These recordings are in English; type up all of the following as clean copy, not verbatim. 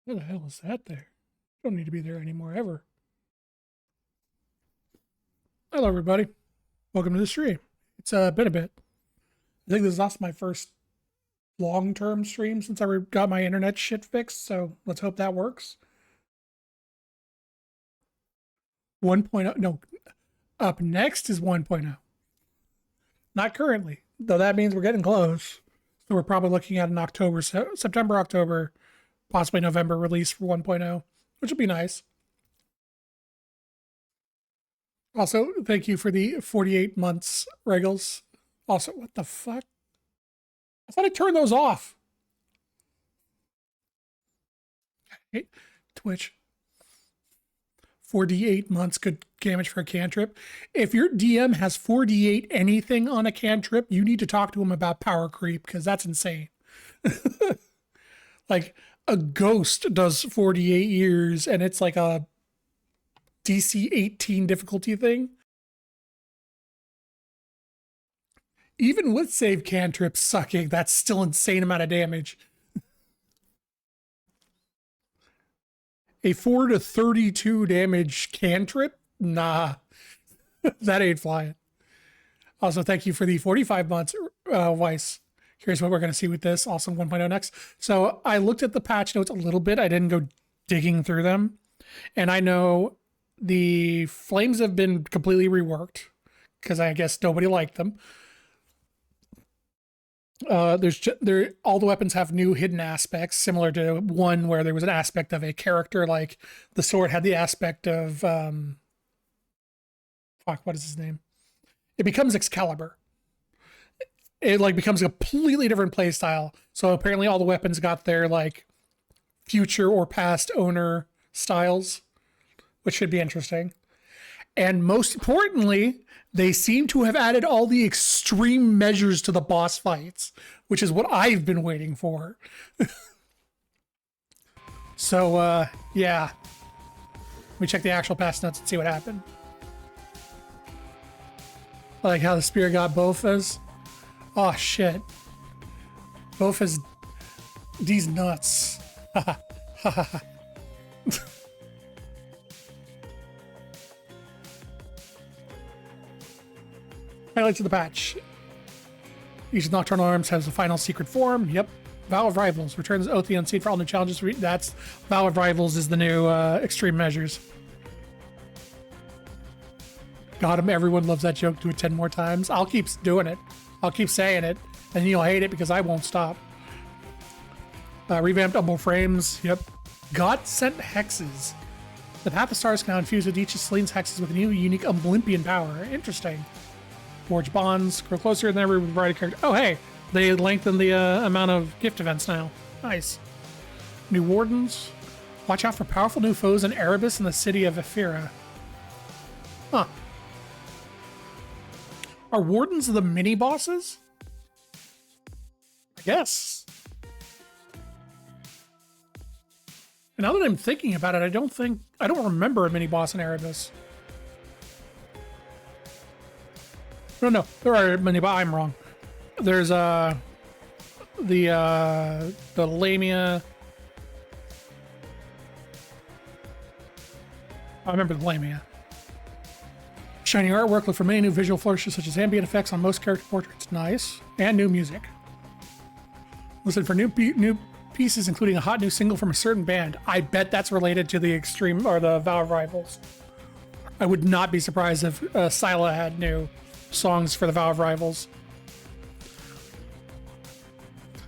What the hell is that there? Don't need to be there anymore, ever. Hello, everybody. Welcome to the stream. It's been a bit. I think this is also my first long-term stream since I got my internet shit fixed, so let's hope that works. 1.0, no, up next is 1.0. Not currently, though that means we're getting close. So we're probably looking at an October, September, October, possibly November release for 1.0, which would be nice. Also, thank you for the 48 months, Regals. Also, what the fuck? I thought I turned those off. Hey, Twitch. 4d8 months good damage for a cantrip. If your DM has 4d8 anything on a cantrip, you need to talk to him about power creep, because that's insane. Like, a ghost does 48 years, and it's like a DC 18 difficulty thing. Even with save cantrips sucking, that's still insane amount of damage. A 4 to 32 damage cantrip? Nah, that ain't flying. Also, thank you for the 45 months, Weiss. Here's what we're going to see with this. Also, 1.0 next. So I looked at the patch notes a little bit. I didn't go digging through them. And I know the flames have been completely reworked because I guess nobody liked them. All the weapons have new hidden aspects, similar to one where there was an aspect of a character, like the sword had the aspect of what is his name? It becomes Excalibur. It like becomes a completely different play style. So apparently all the weapons got their like future or past owner styles, which should be interesting. And most importantly, they seem to have added all the extreme measures to the boss fights, which is what I've been waiting for. So, yeah. Let me check the actual past notes and see what happened. I like how the spear got Bofas. Oh, shit. Bofas. These nuts. Highlights of the patch. Each Nocturnal Arms has a final secret form. Yep. Vow of Rivals. Returns Oath the Unseen for all new challenges. That's Vow of Rivals is the new extreme measures. Got him. Everyone loves that joke. Do it 10 more times. I'll keep doing it. I'll keep saying it. And you'll hate it because I won't stop. Revamped Umbral Frames. Yep. God sent hexes. The Path of Stars can now infuse with each of Celine's hexes with a new unique Olympian power. Interesting. Forge bonds. Grow closer than ever with a variety of characters. Oh, hey. They lengthen the amount of gift events now. Nice. New Wardens. Watch out for powerful new foes in Erebus and the city of Ephira. Huh. Are Wardens the mini-bosses? I guess. And now that I'm thinking about it, I don't remember a mini-boss in Erebus. No, there are mini-boss. I'm wrong. There's the Lamia. I remember the Lamia. Shiny artwork. Look for many new visual flourishes such as ambient effects on most character portraits. Nice. And new music. Listen for new pieces, including a hot new single from a certain band. I bet that's related to the Extreme or the Vow of Rivals. I would not be surprised if Scylla had new songs for the Vow of Rivals.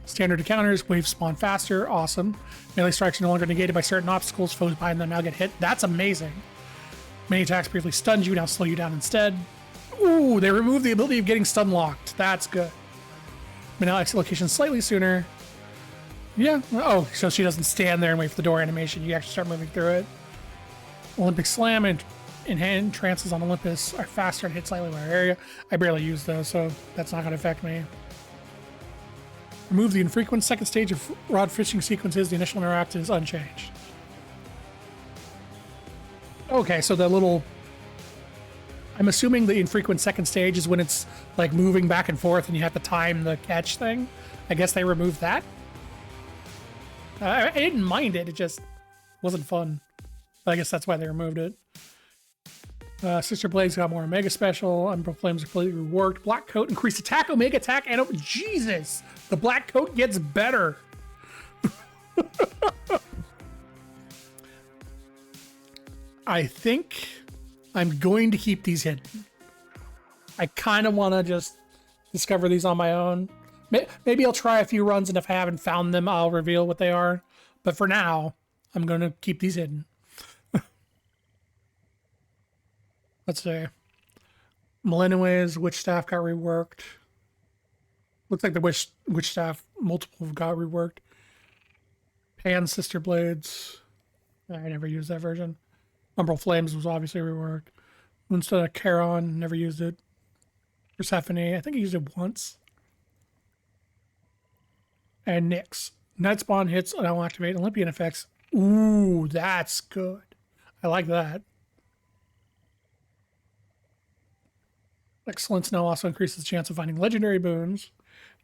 Standard encounters, waves spawn faster, awesome. Melee strikes are no longer negated by certain obstacles, foes behind them now get hit. That's amazing. Many attacks briefly stunned you, now slow you down instead. Ooh, they removed the ability of getting stun locked. That's good. But now exit location slightly sooner. Yeah, oh, so she doesn't stand there and wait for the door animation. You actually start moving through it. Olympic Slam and in-hand trances on Olympus are faster and hit slightly lower area. I barely use those, so that's not going to affect me. Remove the infrequent second stage of rod fishing sequences. The initial interact is unchanged. Okay, so the little... I'm assuming the infrequent second stage is when it's like moving back and forth and you have to time the catch thing. I guess they removed that. I didn't mind it, it just wasn't fun. But I guess that's why they removed it. Sister Blades got more Omega Special. Umbral Flames are completely reworked. Black Coat increased attack, Omega attack, and Jesus! The Black Coat gets better. I think I'm going to keep these hidden. I kind of want to just discover these on my own. Maybe I'll try a few runs, and if I haven't found them, I'll reveal what they are. But for now, I'm going to keep these hidden. Let's see. Millennium's Witch Staff got reworked. Looks like the Witch Staff, multiple got reworked. Pan's Sister Blades. I never used that version. Umbral Flames was obviously reworked. Instead of Charon, never used it. Persephone, I think I used it once. And Nyx. Night Spawn hits and I'll activate Olympian effects. Ooh, that's good. I like that. Excellence now also increases the chance of finding legendary boons.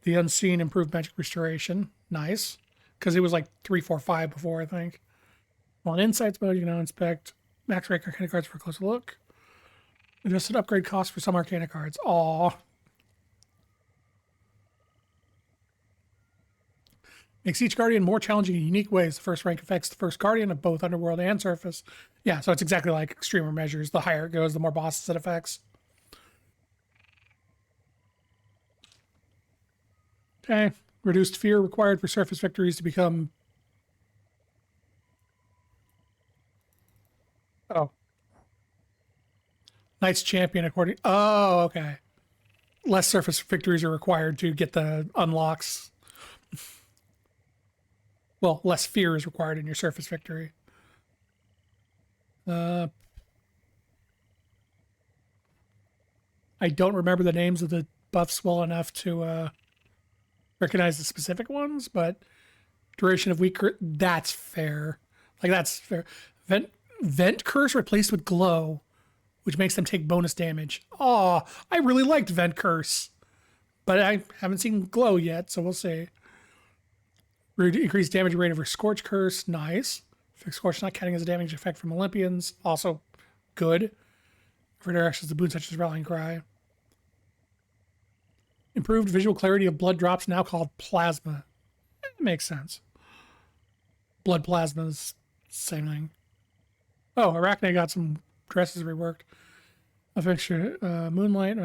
The Unseen improved magic restoration. Nice. Because it was like 3, 4, 5 before, I think. On Insights mode, you can now inspect max rank Arcana cards for a closer look. Adjusted upgrade cost for some Arcana cards. Aww. Makes each Guardian more challenging in unique ways. The first rank affects the first Guardian of both Underworld and Surface. Yeah, so it's exactly like Extremer measures. The higher it goes, the more bosses it affects. Okay. Reduced fear required for surface victories to become... Oh. Knight's Champion according... Oh, okay. Less surface victories are required to get the unlocks. Well, less fear is required in your surface victory. I don't remember the names of the buffs well enough to recognize the specific ones, but duration of weak curse, that's fair. Like, that's fair. Vent curse replaced with glow, which makes them take bonus damage. Oh, I really liked vent curse, but I haven't seen glow yet, so we'll see. Increased damage rate over scorch curse, nice. Fixed scorch not counting as a damage effect from Olympians, also good. For directions, the boon such as rallying cry. Improved visual clarity of blood drops, now called plasma. It makes sense. Blood plasma is same thing. Oh, Arachne got some dresses reworked. A fixture, moonlight,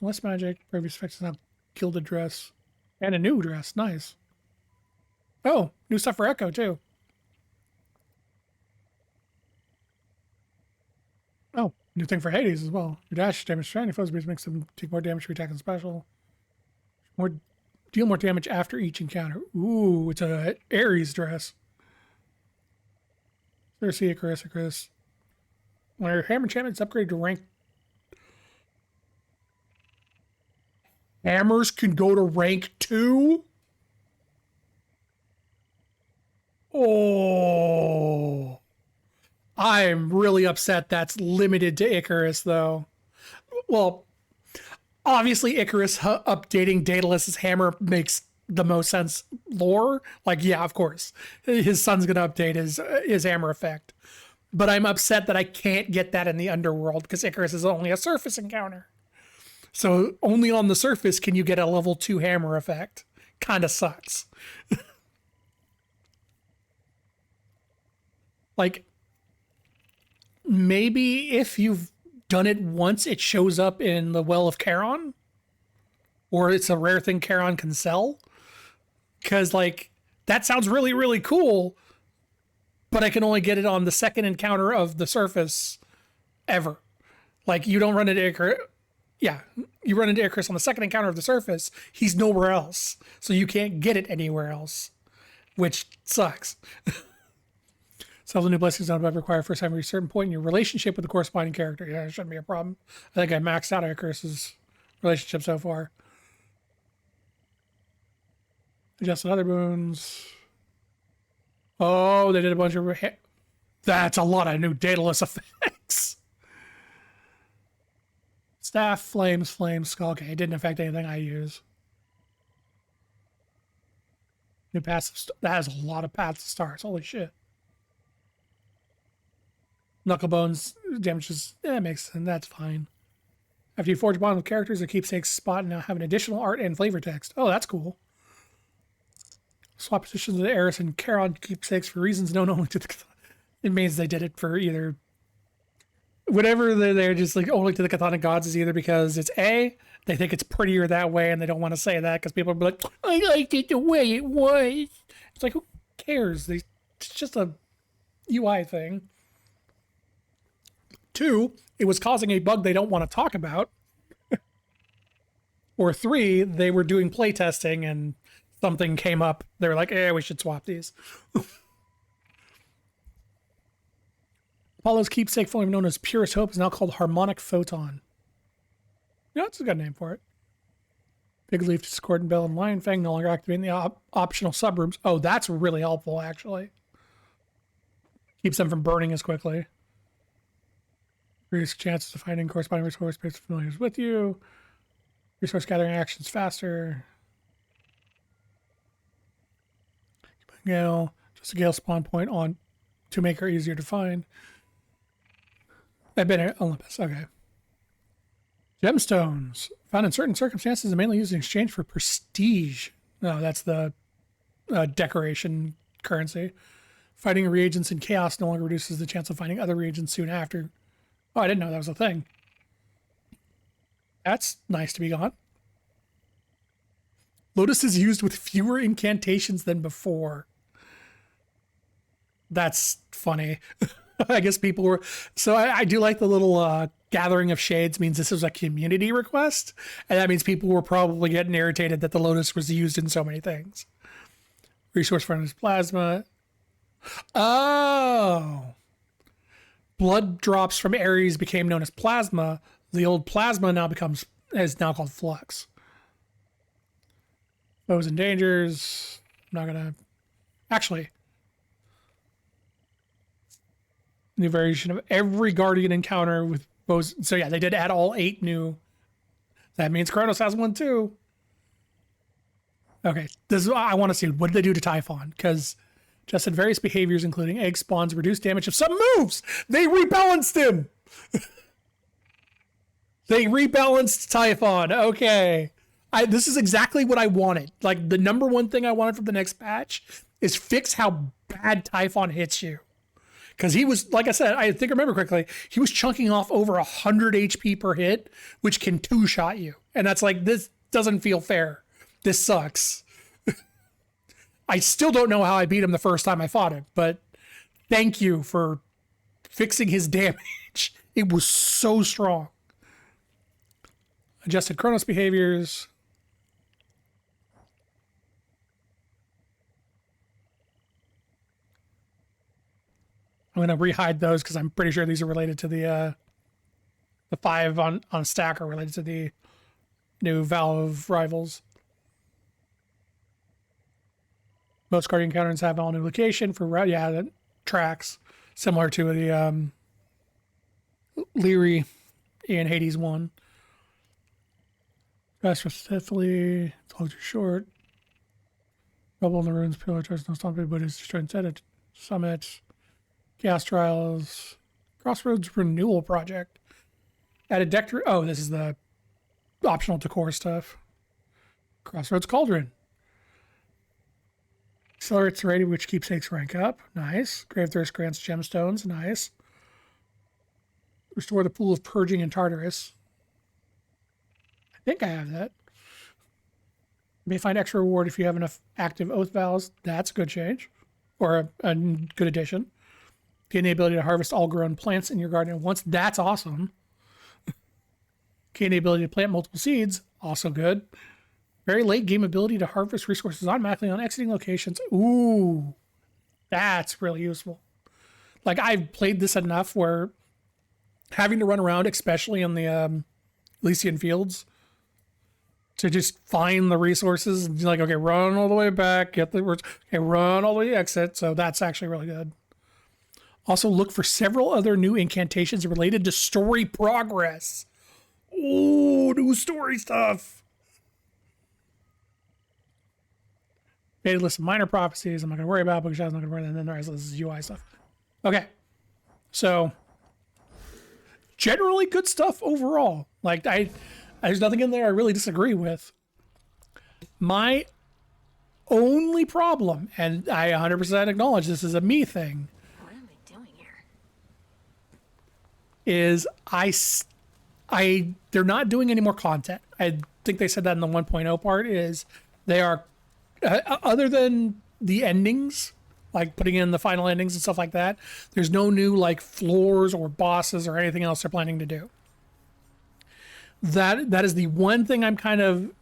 less magic. Previous effects is now gilded dress. And a new dress, nice. Oh, new stuff for Echo, too. Oh, new thing for Hades as well. Your dash damage stranding foes makes them take more damage for attack and special. Deal more damage after each encounter. Ooh, it's a Ares dress. Circe, Icarus. When your hammer enchantment is upgraded to rank, hammers can go to rank 2? Oh, I'm really upset that's limited to Icarus, though. Well, obviously, Icarus updating Daedalus's hammer makes the most sense lore. Like, yeah, of course. His son's going to update his hammer effect. But I'm upset that I can't get that in the underworld because Icarus is only a surface encounter. So only on the surface can you get a level 2 hammer effect. Kind of sucks. Like, maybe if you've done it once, it shows up in the Well of Charon, or it's a rare thing Charon can sell. Because, like, that sounds really, really cool, but I can only get it on the second encounter of the surface ever. Like, you don't run into Icarus. Yeah, you run into Icarus on the second encounter of the surface. He's nowhere else, so you can't get it anywhere else, which sucks. So the new blessings don't require first time at a certain point in your relationship with the corresponding character. Yeah, it shouldn't be a problem. I think I maxed out Icarus's relationship so far. Adjusted other boons. Oh, they did a bunch of... That's a lot of new Daedalus effects. Staff, flames, skull. Okay, it didn't affect anything I use. New passive... That has a lot of passive stars. Holy shit. Knucklebones damages, makes sense, that's fine. After you forge a bond with characters, the keepsakes spot now have an additional art and flavor text. Oh, that's cool. Swap positions of the Eris and Charon keepsakes for reasons known only to the... It means they did it for either... Whatever they're just like only to the Chthonic gods is either because it's A, they think it's prettier that way and they don't want to say that because people are like, I liked it the way it was. It's like, who cares? It's just a UI thing. 2, it was causing a bug they don't want to talk about. Or 3, they were doing playtesting and something came up. They were like, we should swap these. Apollo's keepsake, formerly known as Purest Hope, is now called Harmonic Photon. Yeah, that's a good name for it. Big Leaf, Discordant Bell, and Lion Fang no longer activating the optional subrooms. Oh, that's really helpful, actually. Keeps them from burning as quickly. Increase chances of finding corresponding resource based familiars with you. Resource gathering actions faster. Gale, just a Gale spawn point on to make her easier to find. I've been at Olympus. Okay. Gemstones found in certain circumstances and mainly used in exchange for prestige. No, that's the decoration currency. Fighting reagents in chaos no longer reduces the chance of finding other reagents soon after. Oh, I didn't know that was a thing. That's nice to be gone. Lotus is used with fewer incantations than before. That's funny. I guess people were... So I do like the little gathering of shades means this was a community request. And that means people were probably getting irritated that the Lotus was used in so many things. Resource friend is plasma. Oh. Blood drops from Ares became known as plasma. The old plasma is now called flux. Foes and dangers. I'm not gonna actually. New variation of every guardian encounter with foes. So yeah, they did add all 8 new. That means Kronos has one too. Okay, this is I want to see. What did they do to Typhon? Because just said various behaviors, including egg spawns, reduced damage of some moves. They rebalanced him. They rebalanced Typhon. Okay. This is exactly what I wanted. Like, the number one thing I wanted from the next patch is fix how bad Typhon hits you. Because he was, like I said, I think I remember correctly, he was chunking off over 100 HP per hit, which can 2-shot you. And that's like, this doesn't feel fair. This sucks. I still don't know how I beat him the first time I fought him, but thank you for fixing his damage. It was so strong. Adjusted Kronos behaviors. I'm going to rehide those because I'm pretty sure these are related to the 5 on stack are related to the new Valve rivals. Most guardian encounters have all new location for that tracks, similar to the Leary in Hades 1. Fast successfully, it's all too short. Rubble in the ruins, pillar tries no stopping, but it's destroyed instead of summits. Gas trials, Crossroads renewal project. Added deck. Oh, this is the optional decor stuff. Crossroads Cauldron. Accelerates the rating, which keepsakes rank up. Nice. Gravethirst grants gemstones. Nice. Restore the pool of purging in Tartarus. I think I have that. You may find extra reward if you have enough active oath vows. That's a good change. Or a good addition. Gain the ability to harvest all grown plants in your garden at once. That's awesome. Gain the ability to plant multiple seeds. Also good. Very late game ability to harvest resources automatically on exiting locations. Ooh, that's really useful. Like, I've played this enough where having to run around, especially in the Elysian Fields, to just find the resources and be like, okay, run all the way back, get the words, okay, run all the way to exit. So that's actually really good. Also, look for several other new incantations related to story progress. Oh, new story stuff. Made a list of minor prophecies I'm not going to worry about because I was not going to worry about. And then there's this is UI stuff. Okay. So, generally good stuff overall. Like, there's nothing in there I really disagree with. My only problem, and I 100% acknowledge this is a me thing, What are they doing here? is they're not doing any more content. I think they said that in the 1.0 part is they are, other than the endings, like putting in the final endings and stuff like that, there's no new like floors or bosses or anything else they're planning to do. That is the one thing I'm kind of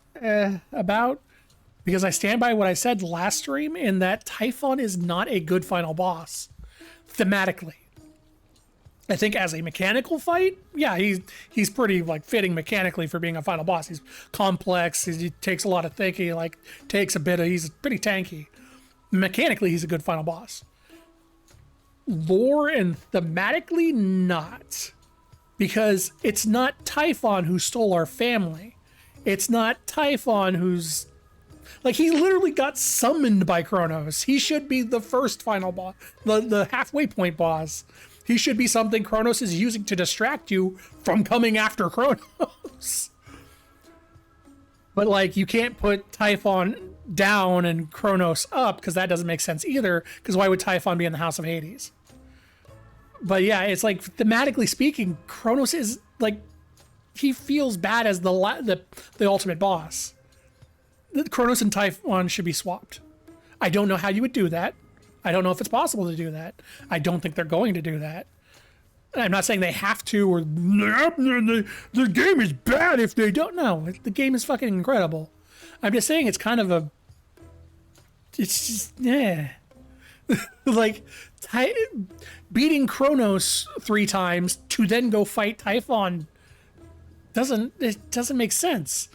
about, because I stand by what I said last stream in that Typhon is not a good final boss thematically. I think as a mechanical fight, yeah, he's pretty like fitting mechanically for being a final boss. He's complex. He takes a lot of thinking. He's pretty tanky. Mechanically, he's a good final boss. Lore and thematically, not, because it's not Typhon who stole our family. It's not Typhon who's like, he literally got summoned by Kronos. He should be the first final boss, the halfway point boss. He should be something Kronos is using to distract you from coming after Kronos. But like, you can't put Typhon down and Kronos up, because that doesn't make sense either, because why would Typhon be in the House of Hades? But yeah, it's like, thematically speaking, Kronos is like, he feels bad as the ultimate boss. Kronos and Typhon should be swapped. I don't know how you would do that. I don't know if it's possible to do that. I don't think they're going to do that. I'm not saying they have to, or the game is bad if they don't. No, the game is fucking incredible. I'm just saying it's kind of it's just, yeah. Like, beating Kronos 3 times to then go fight Typhon doesn't make sense.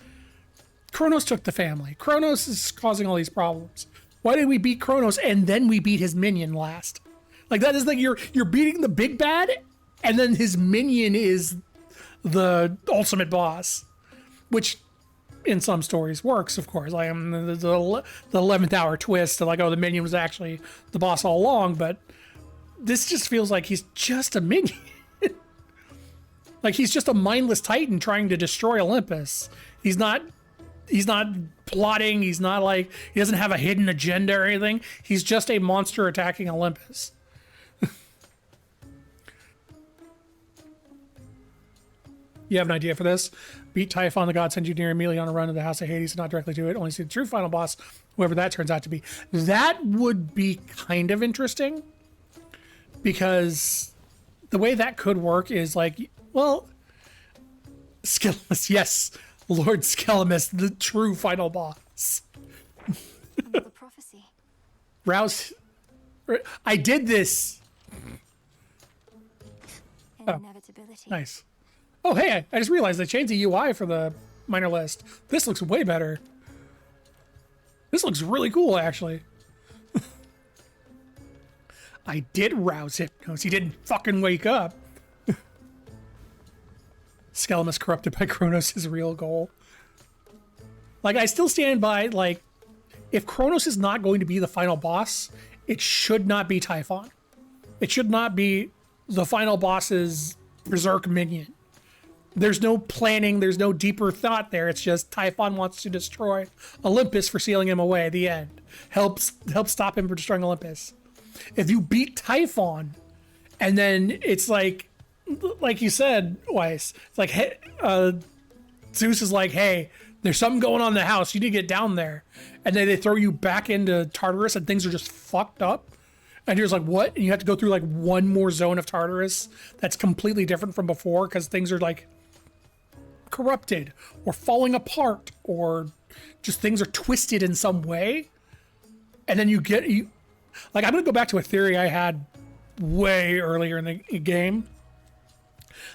Kronos took the family. Kronos is causing all these problems. Why did we beat Kronos and then we beat his minion last? Like, that is like you're beating the big bad and then his minion is the ultimate boss, which in some stories works, of course. Like, the 11th hour twist, like, oh, the minion was actually the boss all along, but this just feels like he's just a minion. Like, he's just a mindless titan trying to destroy Olympus. He's not plotting, he's not like, he doesn't have a hidden agenda or anything. He's just a monster attacking Olympus. You have an idea for this? Beat Typhon, the god, send you near immediately on a run to the House of Hades, and not directly to it. Only see the true final boss, whoever that turns out to be. That would be kind of interesting, because the way that could work is like, well, Skelemus, yes, Lord Skelemus, the true final boss. Another prophecy. Rouse, I did this. Inevitability. Nice. Oh, hey, I just realized they changed the UI for the minor list. This looks way better. This looks really cool, actually. I did rouse Hypnos. He didn't fucking wake up. Skelemus corrupted by Kronos is real goal. Like, I still stand by, like, if Kronos is not going to be the final boss, it should not be Typhon. It should not be the final boss's Berserk minion. There's no planning, there's no deeper thought there. It's just Typhon wants to destroy Olympus for sealing him away at the end. Help stop him from destroying Olympus. If you beat Typhon, and then it's like you said, Weiss, it's like, hey, Zeus is like, hey, there's something going on in the house, you need to get down there. And then they throw you back into Tartarus and things are just fucked up. And you're just like, what? And you have to go through like one more zone of Tartarus that's completely different from before because things are like corrupted or falling apart or just things are twisted in some way. And then like, I'm gonna go back to a theory I had way earlier in the game.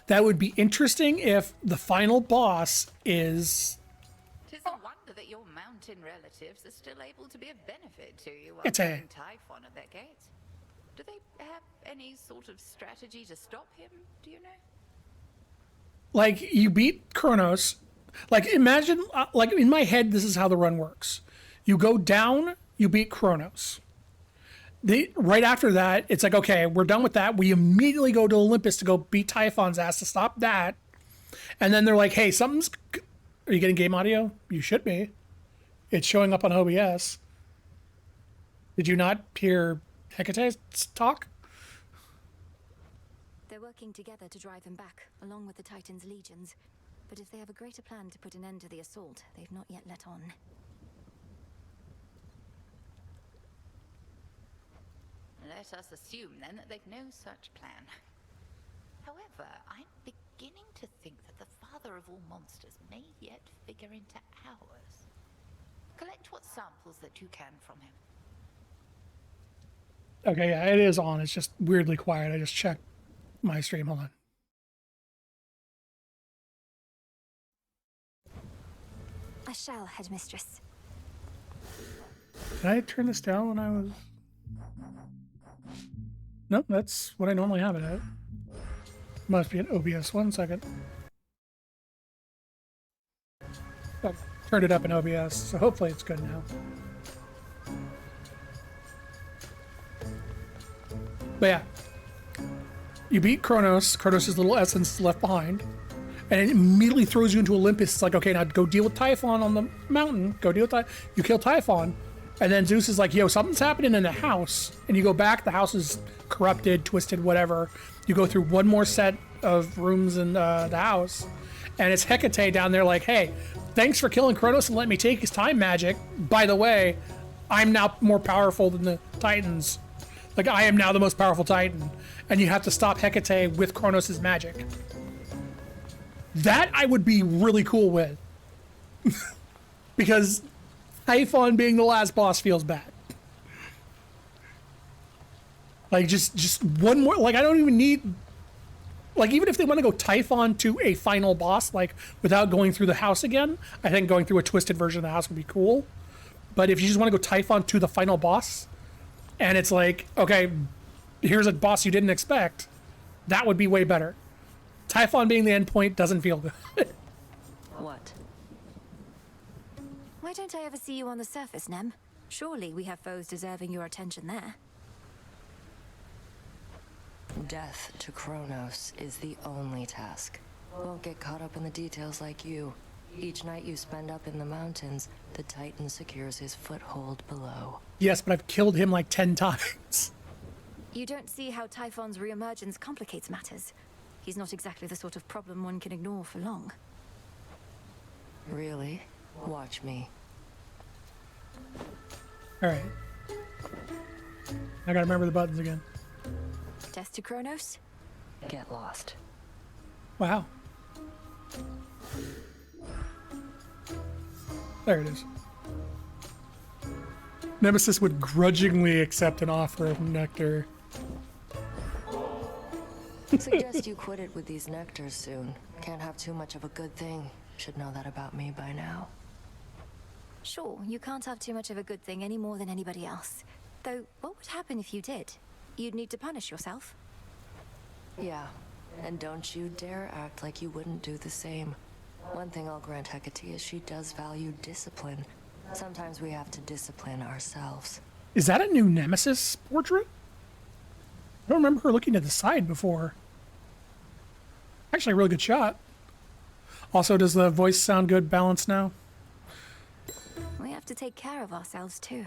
That would be interesting if the final boss is... 'Tis a wonder that your mountain relatives are still able to be of benefit to you while It's a- having Typhon at their gates. Do they have any sort of strategy to stop him, do you know? Like, you beat Kronos. Like, imagine, like, in my head, this is how the run works. You go down, you beat Kronos. Right after that, it's like, okay, we're done with that. We immediately go to Olympus to go beat Typhon's ass to stop that. And then they're like, hey, something's... Are you getting game audio? You should be. It's showing up on OBS. Did you not hear Hecate's talk? They're working together to drive him back, along with the Titan's legions. But if they have a greater plan to put an end to the assault, they've not yet let on. Let us assume, then, that they've no such plan. However, I'm beginning to think that the father of all monsters may yet figure into ours. Collect what samples that you can from him. Okay, yeah, it is on. It's just weirdly quiet. I just checked my stream. Hold on. I shall, headmistress. Did I turn this down when I was... Nope, that's what I normally have it at. Must be an OBS. 1 second. Oh, turned it up in OBS, so hopefully it's good now. But yeah, you beat Kronos. Kronos' little essence is left behind, and it immediately throws you into Olympus. It's like, okay, now go deal with Typhon on the mountain. Go deal with Typhon. You kill Typhon, and then Zeus is like, yo, something's happening in the house. And you go back. The house is corrupted, twisted, whatever. You go through one more set of rooms in the house, and it's Hecate down there like, hey, thanks for killing Kronos and letting me take his time magic. By the way, I'm now more powerful than the Titans. Like, I am now the most powerful Titan, and you have to stop Hecate with Kronos' magic. That I would be really cool with. Because Typhon being the last boss feels bad. Like just one more. Like I don't even need. Like even if they want to go Typhon to a final boss, like without going through the house again, I think going through a twisted version of the house would be cool. But if you just want to go Typhon to the final boss, and it's like, okay, here's a boss you didn't expect, that would be way better. Typhon being the endpoint doesn't feel good. What? Why don't I ever see you on the surface, Nem? Surely we have foes deserving your attention there. Death to Kronos is the only task. Won't get caught up in the details like you. Each night you spend up in the mountains, the Titan secures his foothold below. Yes, but I've killed him like 10 times. You don't see how Typhon's reemergence complicates matters. He's not exactly the sort of problem one can ignore for long. Really? Watch me. Alright. I gotta remember the buttons again. Death to Kronos? Get lost. Wow. There it is. Nemesis would grudgingly accept an offer of nectar. Suggest you quit it with these nectars soon. Can't have too much of a good thing. Should know that about me by now. Sure, you can't have too much of a good thing any more than anybody else. Though, what would happen if you did? You'd need to punish yourself. Yeah, and don't you dare act like you wouldn't do the same. One thing I'll grant Hecate is she does value discipline. Sometimes we have to discipline ourselves. Is that a new Nemesis portrait? I don't remember her looking to the side before. Actually, a really good shot. Also, does the voice sound good, balanced now? We have to take care of ourselves too.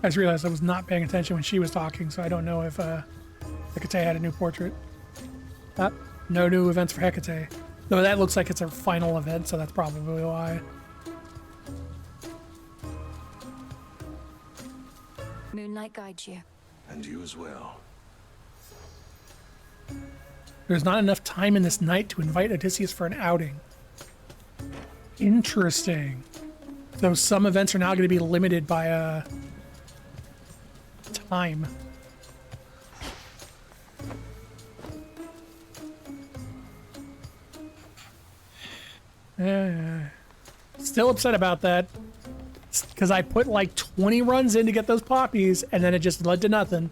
I just realized I was not paying attention when she was talking, so I don't know if Hecate had a new portrait. No new events for Hecate. Though that looks like it's her final event, so that's probably why. Moonlight guides you. And you as well. There's not enough time in this night to invite Odysseus for an outing. Interesting. So some events are now going to be limited by time. Still upset about that. Because I put like 20 runs in to get those poppies, and then it just led to nothing.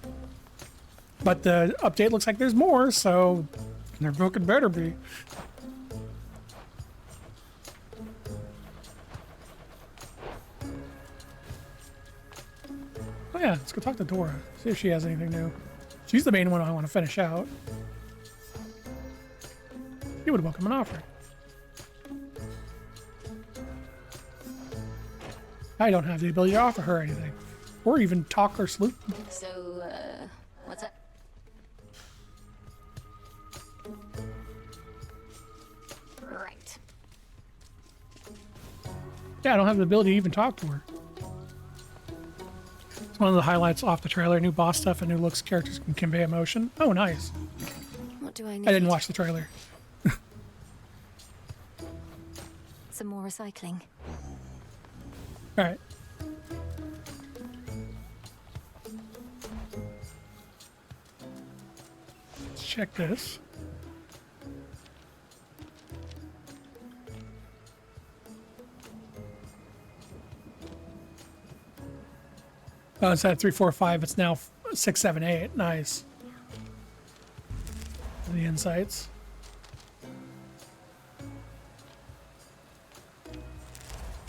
But the update looks like there's more, so there fucking better be. Oh yeah, let's go talk to Dora. See if she has anything new. She's the main one I want to finish out. You would welcome an offer. I don't have the ability to offer her anything. Or even talk or salute. So, what's up? Right. Yeah, I don't have the ability to even talk to her. It's one of the highlights off the trailer. New boss stuff and new looks. Characters can convey emotion. Oh, nice. What do I need? I didn't watch the trailer. Some more recycling. All right. Let's check this. Oh, it's at 3, 4, 5. It's now 6, 7, 8. Nice. The insights.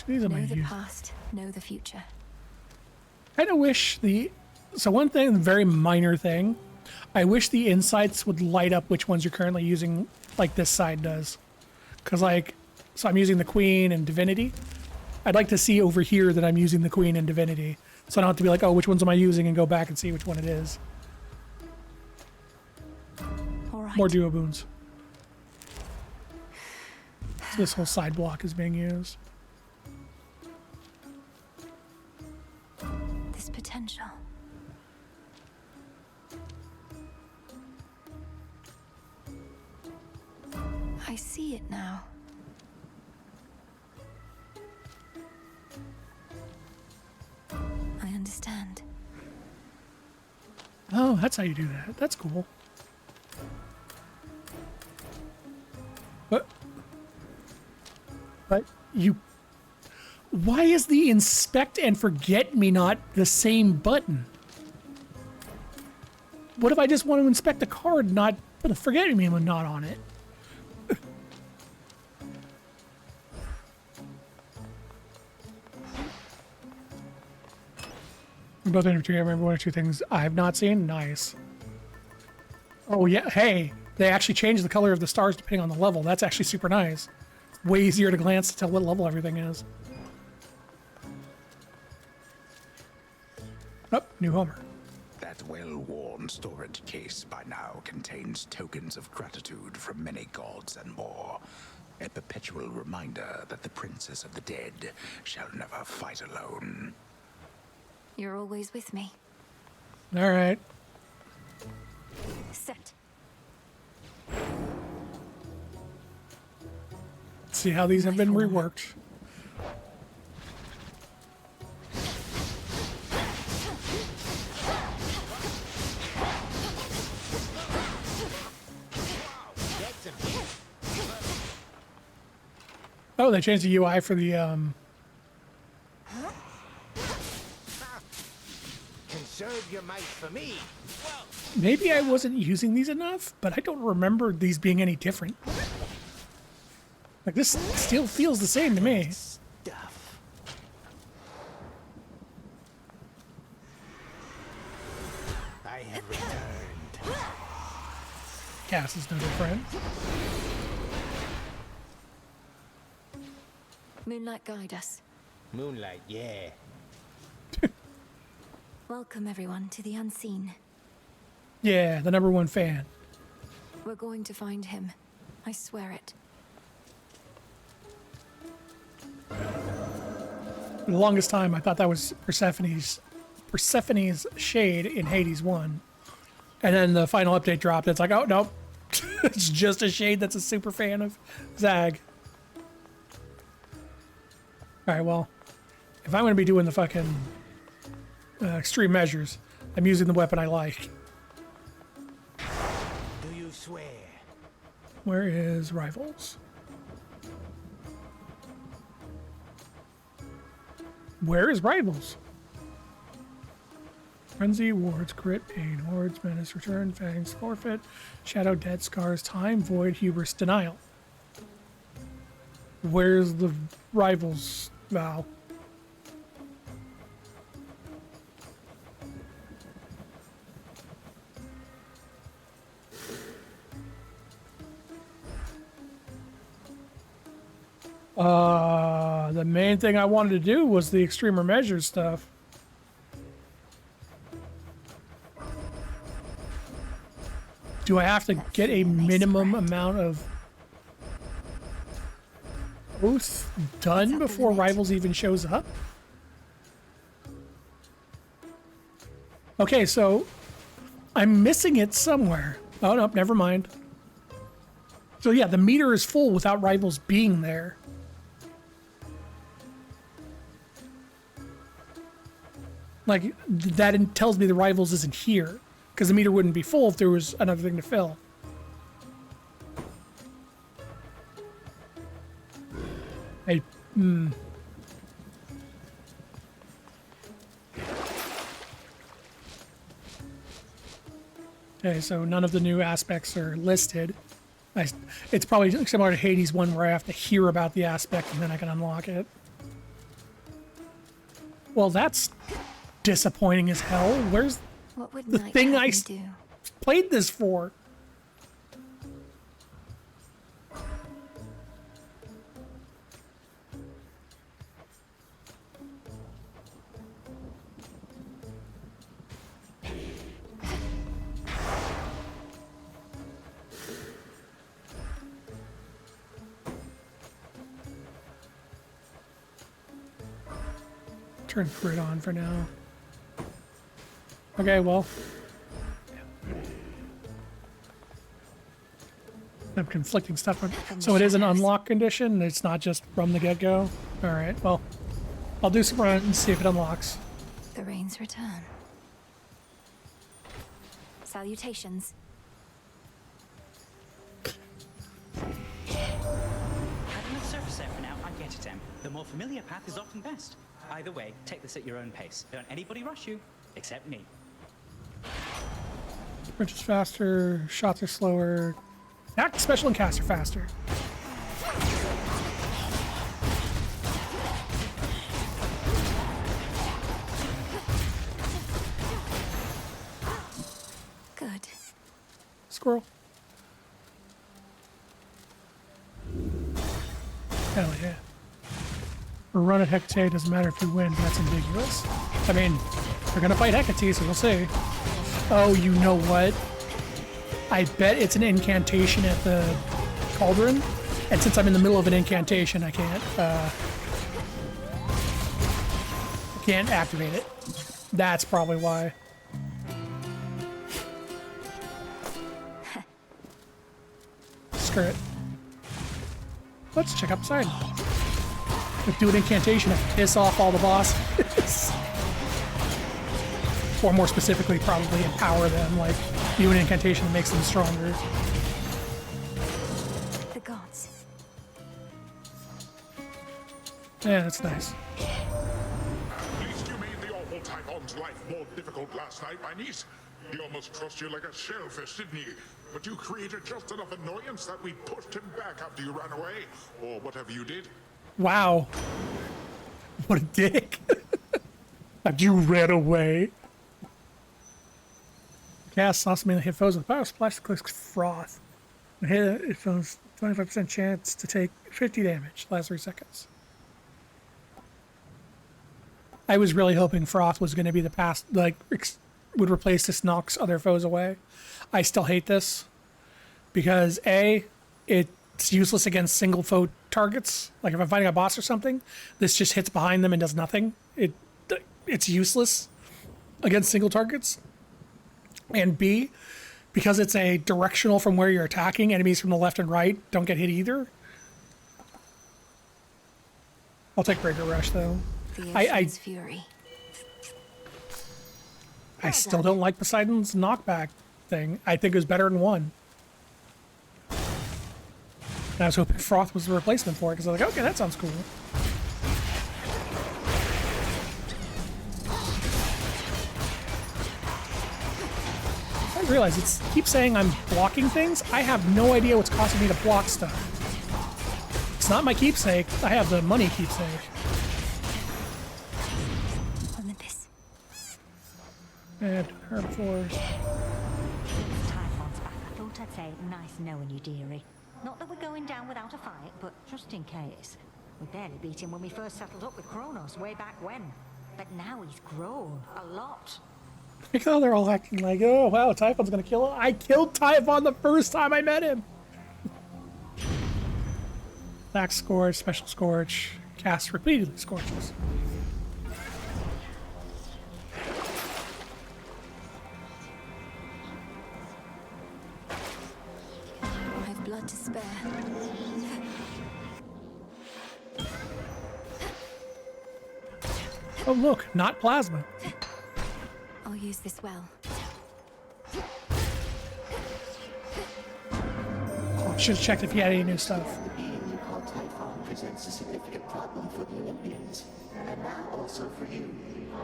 These are my Know the use. past, know the future. I kind of wish the... So one thing, very minor thing, I wish the insights would light up which ones you're currently using, like this side does. Because, like, so I'm using the Queen and Divinity. I'd like to see over here that I'm using the Queen and Divinity. So I don't have to be like, oh, which ones am I using, and go back and see which one it is. All right. More duo boons. So this whole side block is being used. This potential. I see it now. understand. Oh, that's how you do that. That's cool. But you... Why is the inspect and forget me not the same button? What if I just want to inspect the card, not put a forget me not on it? We both interviewed. I remember one or two things I have not seen. Nice. Oh yeah, hey, they actually changed the color of the stars depending on the level. That's actually super nice. It's way easier to glance to tell what level everything is. Oh, new Homer. That well-worn storage case by now contains tokens of gratitude from many gods and more. A perpetual reminder that the Princess of the Dead shall never fight alone. You're always with me. All right. Set. Let's see how these have been reworked. Oh, they changed the UI for the Conserve your might for me. maybe I wasn't using these enough, but I don't remember these being any different. Like, this still feels the same to me. Stuff. I have returned. Cass is no different. Moonlight, guide us. Moonlight, yeah. Welcome, everyone, to the unseen. Yeah, the #1 fan. We're going to find him. I swear it. For the longest time, I thought that was Persephone's shade in Hades 1. And then the final update dropped. It's like, oh, nope. It's just a shade that's a super fan of Zag. Alright, well, if I'm going to be doing the fucking extreme measures, I'm using the weapon I like. Do you swear? Where is Rivals? Where is Rivals? Frenzy, Wards, Crit, Pain, Hordes, Menace, Return, Fangs, Forfeit, Shadow, Dead, Scars, Time, Void, Hubris, Denial. Where's the Rivals vow? The main thing I wanted to do was the extremer measures stuff. Do I have to get a minimum amount of oath done before Rivals even shows up? Okay, so I'm missing it somewhere. Oh, no, never mind. So yeah, the meter is full without Rivals being there. Like, that tells me the Rivals isn't here, because the meter wouldn't be full if there was another thing to fill. Hey, Okay, so none of the new aspects are listed. It's probably similar to Hades 1 where I have to hear about the aspect and then I can unlock it. Well, that's disappointing as hell. Where's What would the Night thing have I me do? played this for? Turn Crit on for now. Okay, well. I have conflicting stuff. So it is an unlock condition? It's not just from the get-go? Alright, well. I'll do some runs and see if it unlocks. The rains return. Salutations. Having a surface air for now, I get it, Em. The more familiar path is often best. Either way, take this at your own pace. Don't anybody rush you, except me. Sprint is faster, shots are slower. Act, special, and cast are faster. Good. Squirrel. Hell yeah. A run at Hecate doesn't matter if you win, that's ambiguous. I mean, they're gonna fight Hecate, so we'll see. Oh, you know what? I bet it's an incantation at the cauldron, and since I'm in the middle of an incantation, I can't activate it. That's probably why. Screw it. Let's check out Poseidon. Let's do an incantation and piss off all the bosses. Or more specifically, probably empower them, like do an incantation that makes them stronger. The gods. Yeah, that's nice. At least you made the awful Typhon's life more difficult last night, my niece. He almost crushed you like a shellfish, didn't he? But you created just enough annoyance that we pushed him back after you ran away. Or whatever you did. Wow. What a dick. After you ran away. Cast sauce mainly hit foes with power splash clicks froth. When hit it feels 25% chance to take 50 damage. Last 3 seconds. I was really hoping froth was going to be the past, like, would replace this knocks other foes away. I still hate this because A, it's useless against single foe targets. Like if I'm fighting a boss or something, this just hits behind them and does nothing. It's useless against single targets. And B, because it's a directional from where you're attacking, enemies from the left and right don't get hit either. I'll take Breaker Rush though. The I ocean's fury. still don't like Poseidon's knockback thing. I think it was better than 1. And I was hoping Froth was the replacement for it because I was like, okay, that sounds cool. I realize it keeps saying I'm blocking things. I have no idea what's causing me to block stuff. It's not my keepsake. I have the money keepsake. Olympus. And herbivores. Typhon's back. I thought I'd say nice knowing you, dearie. Not that we're going down without a fight, but just in case. We barely beat him when we first settled up with Kronos way back when. But now he's grown a lot. Like, oh, they're all acting like, oh, wow, Typhon's gonna kill him. I killed Typhon the first time I met him. Black Scorch, Special Scorch, cast repeatedly Scorches. I have blood to spare. Oh, look, not plasma. I'll use this well. Oh, I should have checked if he had any new stuff. You call Typhon presents a significant problem for the Olympians, and now also for you.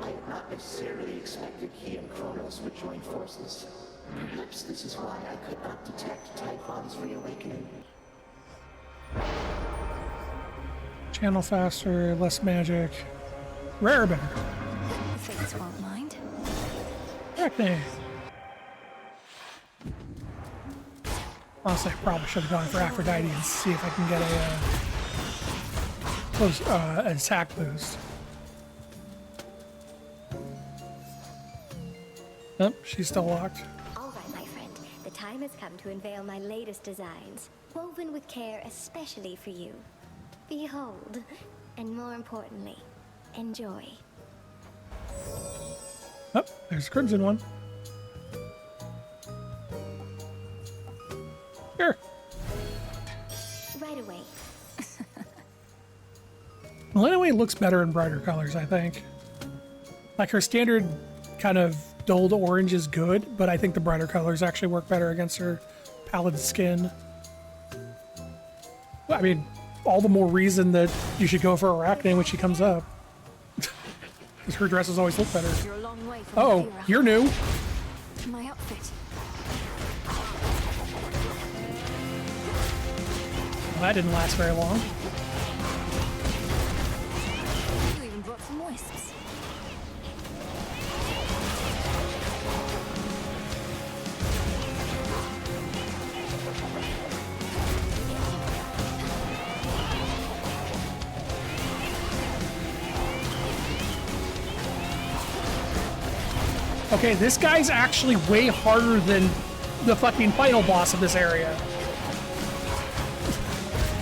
I had not necessarily expected he and Kronos would join forces. Perhaps this is why I could not detect Typhon's reawakening. Channel faster, less magic. Rare better. The fates won't mind. Arachne. Honestly, I probably should have gone for Aphrodite and see if I can get an attack boost. Oh, she's still locked. All right, my friend. The time has come to unveil my latest designs, woven with care especially for you. Behold, and more importantly, enjoy. Oh, there's a crimson one. Here. Right away. Well, anyway, it looks better in brighter colors, I think. Like her standard kind of dulled orange is good, but I think the brighter colors actually work better against her pallid skin. I mean, all the more reason that you should go for Arachne when she comes up. Because her dresses always look better. You're a long way from Oh, Vera. you're new. My outfit. Well, that didn't last very long. You even brought some wisps. Okay, this guy's actually way harder than the fucking final boss of this area.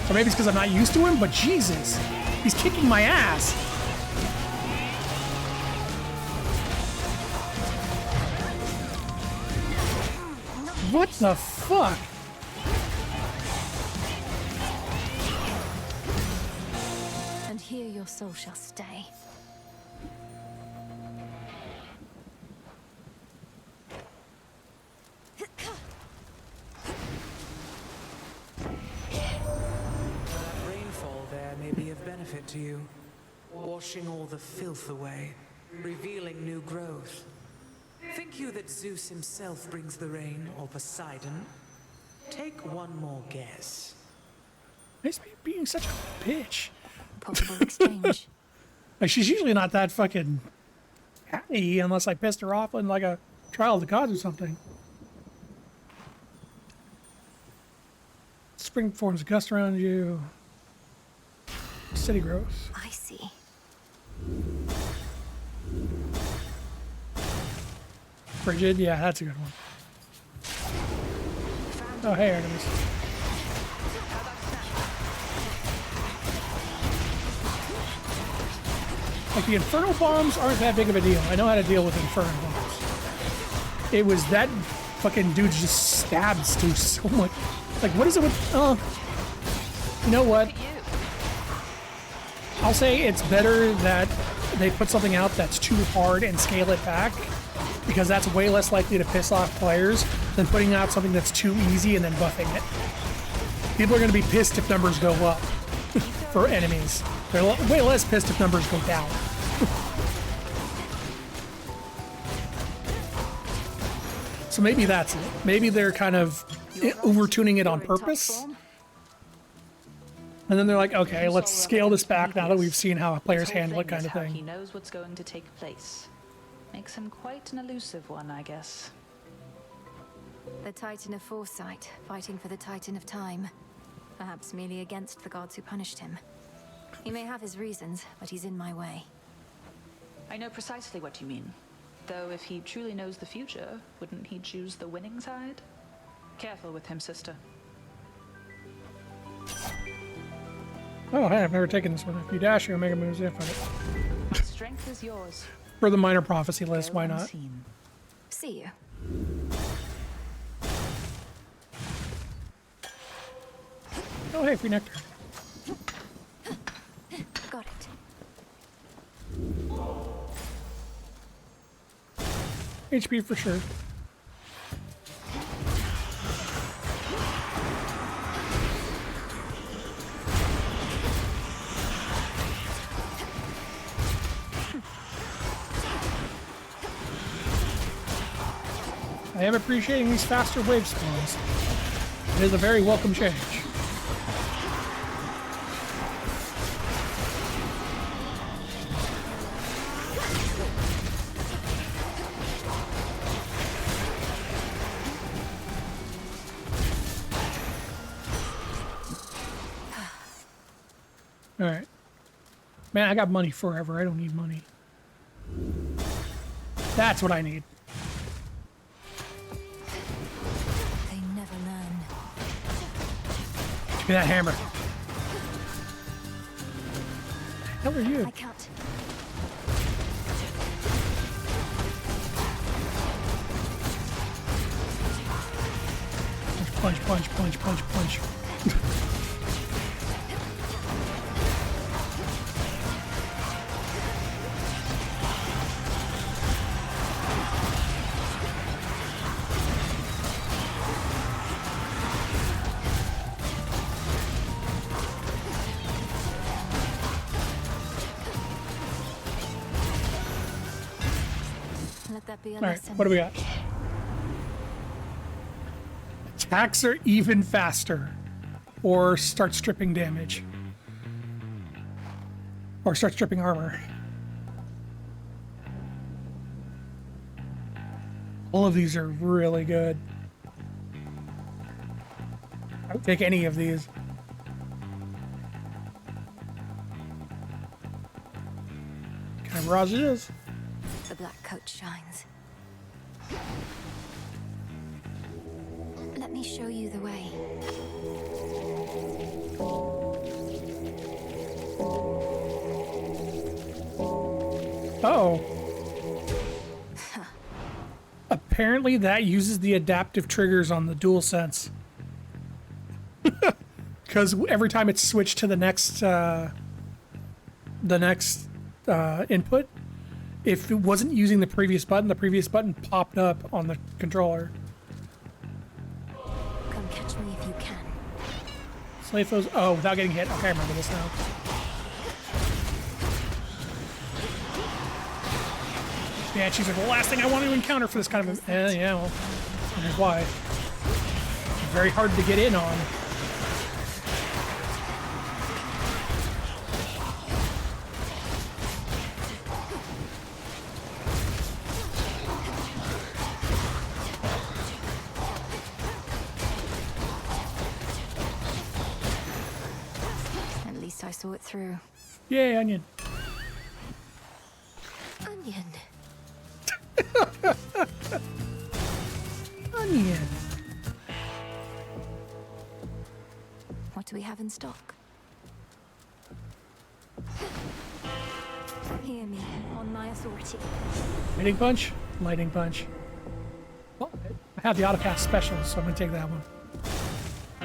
Or maybe it's because I'm not used to him, but Jesus, he's kicking my ass. What the fuck? And here your soul shall stay. Rainfall there may be of benefit to you, washing all the filth away, revealing new growth. Think you that Zeus himself brings the rain, or Poseidon? Take one more guess. Nice being such a bitch. Possible exchange. Like, she's usually not that fucking happy unless I pissed her off in like a Trial of the Gods or something. Spring forms a gust around you. Steady growth. I see. Frigid, yeah, that's a good one. Oh, hey, Artemis. Like, the Inferno bombs aren't that big of a deal. I know how to deal with Inferno bombs. It was that fucking dude just stabs through so much. Like, what is it with... you know what? I'll say it's better that they put something out that's too hard and scale it back, because that's way less likely to piss off players than putting out something that's too easy and then buffing it. People are going to be pissed if numbers go up for enemies. They're way less pissed if numbers go down. So maybe that's it. Maybe they're kind of over-tuning it on purpose. And then they're like, okay, let's scale this back now that we've seen how players handle it, kind of He thing. knows what's going to take place. Makes him quite an elusive one, I guess. The Titan of Foresight, fighting for the Titan of Time. Perhaps merely against the gods who punished him. He may have his reasons, but he's in my way. I know precisely what you mean. Though if he truly knows the future, wouldn't he choose the winning side? Careful with him, sister. Oh, hey, I've never taken this one. If you dash your Omega moves, yeah, fuck it. Strength is yours. For the minor prophecy list, why not? See you. Oh, hey, free nectar. Got it. HP for sure. I am appreciating these faster wave spawns. It is a very welcome change. Alright. Man, I got money forever. I don't need money. That's what I need. They never learn. Give me that hammer. How are you? I can't. Punch, punch, punch, punch, punch. Let that be a All right, lesson. what do we got? Attacks are even faster, or start stripping damage, or start stripping armor. All of these are really good. I would take any of these. Kind of barrage it is. The black coat shines. Let me show you the way. Oh. Apparently that uses the adaptive triggers on the DualSense. Because every time it's switched to the next input, if it wasn't using the previous button popped up on the controller. Come catch me if you can. Slay foes. Oh, without getting hit. Okay, I remember this now. Banshees are the last thing I want to encounter for this kind of. Yeah, well, here's why. Very hard to get in on. At least I saw it through. Yay, onion. Onion. Onion. What do we have in stock? Hear me, on my authority. Lightning punch. Lightning punch. Well, I have the autocast special, so I'm gonna take that one.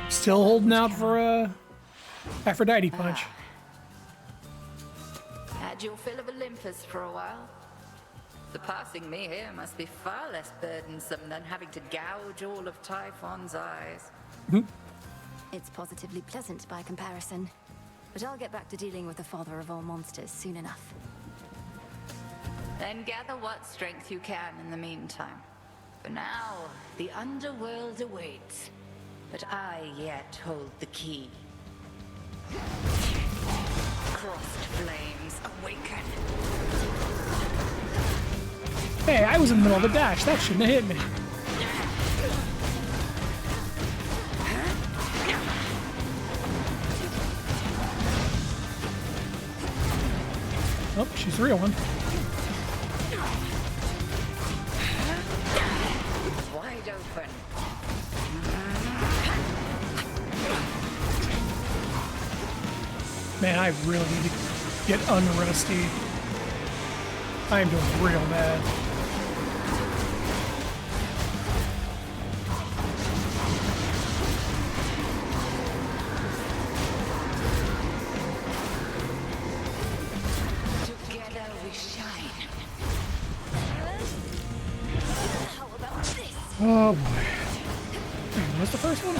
Still holding out for a Aphrodite punch. Had your fill of Olympus for a while. Surpassing me here must be far less burdensome than having to gouge all of Typhon's eyes. It's positively pleasant by comparison. But I'll get back to dealing with the father of all monsters soon enough. Then gather what strength you can in the meantime. For now, the underworld awaits. But I yet hold the key. Crossed flames awaken. Hey, I was in the middle of the dash. That shouldn't have hit me. Oh, she's the real one. Wide open. Man, I really need to get unrusty. I am doing real bad. Together we shine. How about this? Oh boy. Wait, what's the first one?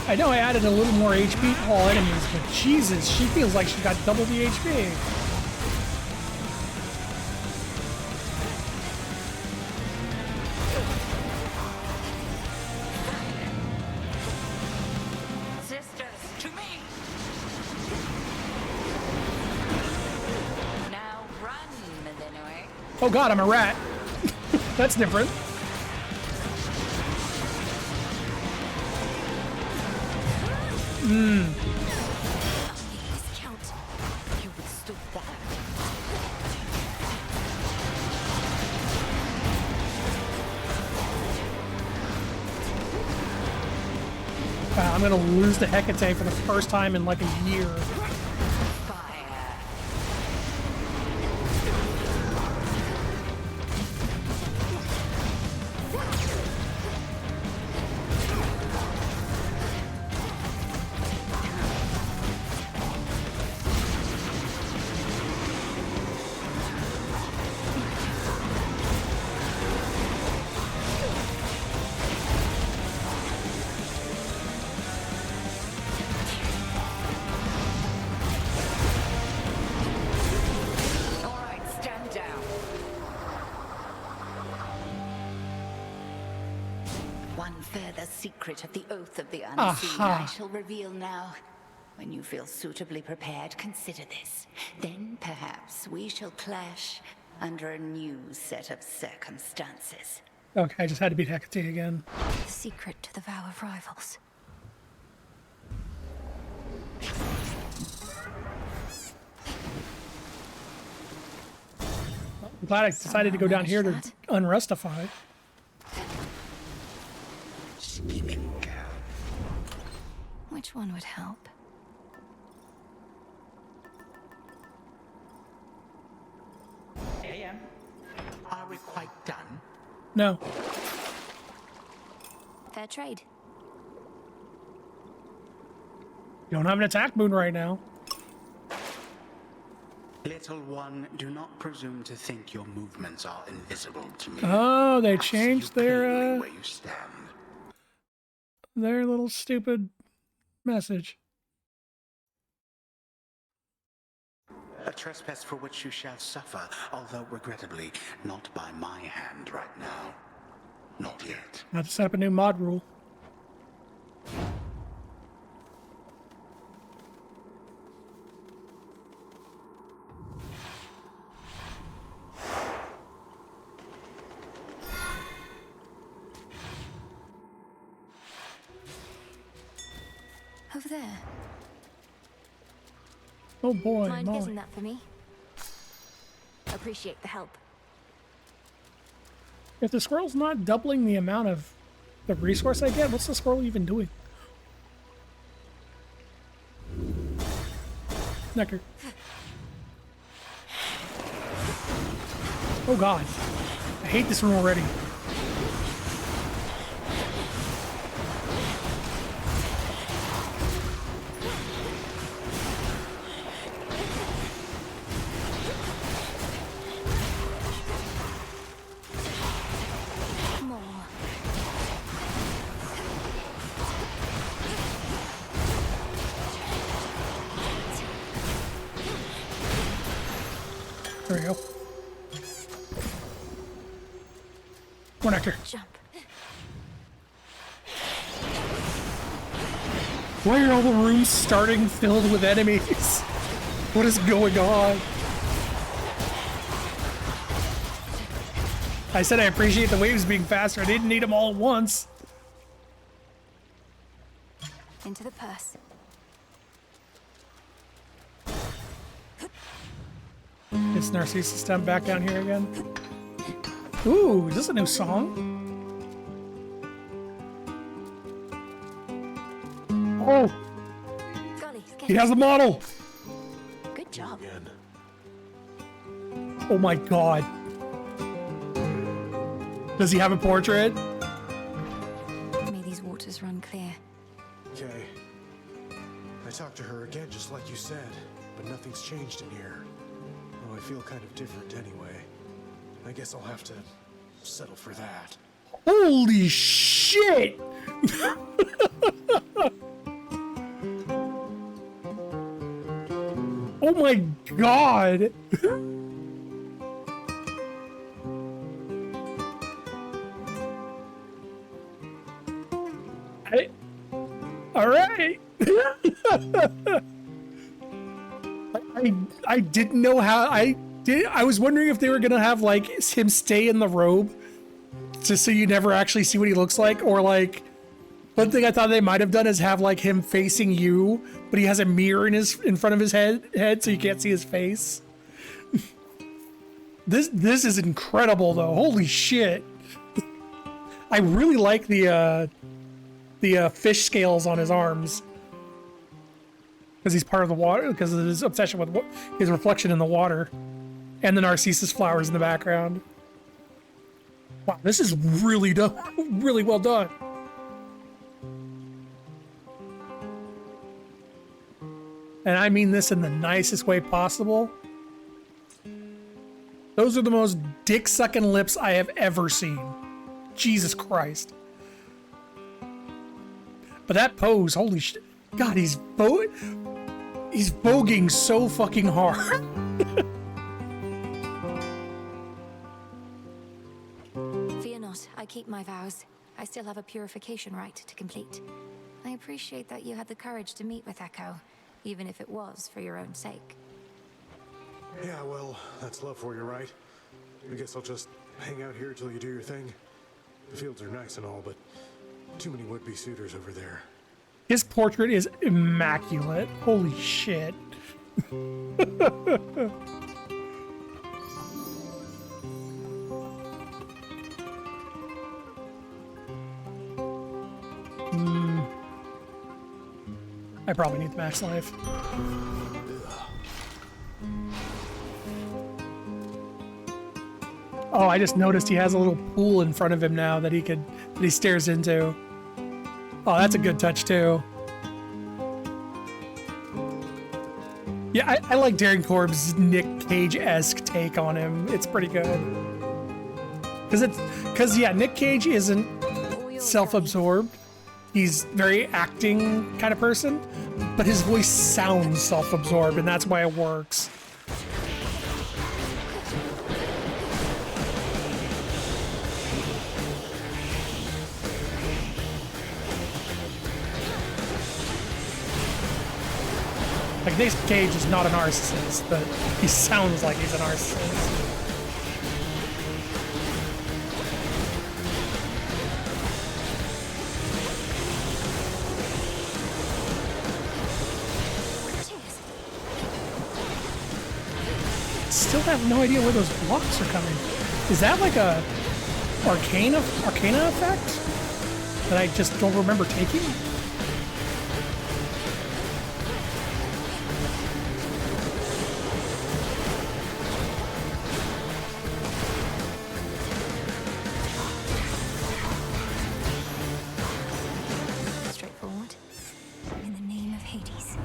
I know I added a little more HP to all enemies, but Jesus, she feels like she got double the HP. Sisters, to me! Now run, Millennium. Oh god, I'm a rat. That's different. Count. You withstood that. I'm gonna lose to Hecate for the first time in like a year. secret of the Oath of the Unseen Aha. I shall reveal now. When you feel suitably prepared, consider this. Then perhaps we shall clash under a new set of circumstances. Okay, I just had to beat Hecate again. The secret to the Vow of Rivals. I'm glad I decided to go down here to unrustify. Scheming girl. Which one would help? AM. Are we quite done? No. Fair trade. You don't have an attack boon right now. Little one, do not presume to think your movements are invisible to me. Oh, they I'll see changed you their plainly where you stand. their little stupid message. A trespass for which you shall suffer, although regrettably not by my hand right now. Not yet. I have to set up a new mod rule. Over there. Oh boy, Mind Molly. getting that for me? Appreciate the help. If the scroll's not doubling the amount of the resource I get, what's the scroll even doing? Necker. Oh god. I hate this room already. More. There we go. One actor. Jump. Why are all the rooms starting filled with enemies? What is going on? I said I appreciate the waves being faster. I didn't need them all at once. Into the purse. Is Narcissus down back down here again? Ooh, is this a new song? Oh, Golly, he has a model. Good job. Oh my god. Does he have a portrait? May these waters run clear. Okay. I talked to her again, just like you said, but nothing's changed in here. Oh, I feel kind of different anyway. I guess I'll have to settle for that. Holy shit! Oh my god! All right. I didn't know how I was wondering if they were gonna have like him stay in the robe just so you never actually see what he looks like, or like one thing I thought they might have done is have like him facing you, but he has a mirror in front of his head so you can't see his face. This is incredible though. Holy shit. I really like the fish scales on his arms. Because he's part of the water, because of his obsession with his reflection in the water. And the Narcissus flowers in the background. Wow, this is really done, really well done. And I mean this in the nicest way possible. Those are the most dick-sucking lips I have ever seen. Jesus Christ. But that pose, holy shit. God, he's voguing so fucking hard. Fear not, I keep my vows. I still have a purification rite to complete. I appreciate that you had the courage to meet with Echo, even if it was for your own sake. Yeah, well, that's love for you, right? I guess I'll just hang out here till you do your thing. The fields are nice and all, but too many would-be suitors over there. His portrait is immaculate. Holy shit. I probably need the max life. Oh, I just noticed he has a little pool in front of him now that he stares into. Oh, that's a good touch too. Yeah, I like Darren Korb's Nick Cage-esque take on him. It's pretty good. Because yeah, Nick Cage isn't self-absorbed. He's very acting kind of person, but his voice sounds self-absorbed, and that's why it works. Like, Nick Cage is not a narcissist, but he sounds like he's a narcissist. Still have no idea where those blocks are coming. Is that like a arcana effect that I just don't remember taking? Straightforward. In the name of Hades.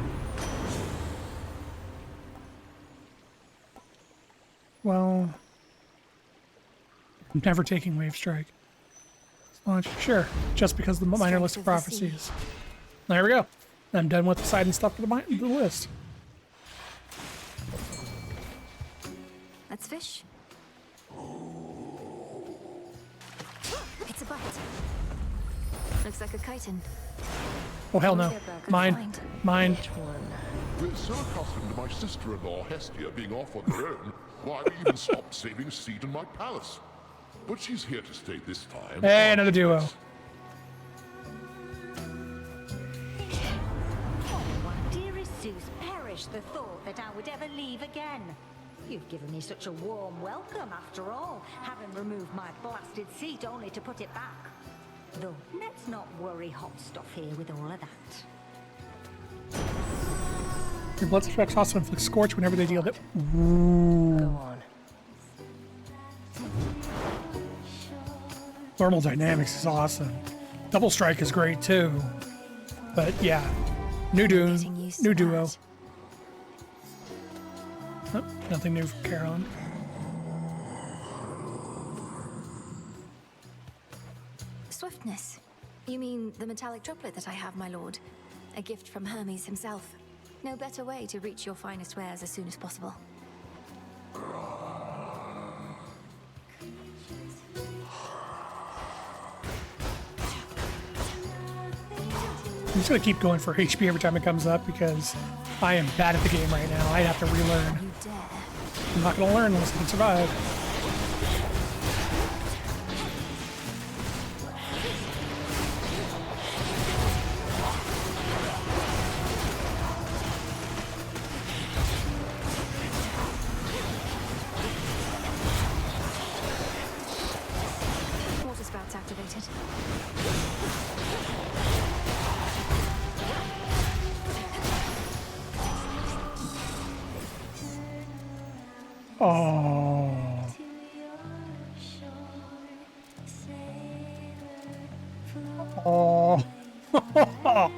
Well, I'm never taking Wave Strike. Launch, sure, just because the minor list of prophecies. There we go. I'm done with the side and stuff for the list. Let's fish. It's a bite. Looks like a chitin. Oh hell no. Mine. Mine. We're so accustomed to my sister-in-law Hestia being off on her own, why we even stopped saving a seat in my palace. But she's here to stay this time. Hey, another duo. Dearest Zeus, perish the thought that I would ever leave again. You've given me such a warm welcome after all, having removed my blasted seat only to put it back. Though, let's not worry hot stuff here with all of that. Your blood strikes also inflict Scorch whenever they deal it. Ooh. Go on. Thermal Dynamics is awesome. Double Strike is great too. But yeah, new duo. Oh, nothing new from Carolyn. Swiftness. You mean the metallic droplet that I have, my lord? A gift from Hermes himself. No better way to reach your finest wares as soon as possible. I'm just gonna keep going for HP every time it comes up because I am bad at the game right now. I have to relearn. You dare. I'm not gonna learn unless I can survive. Water spouts activated. Oh. Oh. I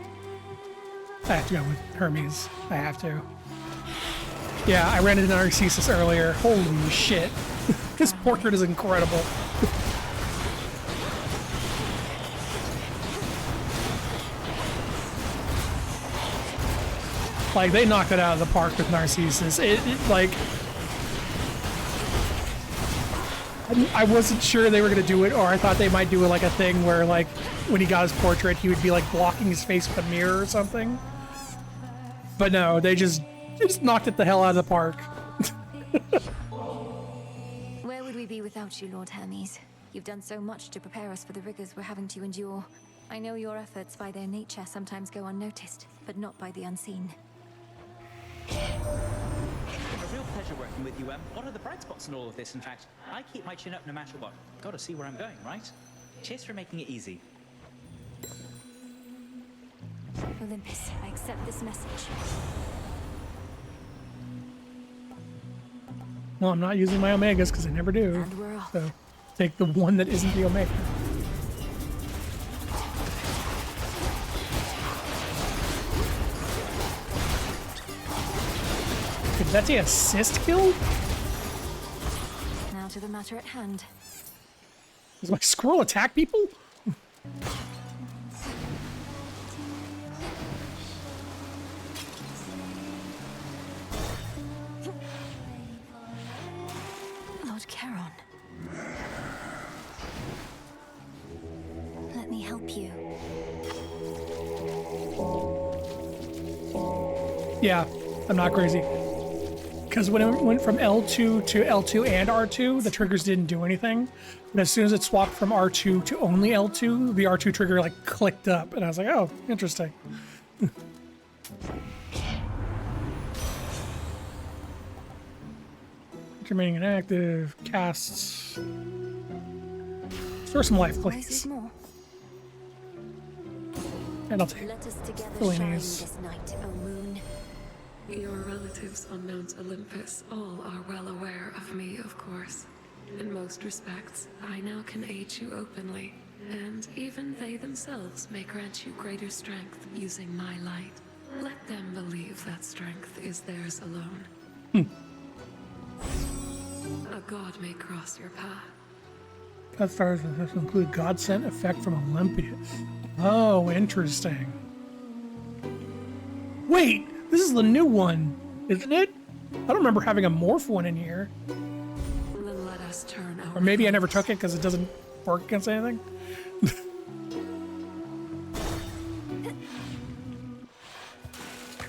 have to go with Hermes. I have to. Yeah, I ran into Narcissus earlier. Holy shit. This portrait is incredible. Like, they knocked it out of the park with Narcissus. Like... I wasn't sure they were gonna do it, or I thought they might do it like a thing where, like, when he got his portrait, he would be like blocking his face with a mirror or something. But no, they just knocked it the hell out of the park. Where would we be without you, Lord Hermes? You've done so much to prepare us for the rigors we're having to endure. I know your efforts by their nature sometimes go unnoticed, but not by the unseen. A real pleasure working with you, Em. What are the bright spots in all of this, in fact? I keep my chin up no matter what. Gotta see where I'm going, right? Cheers for making it easy. Olympus, I accept this message. Well, I'm not using my Omegas because I never do. And we're off. So take the one that isn't the Omega. Did that the assist kill? Now to the matter at hand. Does my squirrel attack people? Lord Charon. Let me help you. Yeah, I'm not crazy. Because when it went from L2 to L2 and R2, the triggers didn't do anything. But as soon as it swapped from R2 to only L2, the R2 trigger like clicked up, and I was like, oh, interesting. Remaining inactive, casts. Restore some life, please. More. And I'll take Let us together Fellini's. shine this night, O moon. Your relatives on Mount Olympus all are well aware of me, of course. In most respects, I now can aid you openly, and even they themselves may grant you greater strength using my light. Let them believe that strength is theirs alone. A god may cross your path. That stars include God sent effect from Olympia. Oh, interesting. Wait, this is the new one, isn't it? I don't remember having a morph one in here. Then let us turn our Or maybe I never took it because it doesn't work against anything.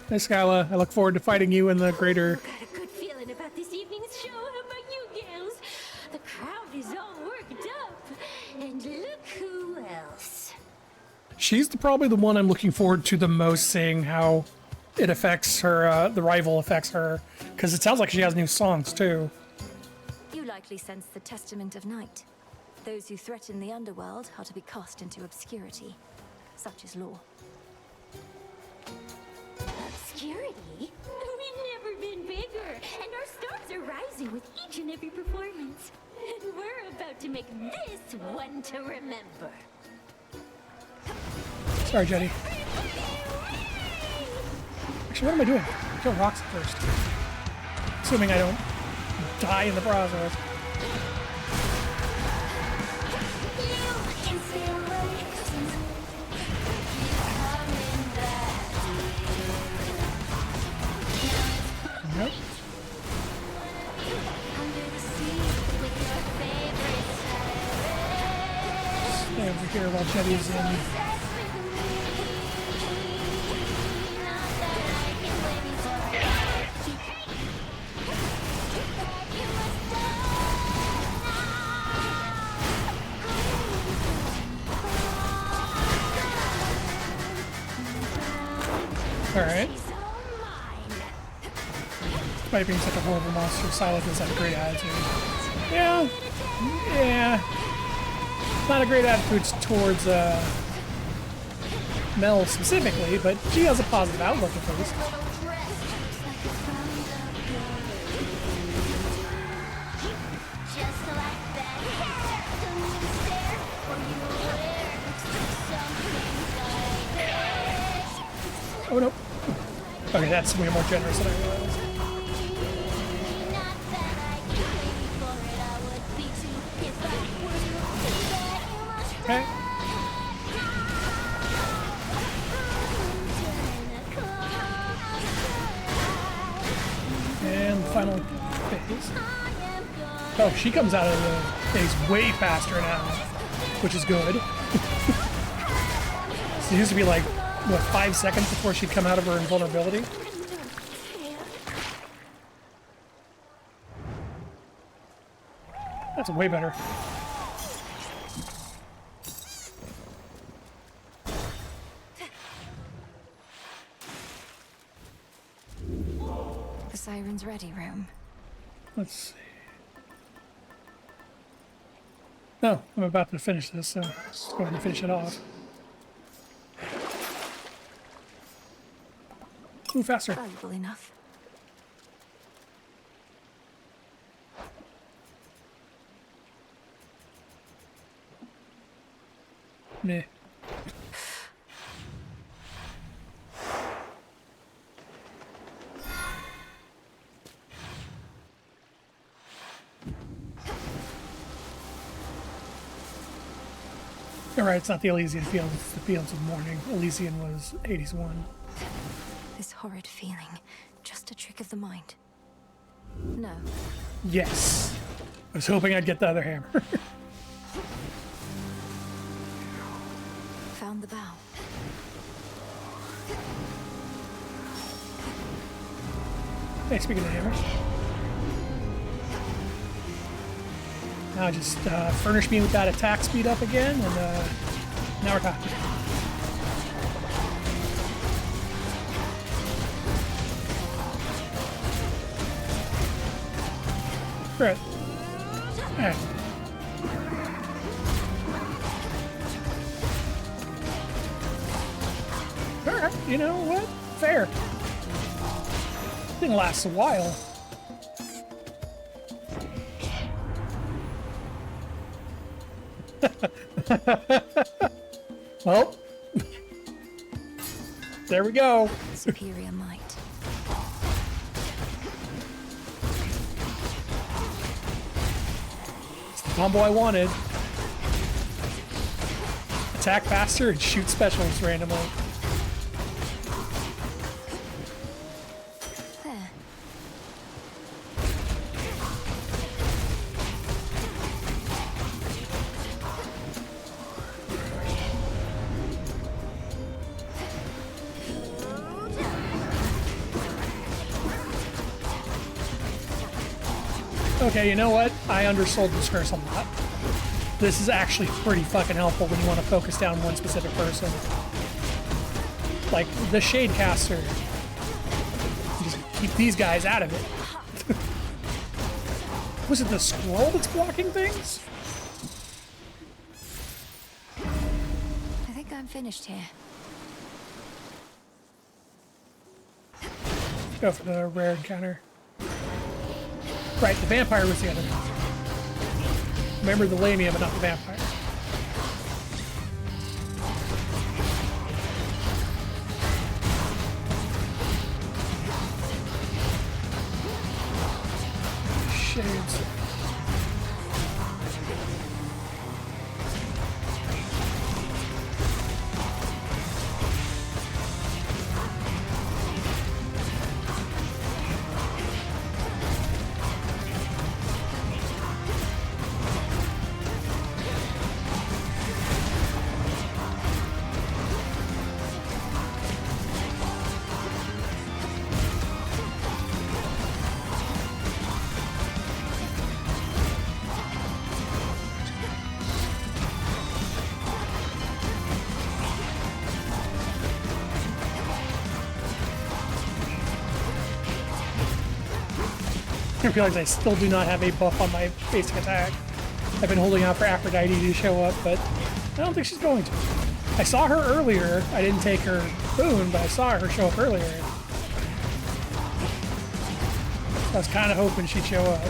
Hey, Skyla, I look forward to fighting you in the greater... Got a good feeling about this evening's show. How about you, gals? The crowd is all worked up. And look who else. She's probably the one I'm looking forward to the most, seeing how it affects her, the rival affects her. Because it sounds like she has new songs, too. You likely sense the testament of night. Those who threaten the underworld are to be cast into obscurity. Such is law. Obscurity? We've never been bigger. And our stars are rising with each and every performance. And we're about to make this one to remember. Sorry, Jetty. Actually, what am I doing? Kill rocks first. Assuming I don't die in the process. Nope. Stay over here while Jetty's in. Alright. Despite being such a horrible monster, Silas does have a great attitude. Yeah. Not a great attitude towards Mel specifically, but she has a positive outlook at least. Oh no. Okay, that's way more generous than I realized. Okay. And final phase. Oh, she comes out of the phase way faster now, which is good. So it used to be like, what, 5 seconds before she'd come out of her invulnerability? That's way better. The siren's ready room. Let's see. No, I'm about to finish this, so let's go ahead and finish it off. Move faster. Valuable enough. Meh. You're right, it's not the Elysian Fields, it's the Fields of Morning. Elysian was 81. This horrid feeling, just a trick of the mind. No. Yes. I was hoping I'd get the other hammer. Found the bow. Hey, speaking of hammers. Now just furnish me with that attack speed up again, and now we're talking. Right. Alright. Alright, you know what? Fair. Thing lasts a while. Well, there we go. Superior might. It's the combo I wanted. Attack faster and shoot specials randomly. There. Okay, you know what? I undersold this curse a lot. This is actually pretty fucking helpful when you want to focus down one specific person. Like, the Shade Caster. Just keep these guys out of it. Was it the scroll that's blocking things? I think I'm finished here. Go for the rare encounter. Right, the vampire was the other one. Remember the Lamia, but not the vampire. Shades. I realize I still do not have a buff on my basic attack. I've been holding out for Aphrodite to show up, but I don't think she's going to. I saw her earlier. I didn't take her boon, but I saw her show up earlier. I was kind of hoping she'd show up.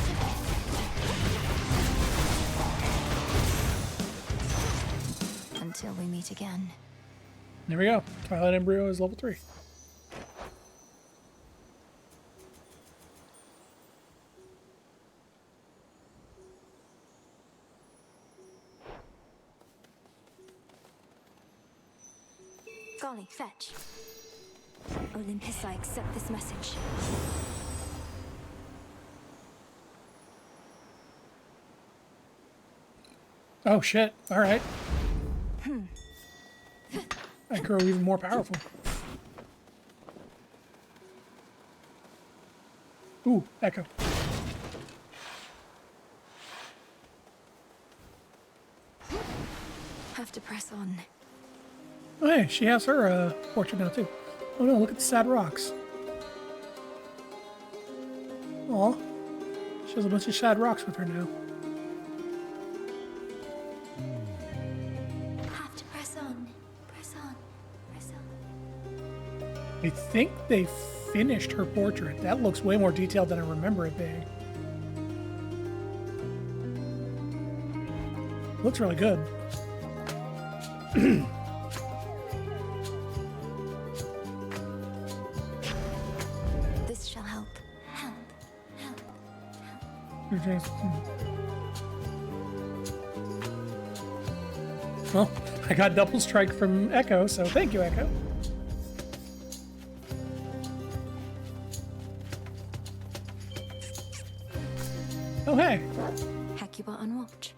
Until we meet again. There we go. Twilight Embryo is level 3. Golly, fetch. Olympus, I accept this message. Oh shit! All right. I grow even more powerful. Ooh, Echo. Have to press on. Oh, hey, she has her portrait now too. Oh no, look at the sad rocks. Aw. She has a bunch of sad rocks with her now. Have to press on. Press on. Press on. I think they finished her portrait. That looks way more detailed than I remember it being. Looks really good. This shall help. Help. Help. Well, I got double strike from Echo, so thank you, Echo. Oh, hey. Hecubot on watch.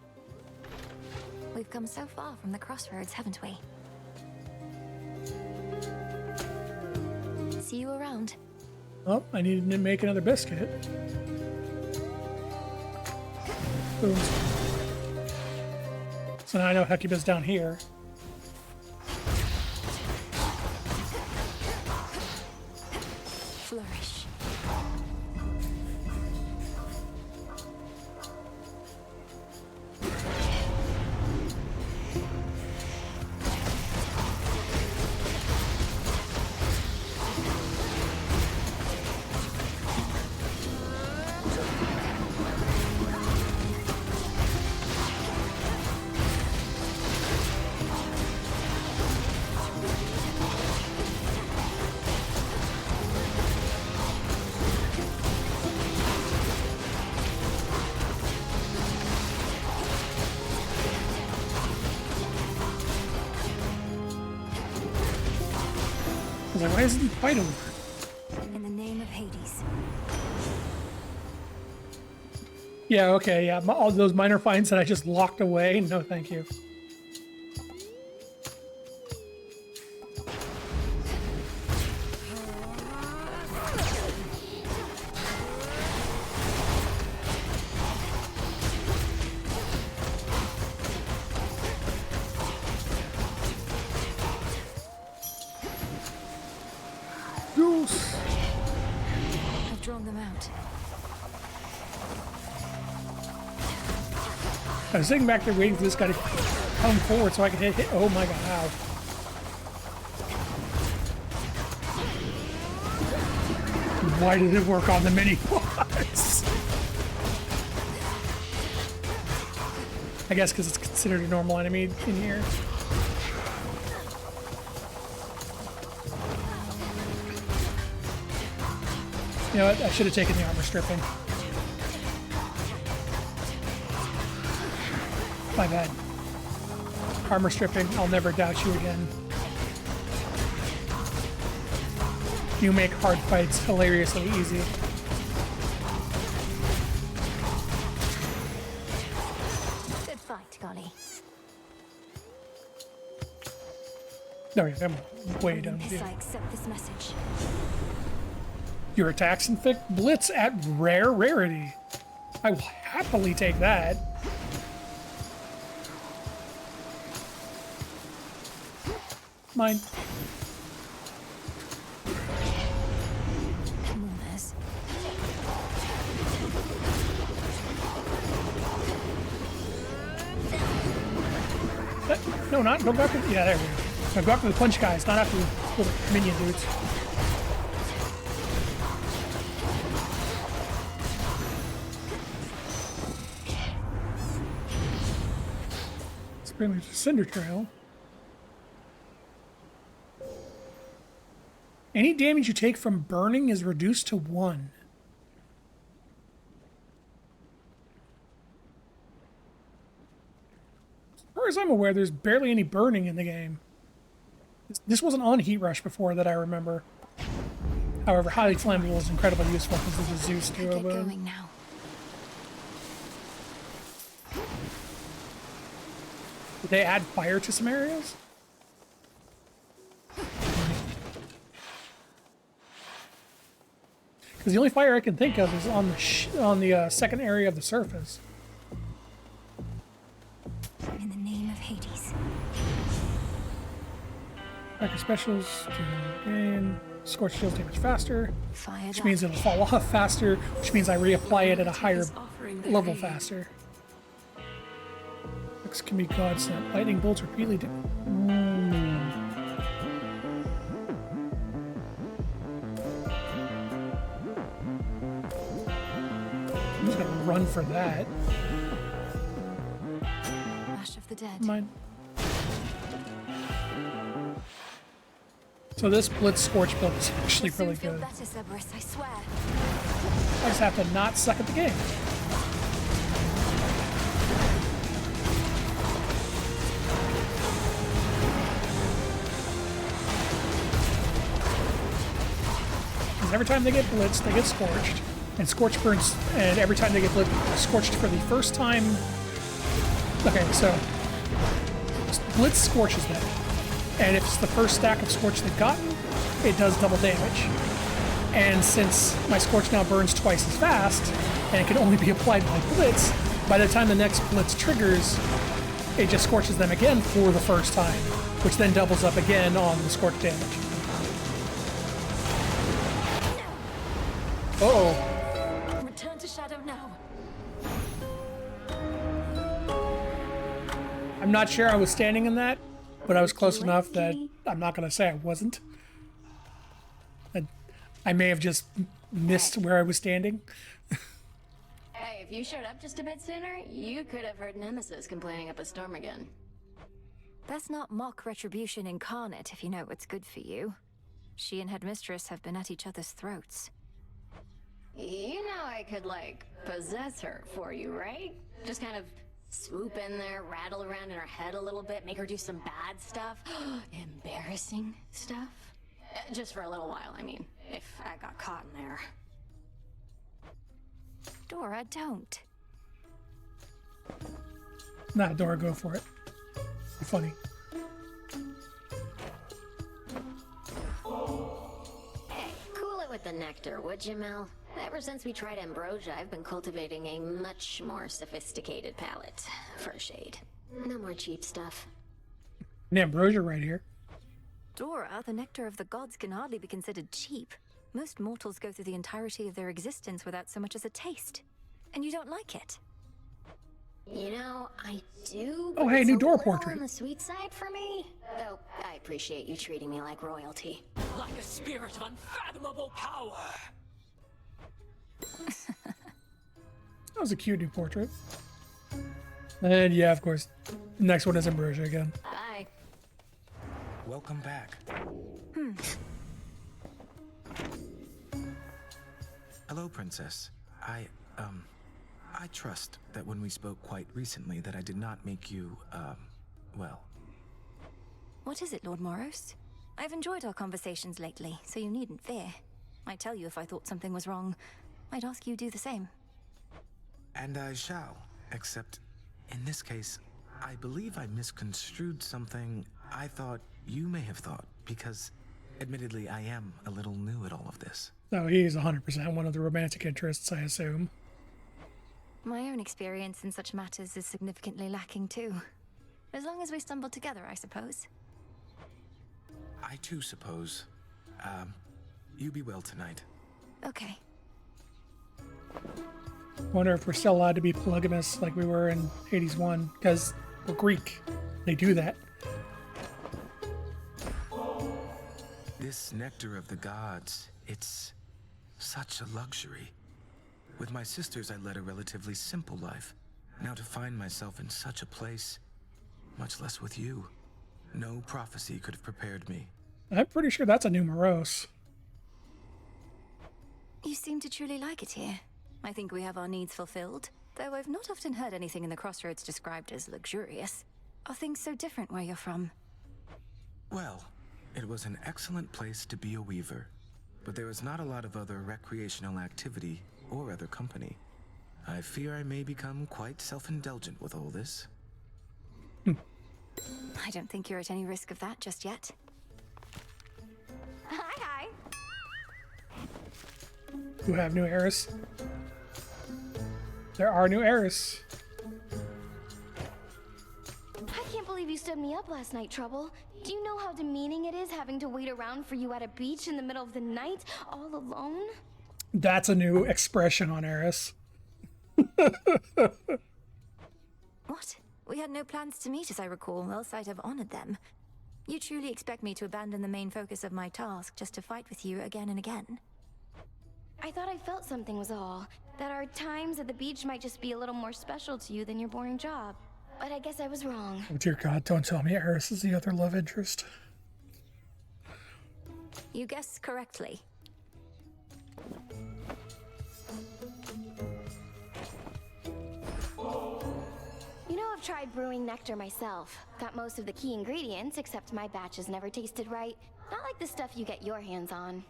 We've come so far from the crossroads, haven't we? See you around. Oh, I needed to make another biscuit. Boom. So now I know Hecuba's down here. Flourish. I was like, why isn't he quite over? In the name of Hades. Yeah, okay, yeah. All those minor finds that I just locked away. No, thank you. Goose. I've drawn them out. I was sitting back there waiting for this guy to come forward so I could hit. Oh my god, ow. Why did it work on the mini boss? I guess because it's considered a normal enemy in here. You know what? I should have taken the armor stripping. My bad. Armor stripping, I'll never doubt you again. You make hard fights hilariously easy. Good fight, Golly. No, yeah, I'm way down Olympus, here. I accept this message. Your attacks inflict blitz at rare rarity. I will happily take that. Mine. Mourners. No, not. Don't go after. Yeah, there we go. No, go after the punch guys, not after the little minion dudes. It's pretty much a cinder trail. Any damage you take from burning is reduced to 1. As far as I'm aware, there's barely any burning in the game. This wasn't on Heat Rush before that I remember. However, highly flammable is incredibly useful because of the Zeus duo Get boom. going now. Did they add fire to some areas? Because the only fire I can think of is on the second area of the surface. In the name of Hades. Striker specials to gain scorch deals damage faster, Fire which that. means it'll fall off faster, which means I reapply it at a higher level faster. X can be godsend. Lightning bolts repeatedly. I'm just gonna run for that. Rush of the dead. Mine. So this Blitz Scorch build is actually You'll soon really feel good. better, Cerberus, I swear. I just have to not suck at the game. Because every time they get blitzed, they get scorched. And scorch burns, and every time they get scorched for the first time. Okay, so Blitz scorches them. And if it's the first stack of scorch they've gotten, it does double damage. And since my scorch now burns twice as fast, and it can only be applied by Blitz, by the time the next Blitz triggers, it just scorches them again for the first time, which then doubles up again on the scorch damage. Uh-oh. Return to Shadow now. I'm not sure I was standing in that, but I was close enough that I'm not going to say I wasn't. I may have just missed where I was standing. Hey, if you showed up just a bit sooner, you could have heard Nemesis complaining up a storm again. That's not mock retribution incarnate, if you know what's good for you. She and Headmistress have been at each other's throats. You know I could, like, possess her for you, right? Just kind of swoop in there, rattle around in her head a little bit, make her do some bad stuff. Embarrassing stuff? Just for a little while, I mean, if I got caught in there. Dora, don't. Nah, Dora, go for it. Be funny. Hey, cool it with the nectar, would you, Mel? Ever since we tried ambrosia, I've been cultivating a much more sophisticated palate for shade. No more cheap stuff. And ambrosia right here. Dora, the nectar of the gods can hardly be considered cheap. Most mortals go through the entirety of their existence without so much as a taste. And you don't like it. You know, I do. Oh, but hey, it's new a Dora little portrait. on the sweet side for me. Though I appreciate you treating me like royalty. Like a spirit of unfathomable power. That was a cute new portrait. And yeah, of course, the next one is ambrosia again. Bye. Welcome back. Hello, Princess. I trust that when we spoke quite recently that I did not make you, well. What is it, Lord Moros? I've enjoyed our conversations lately, so you needn't fear. I'd tell you if I thought something was wrong. I'd ask you do the same. And I shall, except in this case, I believe I misconstrued something I thought you may have thought, because admittedly I am a little new at all of this. So he's 100% one of the romantic interests, I assume. My own experience in such matters is significantly lacking too. As long as we stumble together, I suppose. I too suppose. You be well tonight. Okay. Wonder if we're still allowed to be polygamous like we were in Hades 1, because we're Greek. They do that. This nectar of the gods, it's such a luxury. With my sisters, I led a relatively simple life. Now to find myself in such a place, much less with you, no prophecy could have prepared me. I'm pretty sure that's a new Moros. You seem to truly like it here. I think we have our needs fulfilled, though I've not often heard anything in the Crossroads described as luxurious. Are things so different where you're from? Well, it was an excellent place to be a weaver, but there is not a lot of other recreational activity or other company. I fear I may become quite self-indulgent with all this. I don't think you're at any risk of that just yet. Hi, hi. Who have new heirs? There are new heirs. I can't believe you stood me up last night, Trouble. Do you know how demeaning it is having to wait around for you at a beach in the middle of the night, all alone? That's a new expression on Eris. What? We had no plans to meet, as I recall, else I'd have honored them. You truly expect me to abandon the main focus of my task just to fight with you again and again? I thought I felt something was all. That our times at the beach might just be a little more special to you than your boring job. But I guess I was wrong. Oh dear God, don't tell me Eris is the other love interest. You guessed correctly. You know, I've tried brewing nectar myself. Got most of the key ingredients, except my batches never tasted right. Not like the stuff you get your hands on.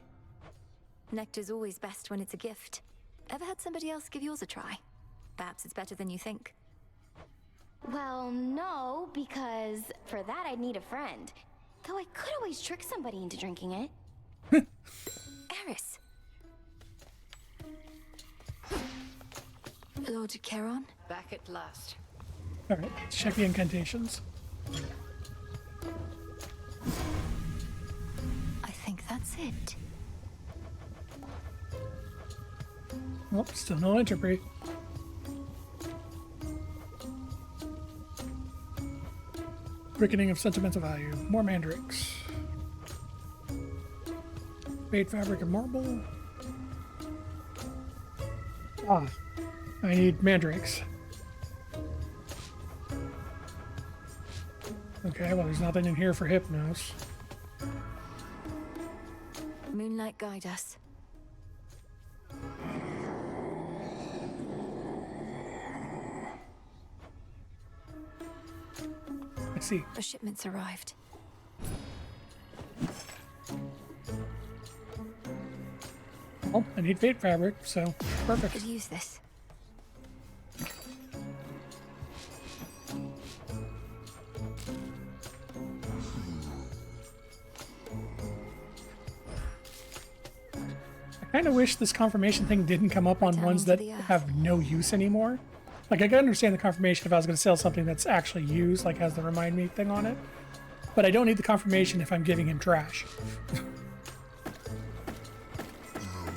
Nectar's always best when it's a gift. Ever had somebody else give yours a try? Perhaps it's better than you think. Well, no, because for that I'd need a friend. Though I could always trick somebody into drinking it. Eris. Lord Charon? Back at last. Alright, let's check the incantations. I think that's it. Oh, still no interpret. Quickening of sentimental value. More mandrakes. Fade fabric and marble. Ah, I need mandrakes. Okay, well, there's nothing in here for Hypnos. Moonlight guide us. Let's see. The shipment's arrived. Oh, I need fade fabric, so perfect. Could use this. I kind of wish this confirmation thing didn't come up on ones that have no use anymore. Like, I can understand the confirmation if I was going to sell something that's actually used, like has the remind me thing on it. But I don't need the confirmation if I'm giving him trash.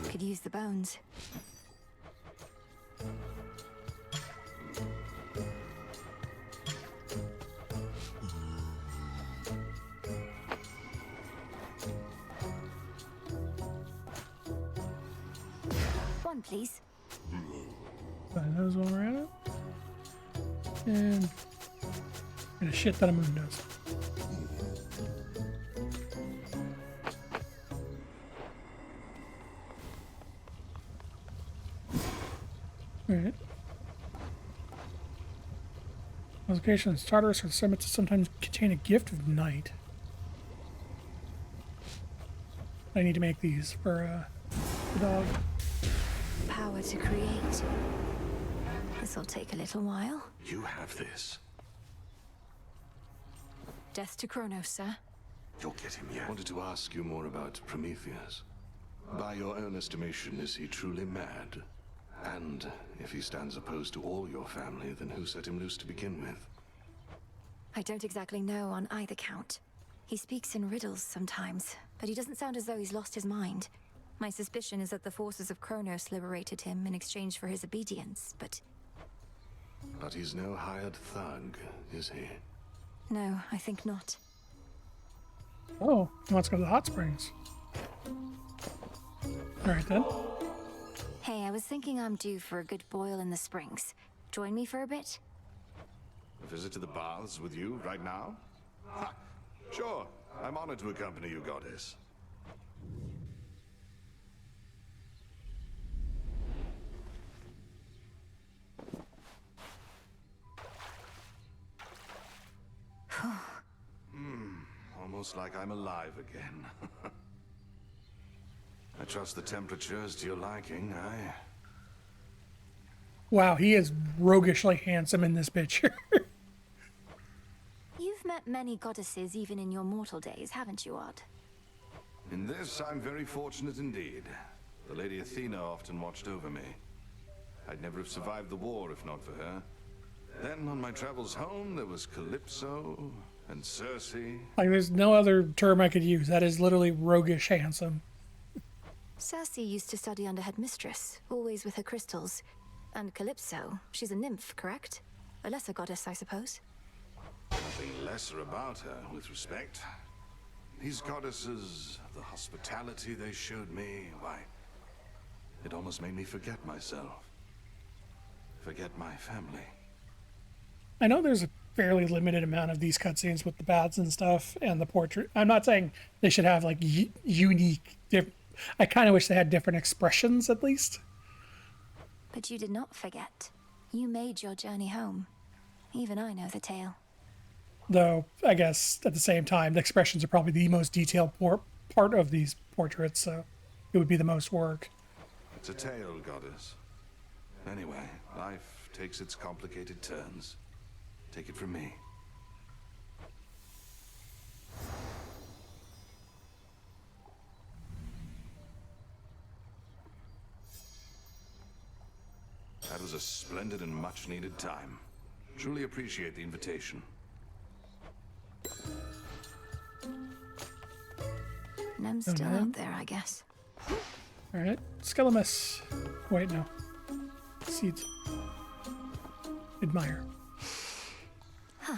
Could use the bones. One, please. Those while we're at it. And a shit ton of moon dust. Alright. Locations, Tartarus or summits sometimes contain a gift of night. I need to make these for the dog. Power to create. This'll take a little while. You have this. Death to Kronos, sir. You'll get him yet. I wanted to ask you more about Prometheus. By your own estimation, is he truly mad? And if he stands opposed to all your family, then who set him loose to begin with? I don't exactly know on either count. He speaks in riddles sometimes, but he doesn't sound as though he's lost his mind. My suspicion is that the forces of Kronos liberated him in exchange for his obedience, but... But he's no hired thug, is he? No, I think not. Oh, he wants to go to the hot springs. Alright then. Hey, I was thinking I'm due for a good boil in the springs. Join me for a bit? A visit to the baths with you right now? Ha! Sure, I'm honored to accompany you, goddess. Almost like I'm alive again. I trust the temperature is to your liking, Wow, he is roguishly handsome in this picture. You've You've met many goddesses even in your mortal days, haven't you, Odd? In this, I'm very fortunate indeed. The Lady Athena often watched over me. I'd never have survived the war if not for her. Then, on my travels home, there was Calypso and Circe. Like, there's no other term I could use. That is literally roguish handsome. Circe used to study under Headmistress, always with her crystals. And Calypso, she's a nymph, correct? A lesser goddess, I suppose. Nothing lesser about her, with respect. These goddesses, the hospitality they showed me, why, it almost made me forget myself. Forget my family. I know there's a fairly limited amount of these cutscenes with the bats and stuff and the portrait. I'm not saying they should have like unique. I kind of wish they had different expressions at least. But you did not forget. You made your journey home. Even I know the tale. Though I guess at the same time, the expressions are probably the most detailed part of these portraits, so it would be the most work. It's a tale, goddess. Anyway, life takes its complicated turns. Take it from me. That was a splendid and much-needed time. Truly appreciate the invitation. Nem's Oh, still no? out there, I guess. Alright, Skelemus. Wait, no. Seeds. Admire. Huh.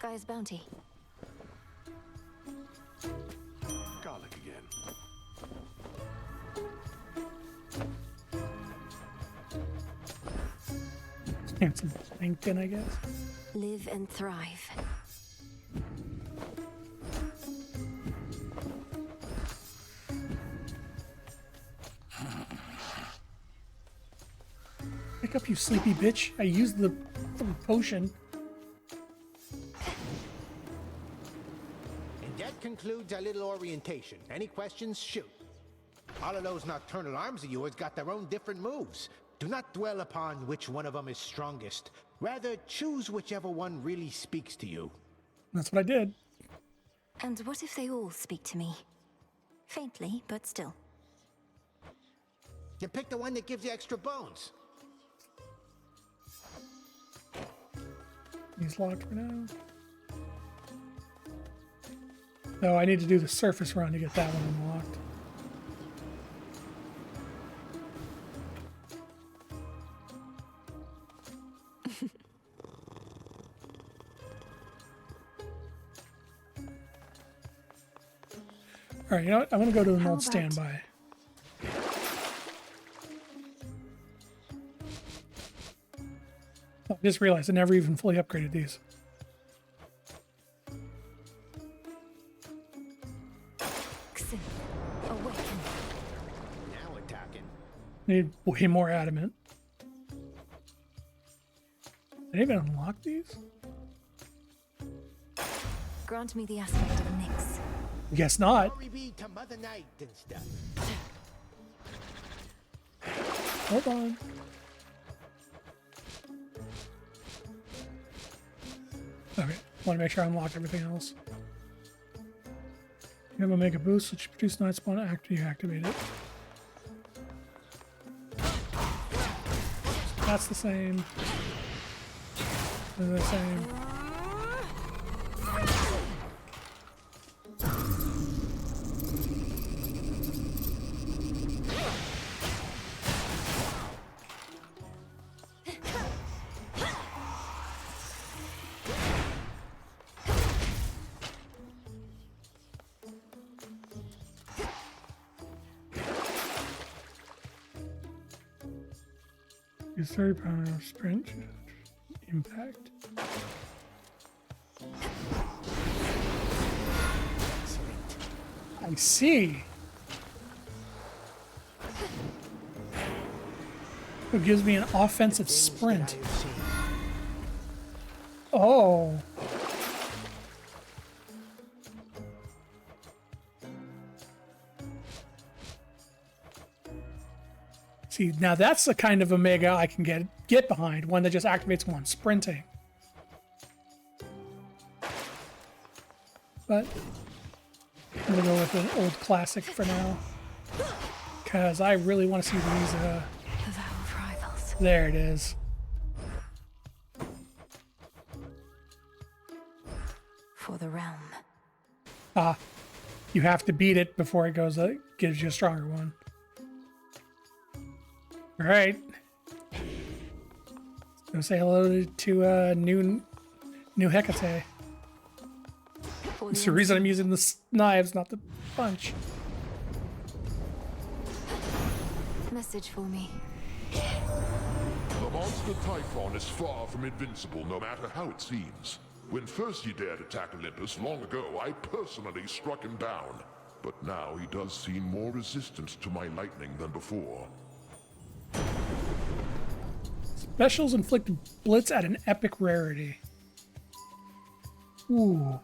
Gaia's bounty. Garlic again. Handsome LinkedIn, I guess. Live and thrive. Wake up, you sleepy bitch. I used the potion. And that concludes our little orientation. Any questions? Shoot. All of those nocturnal arms of yours got their own different moves. Do not dwell upon which one of them is strongest. Rather, choose whichever one really speaks to you. That's what I did. And what if they all speak to me? Faintly, but still. You pick the one that gives you extra bones. He's locked for now. No, I need to do the surface run to get that one unlocked. All right, you know what? I'm gonna go to an old standby. Oh, I just realized I never even fully upgraded these. Awaken. Now we're talking. Need way more adamant. Did I even unlock these? Grant me the aspect of Nyx. Guess not. Glory be to Mother Night and stuff. Hold on. Okay, want to make sure I unlock everything else. You have a mega boost, which produce night spawn after you activate it. That's the same. They're the same. Use 30 power sprint impact. I see. It gives me an offensive sprint. Oh. See, now that's the kind of Omega I can get behind, one that just activates when I'm sprinting. but I'm gonna go with an old classic for now. Because I really want to see these, The vow of rivals. there it is. For the realm. Ah, you have to beat it before it goes, gives you a stronger one. Alright. Go say hello to new Hecate. It's the reason I'm using the knives, not the punch. Message for me. The monster Typhon is far from invincible, no matter how it seems. When first he dared attack Olympus long ago, I personally struck him down. But now he does seem more resistant to my lightning than before. Specials inflict blitz at an epic rarity. Ooh.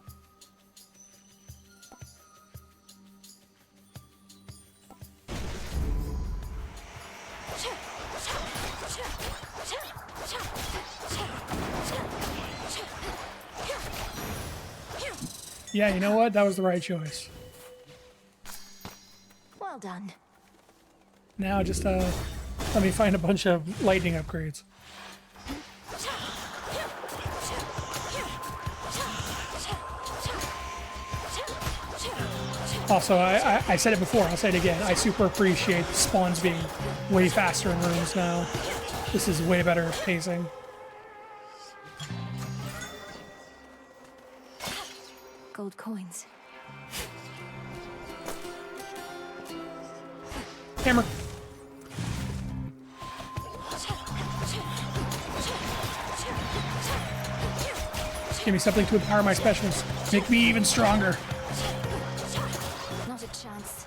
Yeah, you know what? That was the right choice. Well done. Now just let me find a bunch of lightning upgrades. Also, I said it before, I'll say it again. I super appreciate the spawns being way faster in rooms now. This is way better pacing. Gold coins. Hammer. Give me something to empower my specials. Make me even stronger. Not a chance.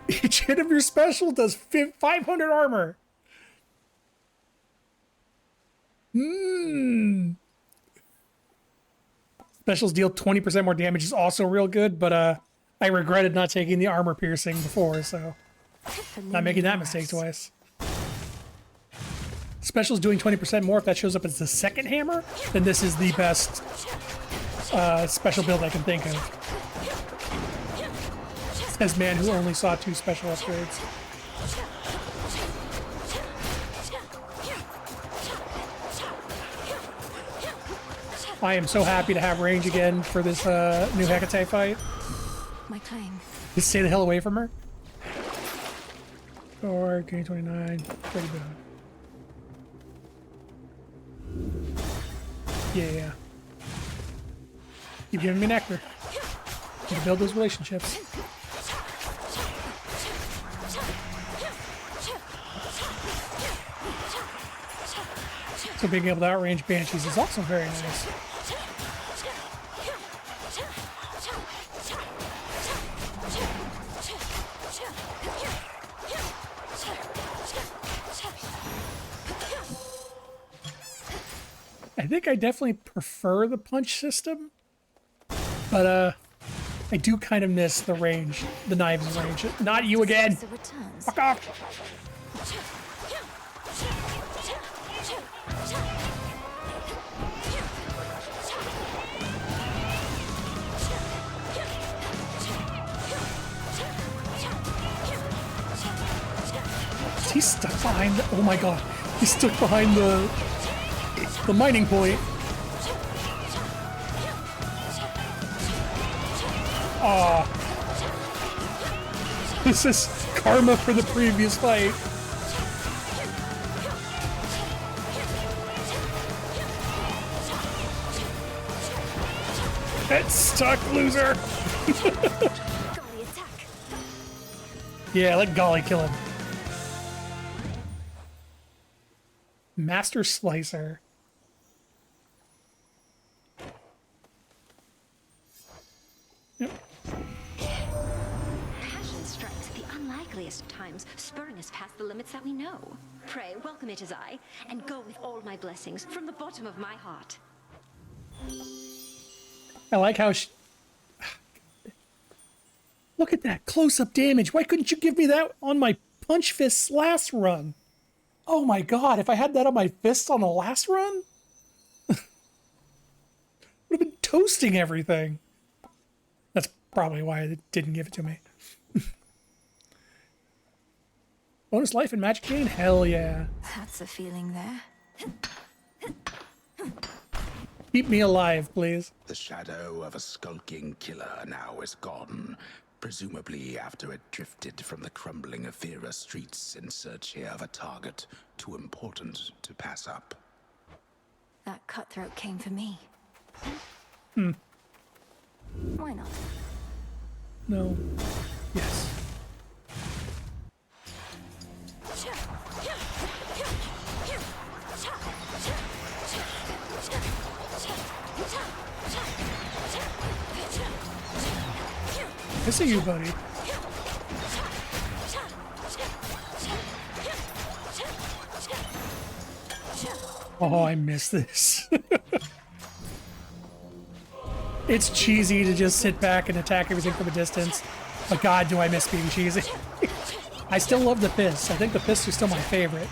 Each hit of your special does 500 armor. Specials deal 20% more damage is also real good, but I regretted not taking the armor piercing before, so not making that mistake twice. Specials doing 20% more. If that shows up as the second hammer, then this is the best special build I can think of. As man who only saw 2 special upgrades. I am so happy to have range again for this new Hecate fight. My claim. Just stay the hell away from her. Or gain 29. Pretty bad. Yeah. Keep giving me nectar. To build those relationships. So being able to outrange Banshees is also very nice. I think I definitely prefer the punch system, but I do kind of miss the range, the knives range. Not you again! Fuck off! He's stuck behind the, oh my god, he's stuck behind the mining point. Aw. This is karma for the previous fight. Get stuck, loser! Yeah, let Golly kill him. Master Slicer. Yep. Passion strikes at the unlikeliest of times, spurring us past the limits that we know. Pray, welcome it as I, and go with all my blessings from the bottom of my heart. I like how she... Look at that close-up damage. Why couldn't you give me that on my Punch Fist's last run? Oh my god, if I had that on my fist on the last run, would have been toasting everything. That's probably why it didn't give it to me. Bonus life and magic gain? Hell yeah. That's a feeling there. Keep me alive, please. The shadow of a skulking killer now is gone, presumably after it drifted from the crumbling Avira streets in search here of a target too important to pass up. That cutthroat came for me. Hmm. Why not? No. Yes. I see you, buddy. Oh, I miss this. It's cheesy to just sit back and attack everything from a distance, but god, do I miss being cheesy. I still love the fists. I think the fists are still my favorite.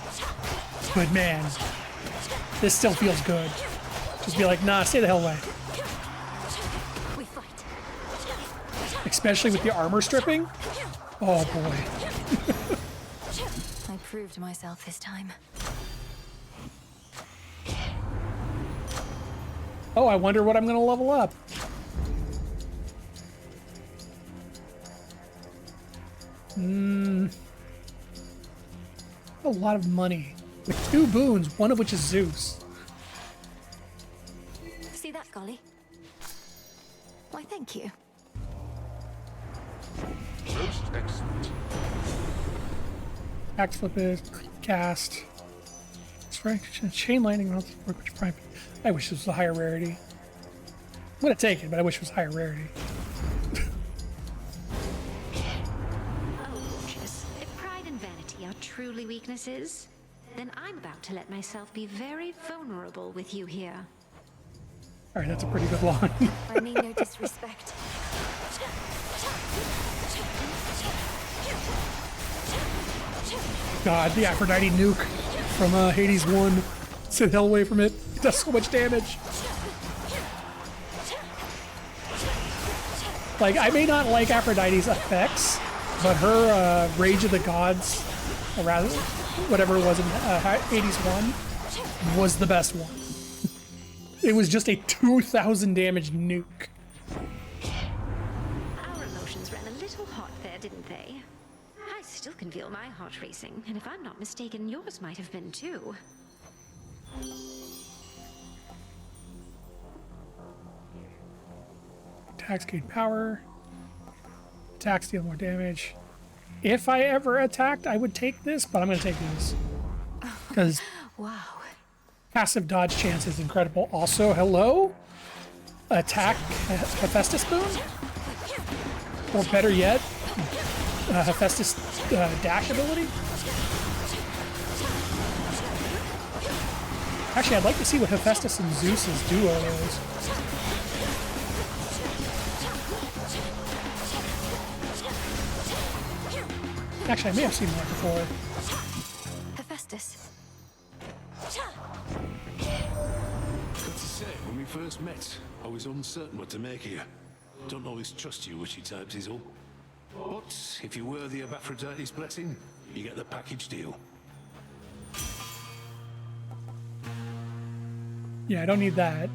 But man, this still feels good. Just be like, nah, stay the hell away. Especially with the armor stripping. Oh boy. I proved myself this time. Oh, I wonder what I'm gonna level up. A lot of money. With 2 boons, one of which is Zeus. See that, Golly? Why, thank you. Most excellent. Axe flip is cast. Strike, chain lightning, which prime. I wish this was a higher rarity. I'm gonna take it, but I wish it was higher rarity. If pride and vanity are truly weaknesses, then I'm about to let myself be very vulnerable with you here. Alright, that's a pretty good line. I mean no disrespect. God, the Aphrodite nuke from Hades 1. Sit the hell away from it. It does so much damage. Like, I may not like Aphrodite's effects, but her Rage of the Gods, or rather, whatever it was in Hades 1, was the best one. It was just a 2,000 damage nuke. Our emotions ran a little hot there, didn't they? I still can feel my heart racing, and if I'm not mistaken, yours might have been too. Attacks gain power. Attacks deal more damage. If I ever attacked, I would take this, but I'm going to take this. Because wow. Passive dodge chance is incredible. Also, hello? Attack Hephaestus boon? Or better yet, Hephaestus dash ability? Actually, I'd like to see what Hephaestus and Zeus's duo is. Actually, I may have seen that before. Hephaestus. Got to say, when we first met, I was uncertain what to make of you. Don't always trust you, wishy types is all. But if you're worthy of Aphrodite's blessing, you get the package deal. Yeah, I don't need that.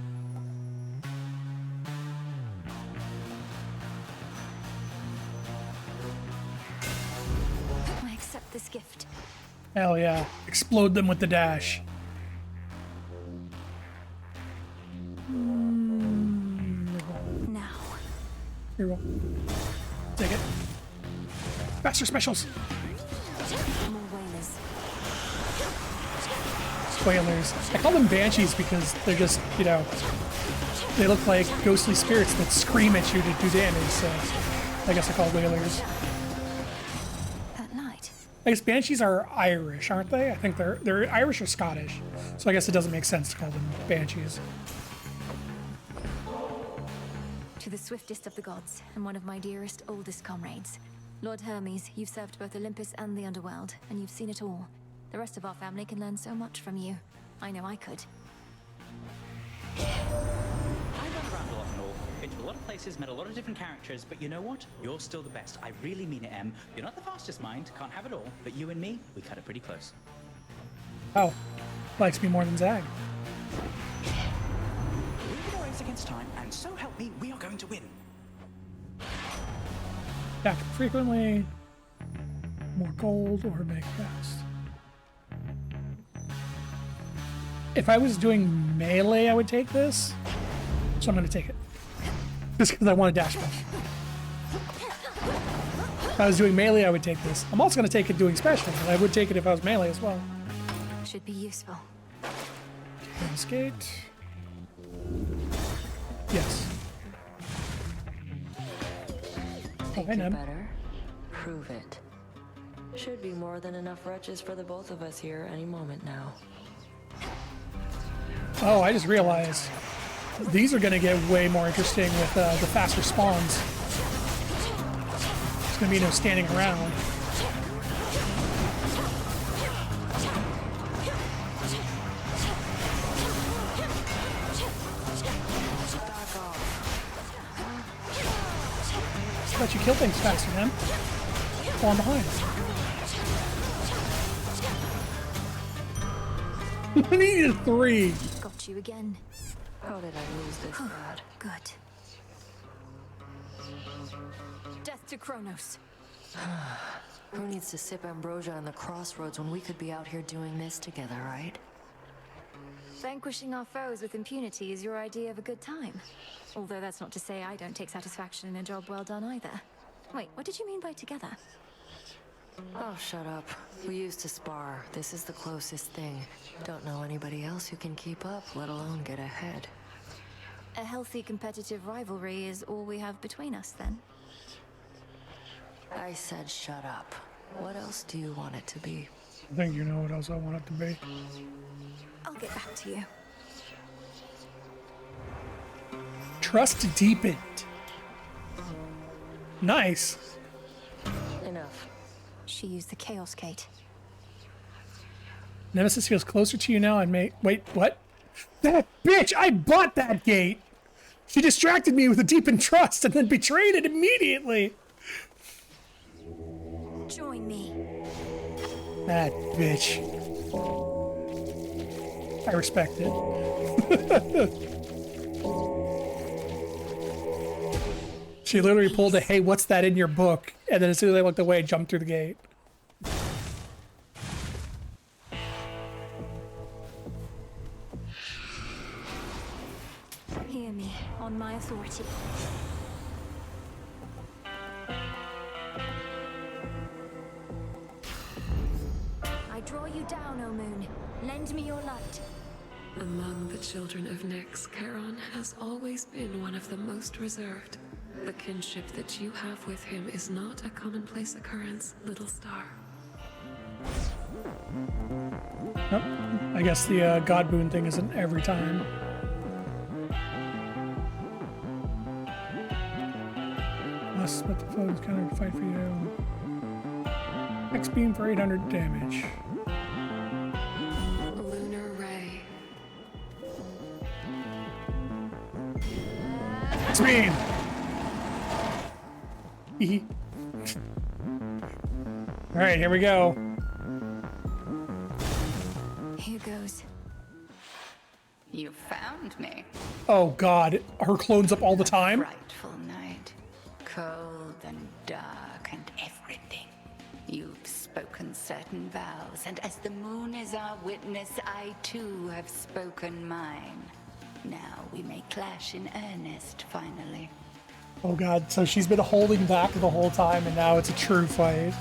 I accept this gift. Hell yeah. Explode them with the dash. Now. Here we go. Take it. Faster specials. More whalers. Whalers. I call them banshees because they're just, you know, they look like ghostly spirits that scream at you to do damage, so I guess I call whalers. At night. I guess banshees are Irish, aren't they? I think they're Irish or Scottish, so I guess it doesn't make sense to call them banshees. To the swiftest of the gods, and one of my dearest, oldest comrades. Lord Hermes, you've served both Olympus and the underworld, and you've seen it all. The rest of our family can learn so much from you. I know I could. I run around a lot and all. Been to a lot of places, met a lot of different characters, but you know what? You're still the best. I really mean it, Em. You're not the fastest mind, can't have it all, but you and me, we cut it pretty close. Oh, likes me more than Zag. We're in a race against time, and so help me, we are going to win. Attack frequently, more gold, or make fast. If I was doing melee, I would take this. So I'm going to take it. Just because I want to dash special. If I was doing melee, I would take this. I'm also going to take it doing special, but I would take it if I was melee as well. Should be useful. Skate. Yes. Think you're better? Prove it. Should be more than enough wretches for the both of us here any moment now. Oh, I just realized these are going to get way more interesting with the faster spawns. There's going to be no standing around. Let you kill things faster, man. Falling behind. We needed 3. Got you again. How did I lose this bad? Good. Death to Kronos. Who needs to sip ambrosia on the crossroads when we could be out here doing this together, right? Vanquishing our foes with impunity is your idea of a good time. Although that's not to say I don't take satisfaction in a job well done either. Wait, what did you mean by together? Oh, shut up. We used to spar. This is the closest thing. Don't know anybody else who can keep up, let alone get ahead. A healthy competitive rivalry is all we have between us, then? I said shut up. What else do you want it to be? I think you know what else I want it to be. I'll get back to you. Trust deepened. Nice. Enough. She used the Chaos Gate. Nemesis feels closer to you now and may... Wait, what? That bitch! I bought that gate! She distracted me with a deepened trust and then betrayed it immediately! Join me. That bitch. I respect it. She literally pulled a, hey, what's that in your book? And then as soon as I looked away, jumped through the gate. Hear me, on my authority. I draw you down, O Moon. Lend me your light. Among the children of Nyx, Charon has always been one of the most reserved. The kinship that you have with him is not a commonplace occurrence, little star. Nope. I guess the God Boon thing isn't every time. Must let the foes counter to fight for you. X beam for 800 damage. Lunar Ray. X beam! Alright, here we go. Here goes. You found me. Oh god, her clones up all the time? Frightful night. Cold and dark and everything. You've spoken certain vows, and as the moon is our witness, I too have spoken mine. Now we may clash in earnest, finally. Oh god, so she's been holding back the whole time and now it's a true fight.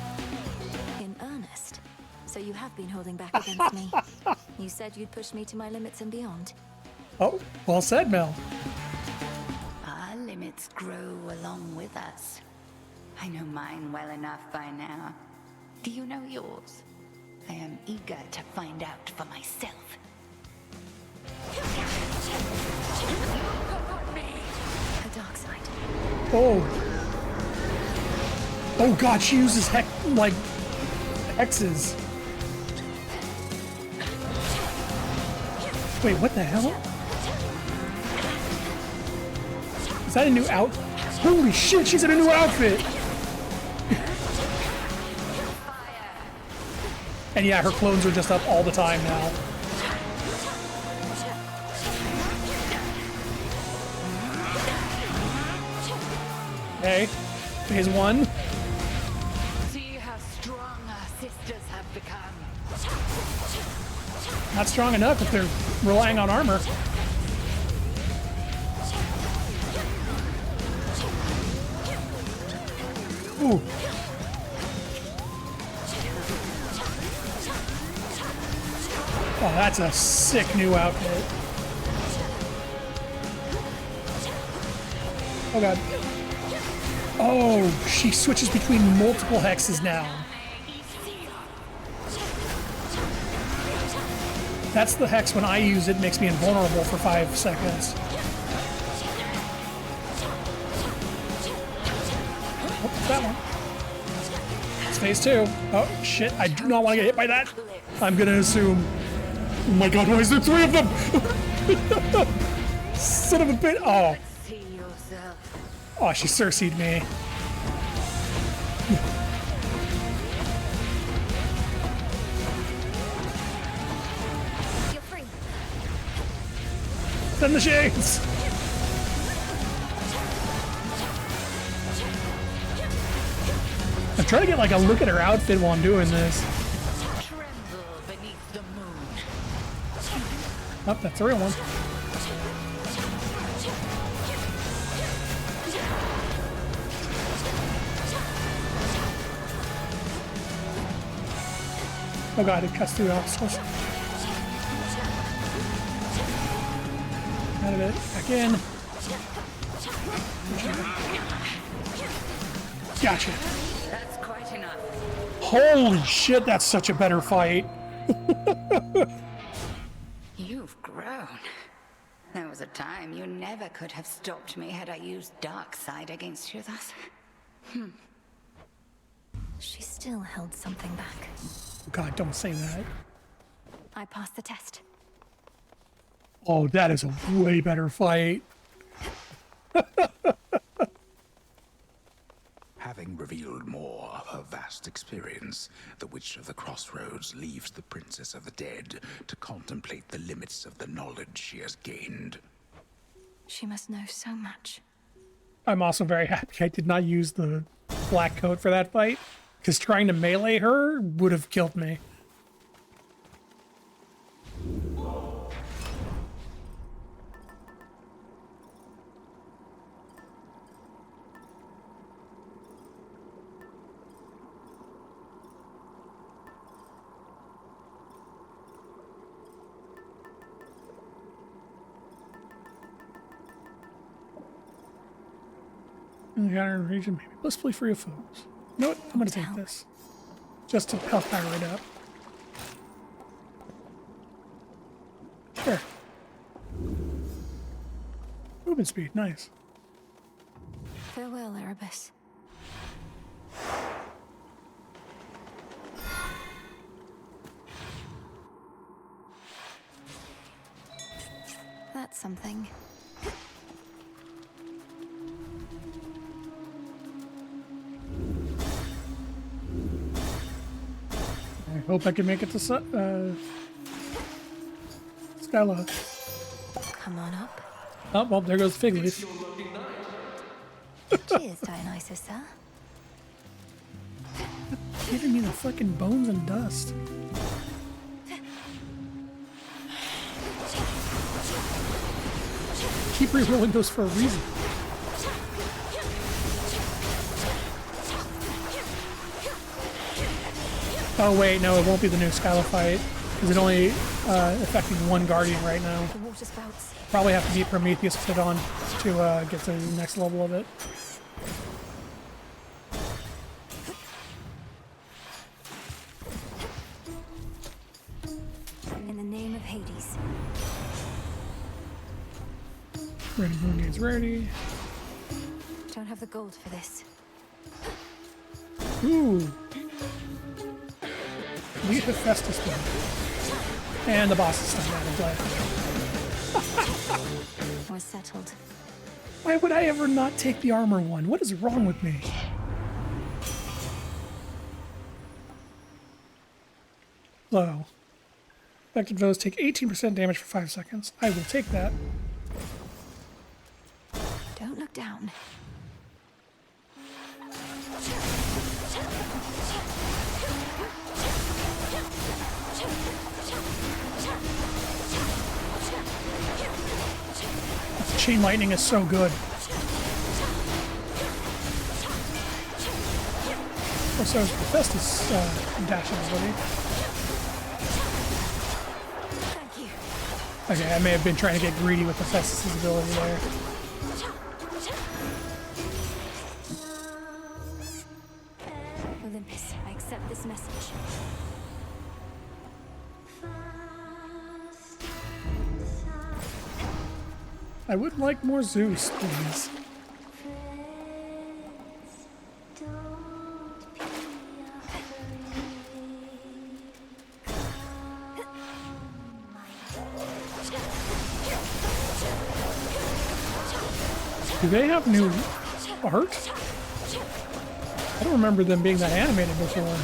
In earnest? So you have been holding back against me. You said you'd push me to my limits and beyond. Oh, well said, Mel. Our limits grow along with us. I know mine well enough by now. Do you know yours? I am eager to find out for myself. A dark side. Oh. Oh god, she uses hexes. Wait, what the hell? Is that a new out? Holy shit, she's in a new outfit! And yeah, her clones are just up all the time now. Okay, phase one. See how strong our sisters have become. Not strong enough if they're relying on armor. Ooh. Oh, that's a sick new outfit. Oh god. Oh, she switches between multiple hexes now. That's the hex when I use it, makes me invulnerable for 5 seconds. Oh, that one. It's phase 2. Oh, shit, I do not want to get hit by that. I'm gonna assume. Oh my god, why is there 3 of them? Son of a bitch. Oh. Oh, she Cersei'd me. You're free. Send the shades! I'm trying to get like a look at her outfit while I'm doing this. Tremble beneath the moon. Oh, that's the real one. Oh god, it cuts through obstacles. Out of it. Back in. Gotcha. That's quite enough. Holy shit, that's such a better fight. You've grown. There was a time you never could have stopped me had I used dark side against you thus. She still held something back. God, don't say that. I passed the test. Oh, that is a way better fight. Having revealed more of her vast experience, the Witch of the Crossroads leaves the Princess of the Dead to contemplate the limits of the knowledge she has gained. She must know so much. I'm also very happy I did not use the black coat for that fight, because trying to melee her would have killed me. In the outer region, maybe blissfully free of foes. You know what? I'm gonna take this. Just to health power it up. Sure. Movement speed, nice. Farewell, Erebus. That's something. I hope I can make it to Skyla. Come on up. Oh, well, there goes Fig Leaf. Cheers, Dionysus, sir. Giving me the fucking bones and dust. Keep re-rolling those for a reason. Oh wait, no, it won't be the new Skyla fight, because it only affecting one Guardian right now. The water spouts. Probably have to beat Prometheus put on to get to the next level of it. In the name of Hades. Ready, Moon Gate's ready. Don't have the gold for this. Ooh. We have Festus one. And the boss is still out of play. Was settled. Why would I ever not take the armor one? What is wrong with me? Low. Affected foes take 18% damage for 5 seconds. I will take that. Don't look down. Chain lightning is so good. Also, Hephaestus dashing ability. Okay, I may have been trying to get greedy with Hephaestus' ability there. Olympus, I accept this message. I would like more Zeus, please. Do they have new art? I don't remember them being that animated before.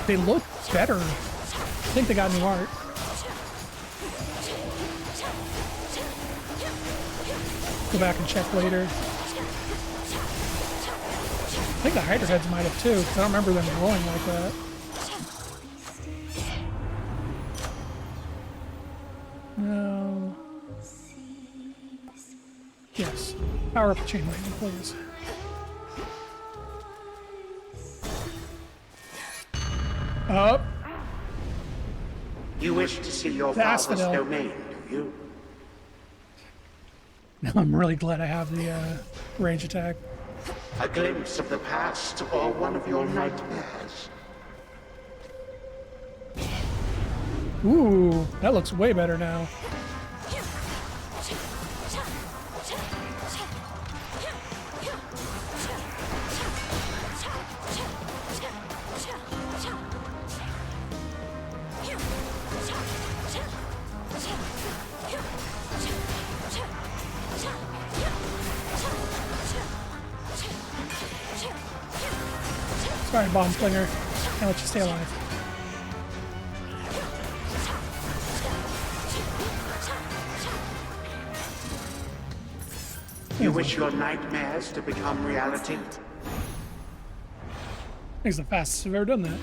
They look better. I think they got new art. Go back and check later. I think the Hydra heads might have too, because I don't remember them glowing like that. No. Yes. Power up the chain lightning, please. Up. You wish to see your The father's Asphodel. domain, do you? Now I'm really glad I have the range attack. A glimpse of the past or one of your nightmares? Ooh, that looks way better now. Sorry, bomb slinger. I'll let you stay alive. You wish your nightmares to become reality? I think it's the fastest I've ever done that.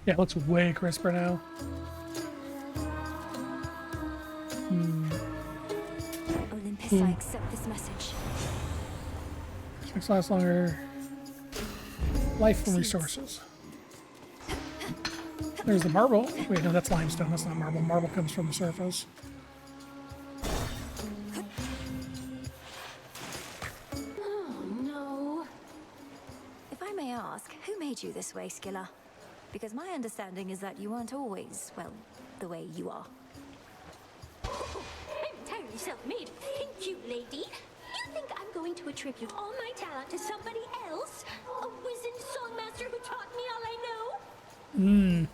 Yeah, it looks way crisper now. Olympus, I accept this message. Checks last longer. Life from resources. There's the marble. Wait, no, that's limestone. That's not marble. Marble comes from the surface. Oh, no. If I may ask, who made you this way, Skilla? Because my understanding is that you weren't always, well, the way you are. I'm entirely self-made. Thank you, lady. You think I'm going to attribute all my talent to somebody else? A wizened songmaster who taught me all I know?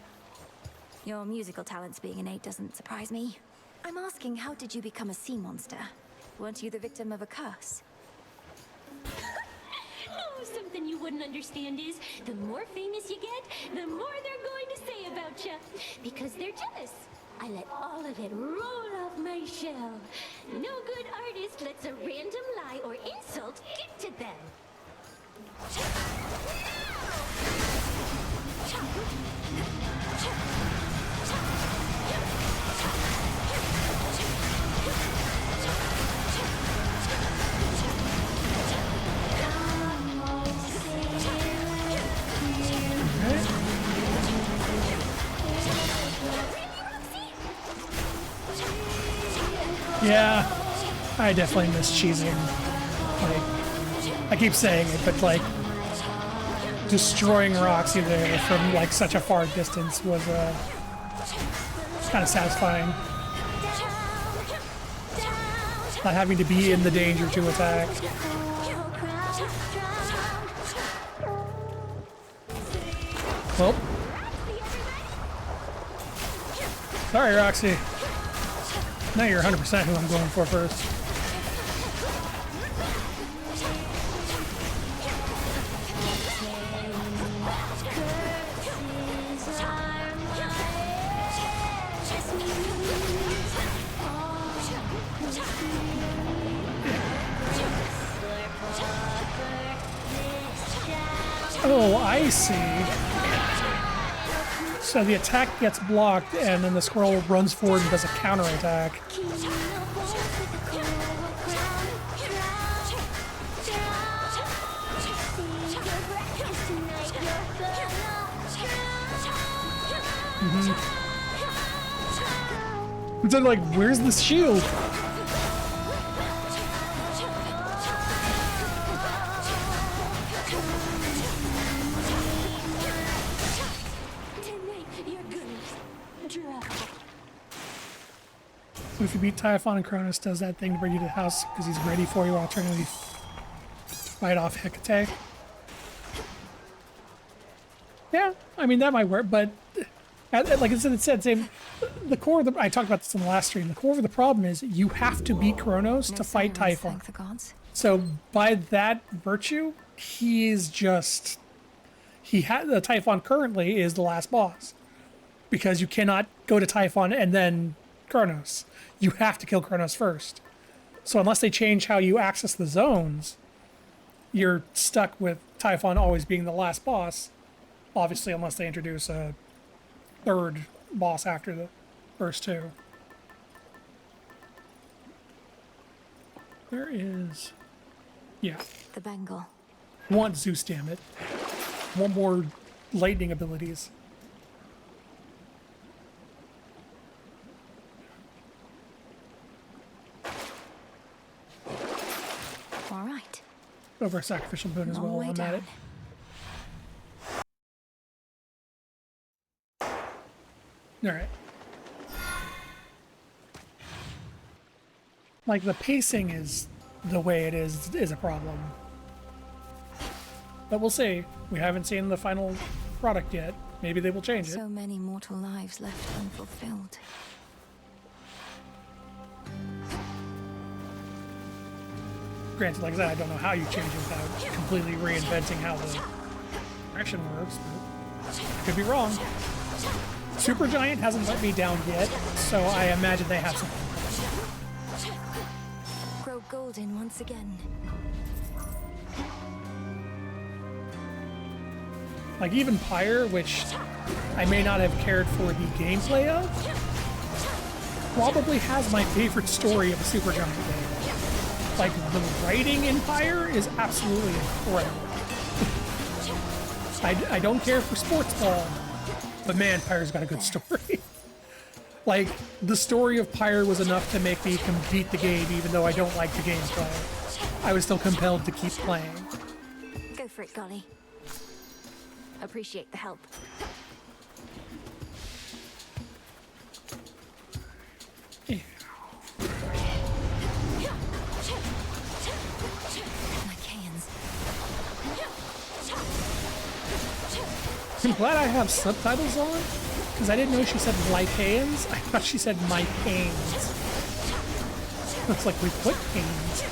Your musical talents being innate doesn't surprise me. I'm asking, how did you become a sea monster? Weren't you the victim of a curse? Oh, something you wouldn't understand is, the more famous you get, the more they're going to say about you. Because they're jealous. I let all of it roll off my shell. No good artist lets a random lie or insult get to them. Yeah, I definitely miss cheesing. Like, I keep saying it, but like, destroying Roxy there from like such a far distance was kind of satisfying. Not having to be in the danger to attack. Sorry, Roxy. Now you're 100% who I'm going for first. Oh, I see. So the attack gets blocked, and then the squirrel runs forward and does a counterattack. It's like, where's the shield? So if you beat Typhon and Kronos does that thing to bring you to the house because he's ready for you, alternatively fight off Hecate. Yeah, I mean, that might work, but like I said, same. The core of the, I talked about this in the last stream, the core of the problem is you have to beat Kronos to fight Typhon. So by that virtue, he is just, the Typhon currently is the last boss. Because you cannot go to Typhon and then Kronos. You have to kill Kronos first. So unless they change how you access the zones, you're stuck with Typhon always being the last boss. Obviously, unless they introduce a third boss after the first two. There is... yeah. The Bengal. Want Zeus, damn it. Want more lightning abilities. All right. Go for a sacrificial boon as well. I'm at it. All right. Like, the pacing is the way it is a problem. But we'll see. We haven't seen the final product yet. Maybe they will change it. So many mortal lives left unfulfilled. Granted, like I said, I don't know how you change it without completely reinventing how the action works, but I could be wrong. Supergiant hasn't let me down yet, so I imagine they have something. Grow golden once again. Like even Pyre, which I may not have cared for the gameplay of, probably has my favorite story of a Supergiant game. Like, the writing in Pyre is absolutely incredible. I don't care for sports ball, but man, Pyre's got a good story. Like, the story of Pyre was enough to make me beat the game, even though I don't like the gameplay. I was still compelled to keep playing. Go for it, Golly. Appreciate the help. Yeah. I'm glad I have subtitles on, because I didn't know she said Lycaeans. I thought she said my pains. Looks like we put pains.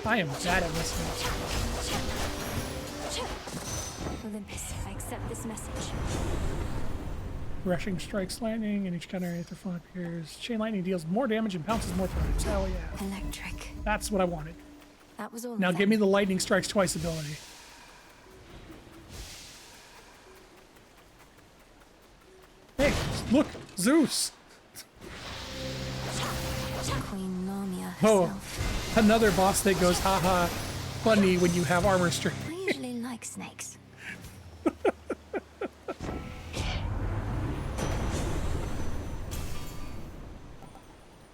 I am bad at listening. Olympus, I accept this message. Rushing strikes lightning, and each counter area their phone appears. Chain lightning deals more damage and bounces more times. Hell yeah. Electric. That's what I wanted. That was all. Now give me the lightning strikes twice ability. Hey, look, Zeus. Queen Lamia Oh, herself. another boss that goes haha funny when you have armor strength. I usually like snakes.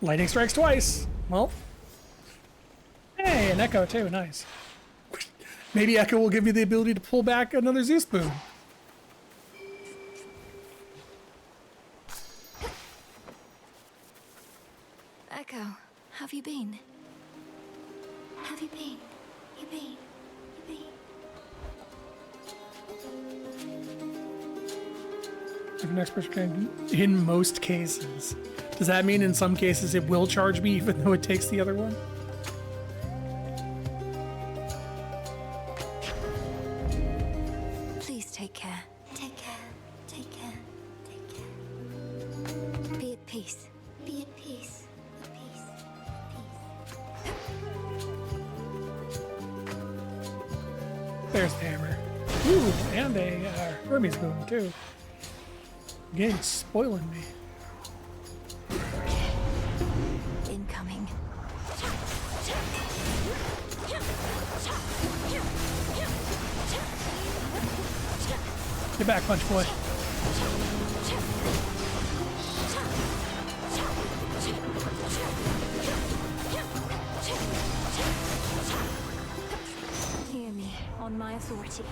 Lightning strikes twice. Well, hey, an Echo too. Nice. Maybe Echo will give you the ability to pull back another Zeus boon. Echo, have you been? Have you been? You been? You been? the next person can. In most cases. Does that mean in some cases it will charge me even though it takes the other one? Please take care. Take care. Take care. Take care. Be at peace. Be at peace. At peace. There's the hammer. Ooh, and a Hermes boon too. Game's spoiling me. Incoming. Get back, punch boy. Hear me on my authority.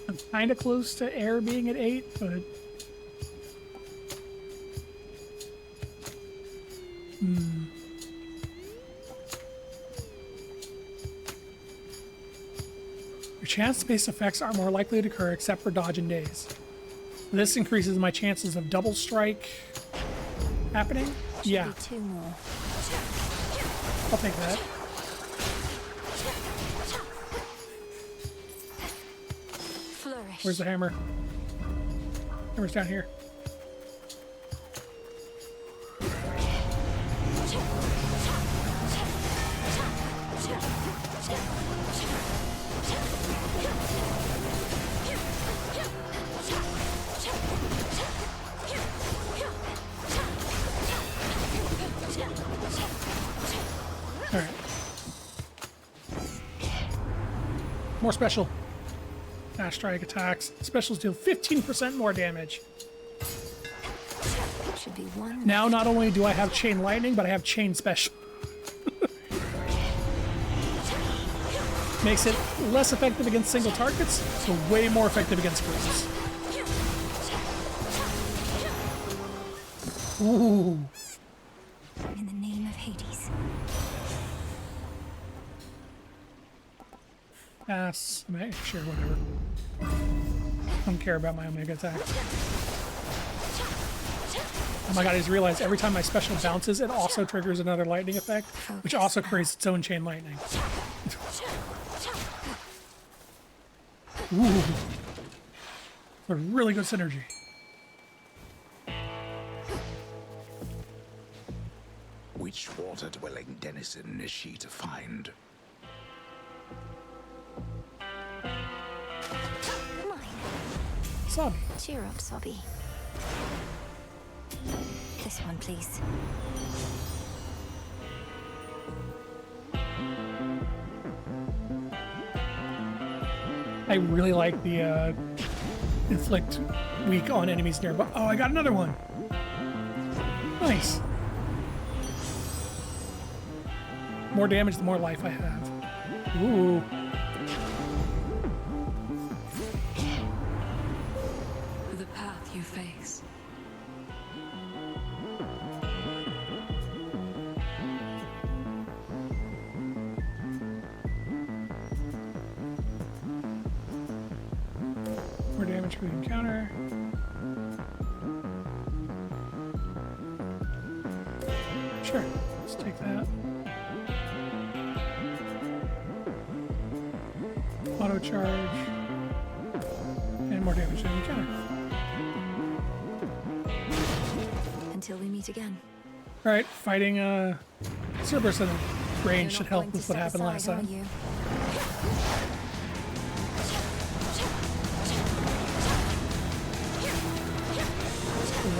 I'm kind of close to air being at 8, but your chance-based effects are more likely to occur except for dodge and daze. This increases my chances of double strike happening. Yeah, Be two more. I'll take that. Flourish. Where's the hammer? Hammer's down here. Alright. More special. Dash strike attacks. Specials deal 15% more damage. Should be one. Now, not only do I have chain lightning, but I have chain special. Makes it less effective against single targets, so way more effective against groups. Ooh. In the name of Hades. Pass. Sure, whatever. Don't care about my Omega attack. Oh my god, I just realized every time my special bounces, it also triggers another lightning effect, which also creates its own chain lightning. Ooh. A really good synergy. Which water-dwelling denizen is she to find? Sobby. Cheer up, Sobby. This one, please. I really like the inflict weak on enemies nearby. Oh, I got another one. Nice. More damage, the more life I have. Ooh. The path you face. More damage for the encounter. Sure, let's take that. Auto charge. And more damage to the encounter. Until we meet again. Alright, fighting Cerberus in range should help with what happened last time.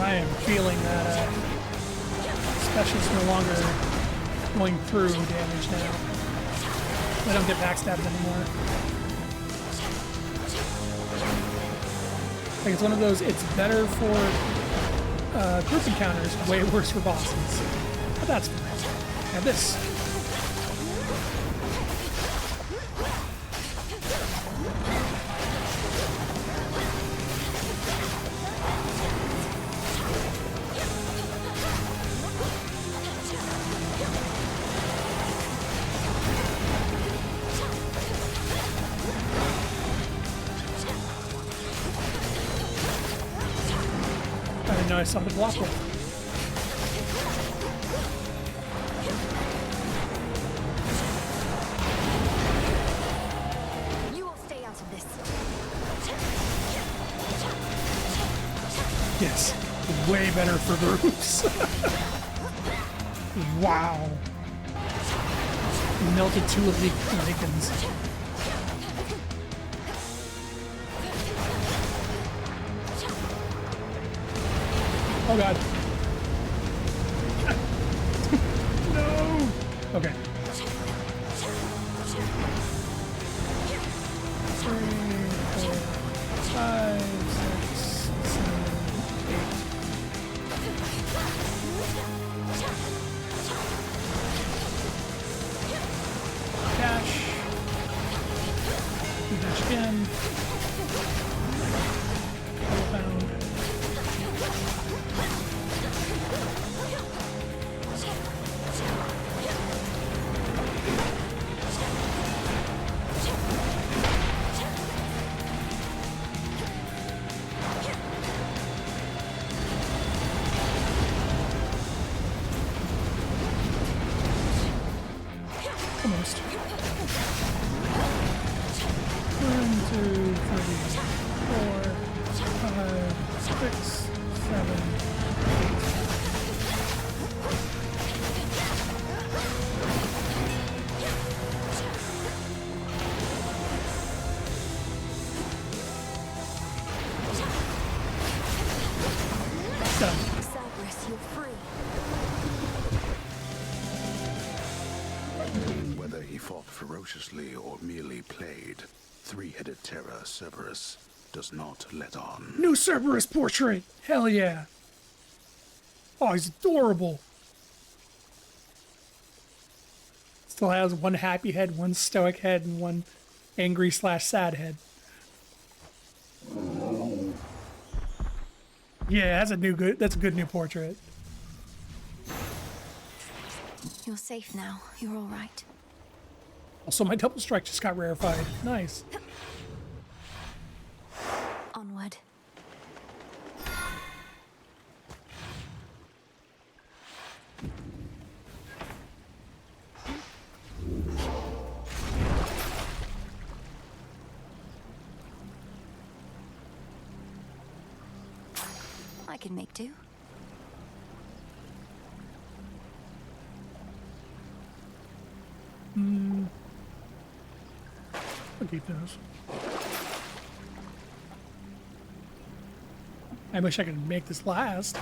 I am feeling that special's no longer going through damage now. I don't get backstabbed anymore. Like it's one of those, it's better for group encounters, way worse for bosses. But that's fine. Now this. didn't know I saw the block roll. You will stay out of this. Yes, way better for Bruce. Wow. Melted two of the Lincolns. Oh god. No! Okay. 3, 4, 5, 6, 7, 8. Dash. Dash again. Double bound. Almost. 1, 2, 3, 4, 5, 6, 7, 8. Done. Cerberus, you're free. Whether he fought ferociously or merely played, three-headed terror Cerberus does not let on. New Cerberus portrait! Hell yeah! Oh, he's adorable! Still has one happy head, one stoic head, and one angry / sad head. Yeah, that's a good new portrait. You're safe now. You're all right. Also, my double strike just got rarefied. Nice. Onward. I can make do. I'll keep those. I wish I could make this last.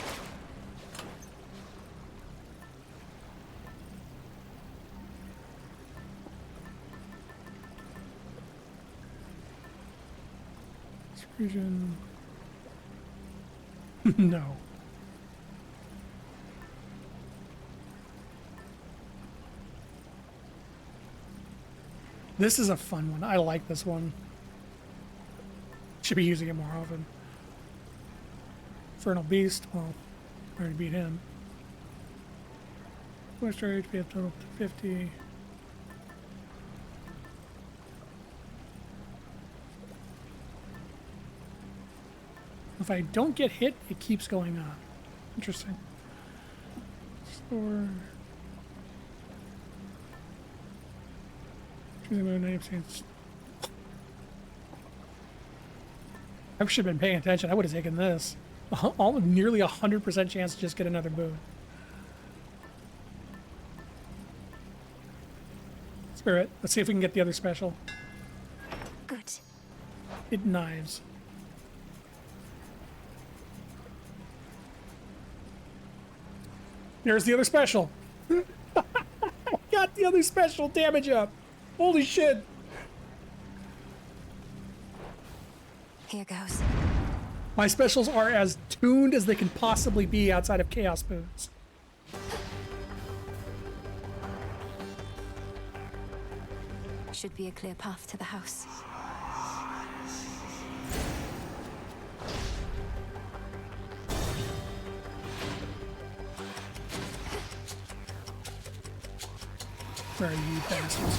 Exclusion. No. This is a fun one. I like this one. Should be using it more often. Infernal Beast. Well, I already beat him. Push our HP up total to 50. If I don't get hit, it keeps going up. Interesting. Store. I should have been paying attention. I would have taken this. Nearly 100% chance to just get another boon. Spirit. Let's see if we can get the other special. Good. It knives. There's the other special. Got the other special damage up. Holy shit. Here goes. My specials are as tuned as they can possibly be outside of Chaos Boons. Should be a clear path to the house. Where are you bastards?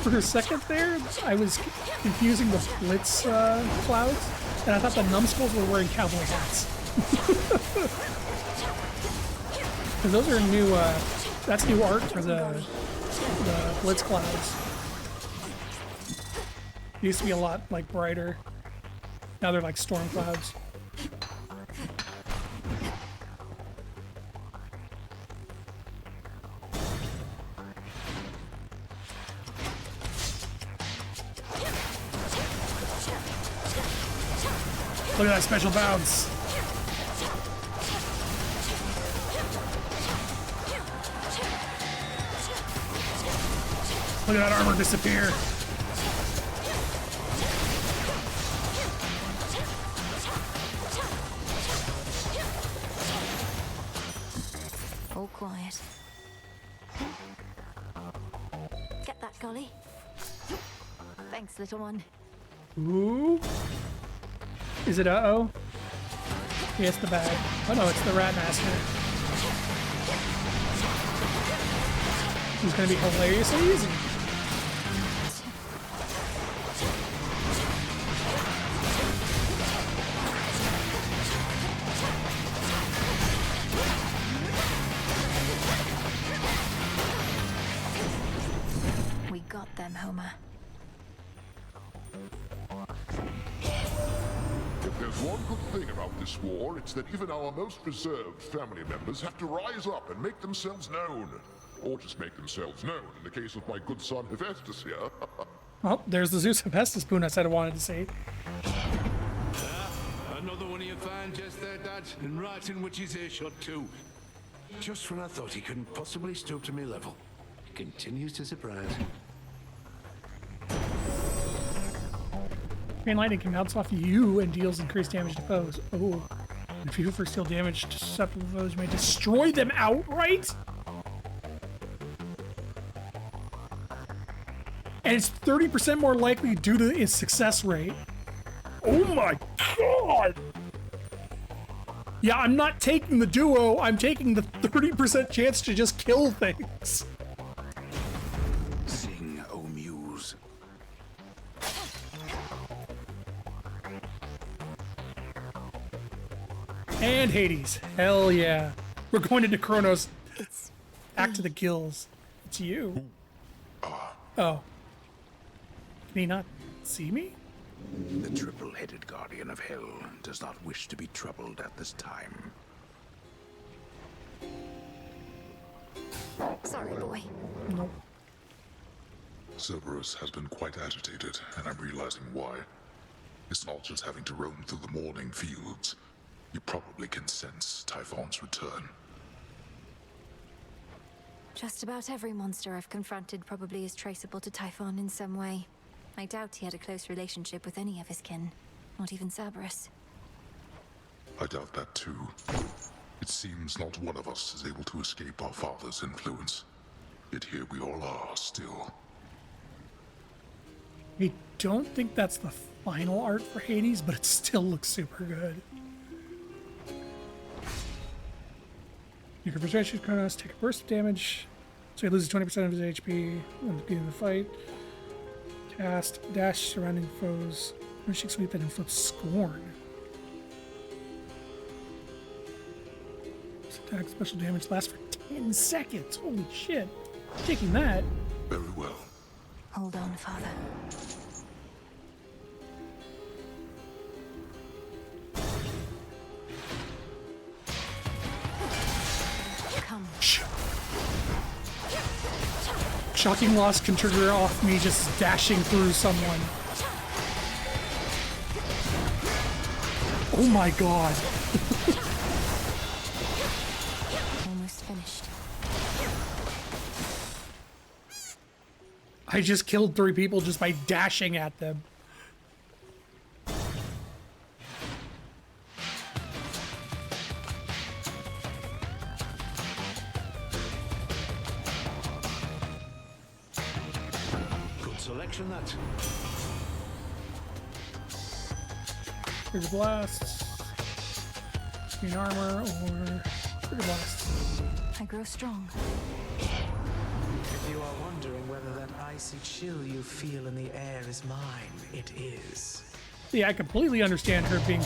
For a second there, I was confusing the Blitz clouds, and I thought the numbskulls were wearing cowboy hats. Because those are new, that's new art for the Blitz clouds. Used to be a lot, like, brighter. Now they're like storm clouds. Look at that special bounce. Look at that armor disappear. All quiet. Get that, Golly. Thanks, little one. Ooh. Is it uh-oh? Yeah, it's the bag. Oh no, it's the Rat Master. He's gonna be hilariously easy. We got them, Homer. If there's one good thing about this war, it's that even our most reserved family members have to rise up and make themselves known. Or just make themselves known, in the case of my good son Hephaestus here. Oh, there's the Zeus Hephaestus boon I said I wanted to see. Another one of you found just there, Dad, and right in Witch's earshot too. Just when I thought he couldn't possibly stoop to me level. He continues to surprise. Green Lightning can bounce off you and deals increased damage to foes. Oh. If you first deal damage to susceptible foes, may destroy them outright? And it's 30% more likely due to its success rate. Oh my god! Yeah, I'm not taking the duo, I'm taking the 30% chance to just kill things. Sing, O Muse. And Hades. Hell yeah. We're going into Kronos. Back to the gills. It's you. Oh. Can he not see me? The triple-headed guardian of hell does not wish to be troubled at this time. Sorry, boy. Nope. Cerberus has been quite agitated, and I'm realizing why. It's not just having to roam through the morning fields. You probably can sense Typhon's return. Just about every monster I've confronted probably is traceable to Typhon in some way. I doubt he had a close relationship with any of his kin, not even Cerberus. I doubt that too. It seems not one of us is able to escape our father's influence. Yet here we all are, still. I don't think that's the final art for Hades, but it still looks super good. You can persuade Kronos, take a burst of damage, so he loses 20% of his HP when beginning the fight. Cast, dash surrounding foes, finishing sweep and inflict scorn. This attack special damage lasts for 10 seconds. Holy shit. Taking that. Very well. Hold on, Father. Come. Shocking loss can trigger off me just dashing through someone. Oh my god. Almost finished. I just killed 3 people just by dashing at them. Selection that. Trigger blasts, green armor, or trigger blast. I grow strong. If you are wondering whether that icy chill you feel in the air is mine. It is. Yeah, I completely understand her being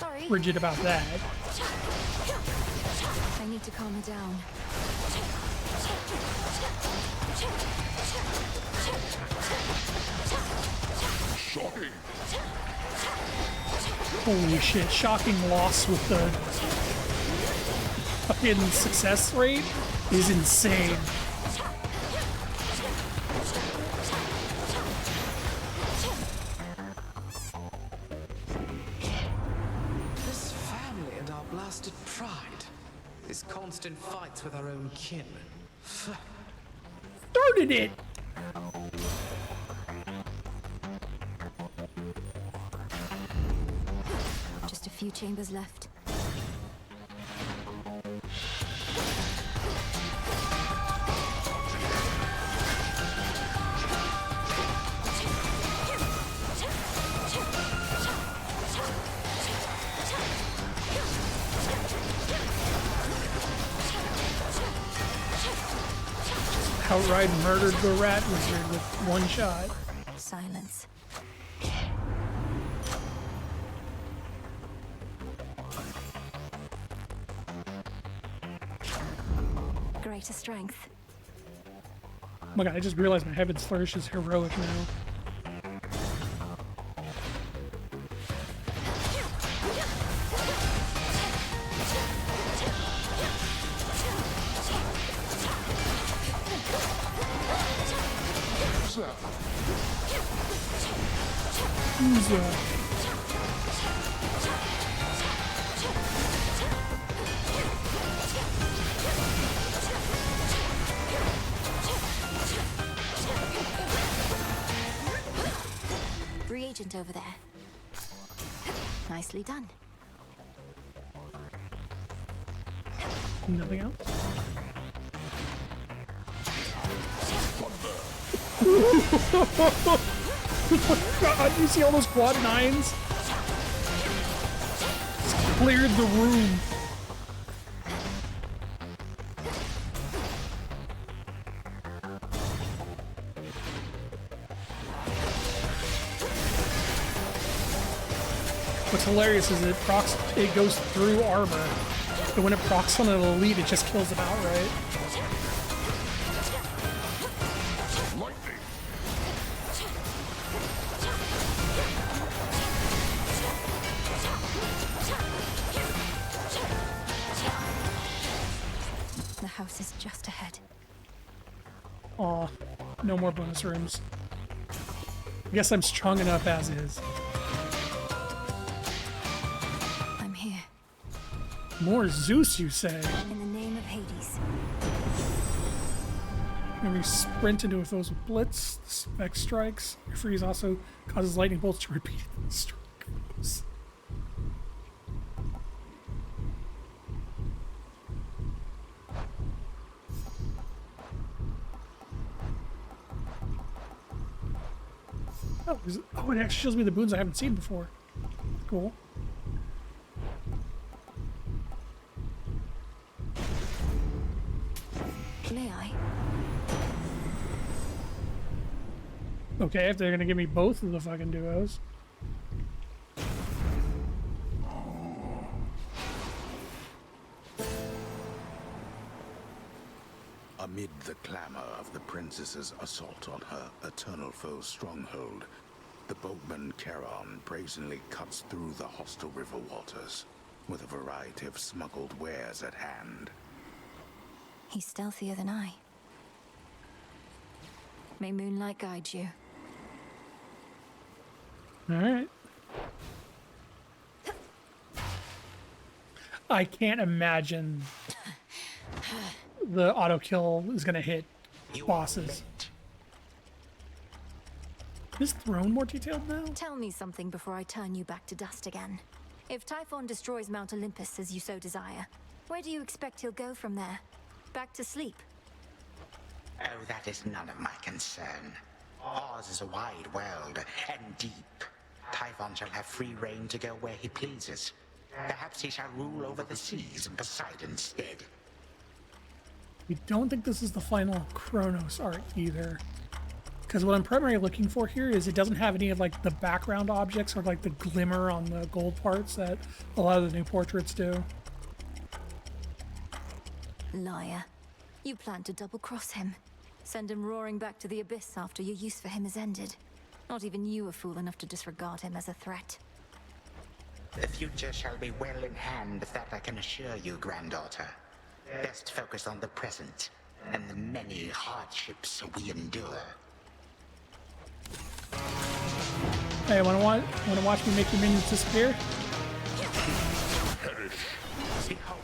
Sorry. rigid about that. I need to calm her down. Shocking. Holy shit, shocking loss with the fucking success rate is insane. This family and our blasted pride. These constant fights with our own kin. Started it! Just a few chambers left. Outright murdered the rat wizard with one shot. Silence. Greater strength. Oh my god, I just realized my Heaven's Flourish is heroic now. Who's Reagent over there. Nicely done. Nothing else? Oh my god, you see all those quad nines? It's cleared the room. What's hilarious is it goes through armor, but when it procs on an elite, it just kills them outright. The house is just ahead. Aw, no more bonus rooms. I guess I'm strong enough as is. I'm here. More Zeus, you say? In the name of Hades. When we sprint into those with Blitz, Spec strikes. Freeze also causes lightning bolts to repeat strike. Oh, it actually shows me the boons I haven't seen before. Cool. May I? Okay, if they're gonna give me both of the fucking duos. Amid the clamor of the princess's assault on her eternal foe's stronghold, the boatman Charon brazenly cuts through the hostile river waters, with a variety of smuggled wares at hand. He's stealthier than I. May moonlight guide you. Alright. I can't imagine the auto kill is gonna hit bosses. Is Throne more detailed now? Tell me something before I turn you back to dust again. If Typhon destroys Mount Olympus as you so desire, where do you expect he'll go from there? Back to sleep? Oh, that is none of my concern. Ours is a wide world, and deep. Typhon shall have free reign to go where he pleases. Perhaps he shall rule over the seas in Poseidon's stead. We don't think this is the final Kronos arc either. Because what I'm primarily looking for here is it doesn't have any of like the background objects or like the glimmer on the gold parts that a lot of the new portraits do. Liar. You plan to double-cross him. Send him roaring back to the abyss after your use for him is ended. Not even you are fool enough to disregard him as a threat. The future shall be well in hand, that I can assure you, granddaughter. Best focus on the present and the many hardships we endure. Hey, wanna watch me make your minions disappear? Perish. Behold.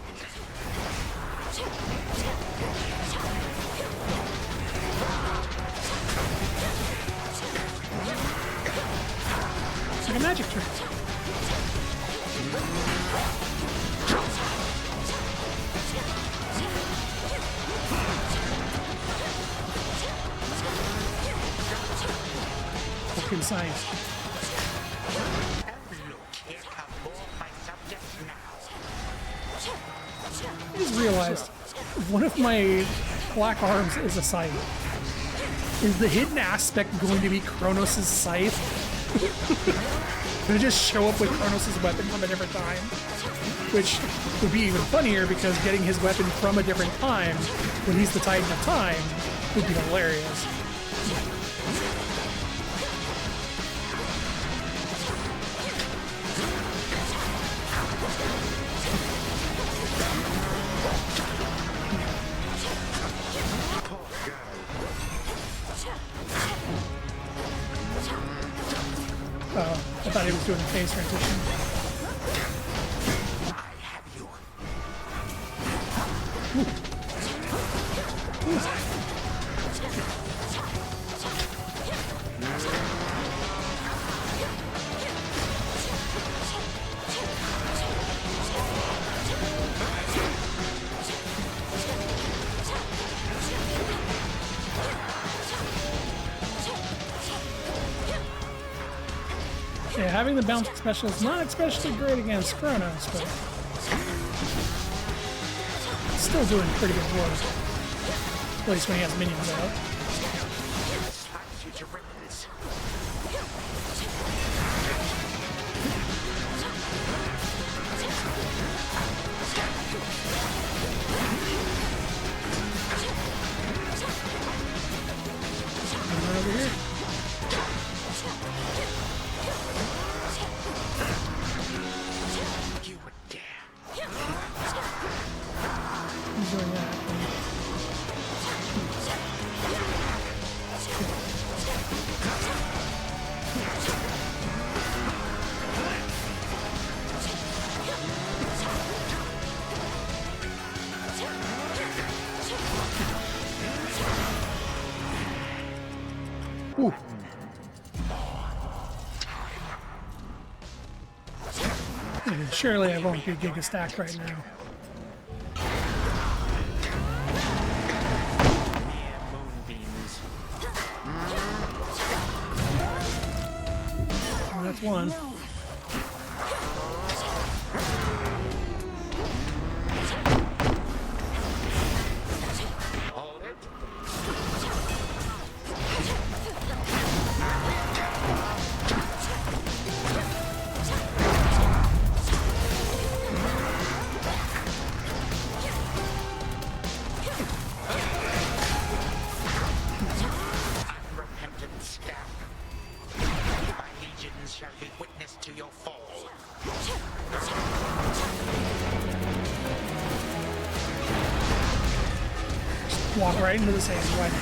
It's like a magic trick. Fucking science. I just realized one of my black arms is a scythe. Is the hidden aspect going to be Kronos' scythe? Gonna just show up with Kronos' weapon from a different time? Which would be even funnier because getting his weapon from a different time when he's the Titan of Time would be hilarious. I thought he was doing a phase transition. Yeah, having the bouncing special is not especially great against Kronos, but still doing pretty good work. At least when he has minions out. Right over here. Ooh. Surely I won't be giga stacked right now. Oh, that's one. Walk right into the sand, right now.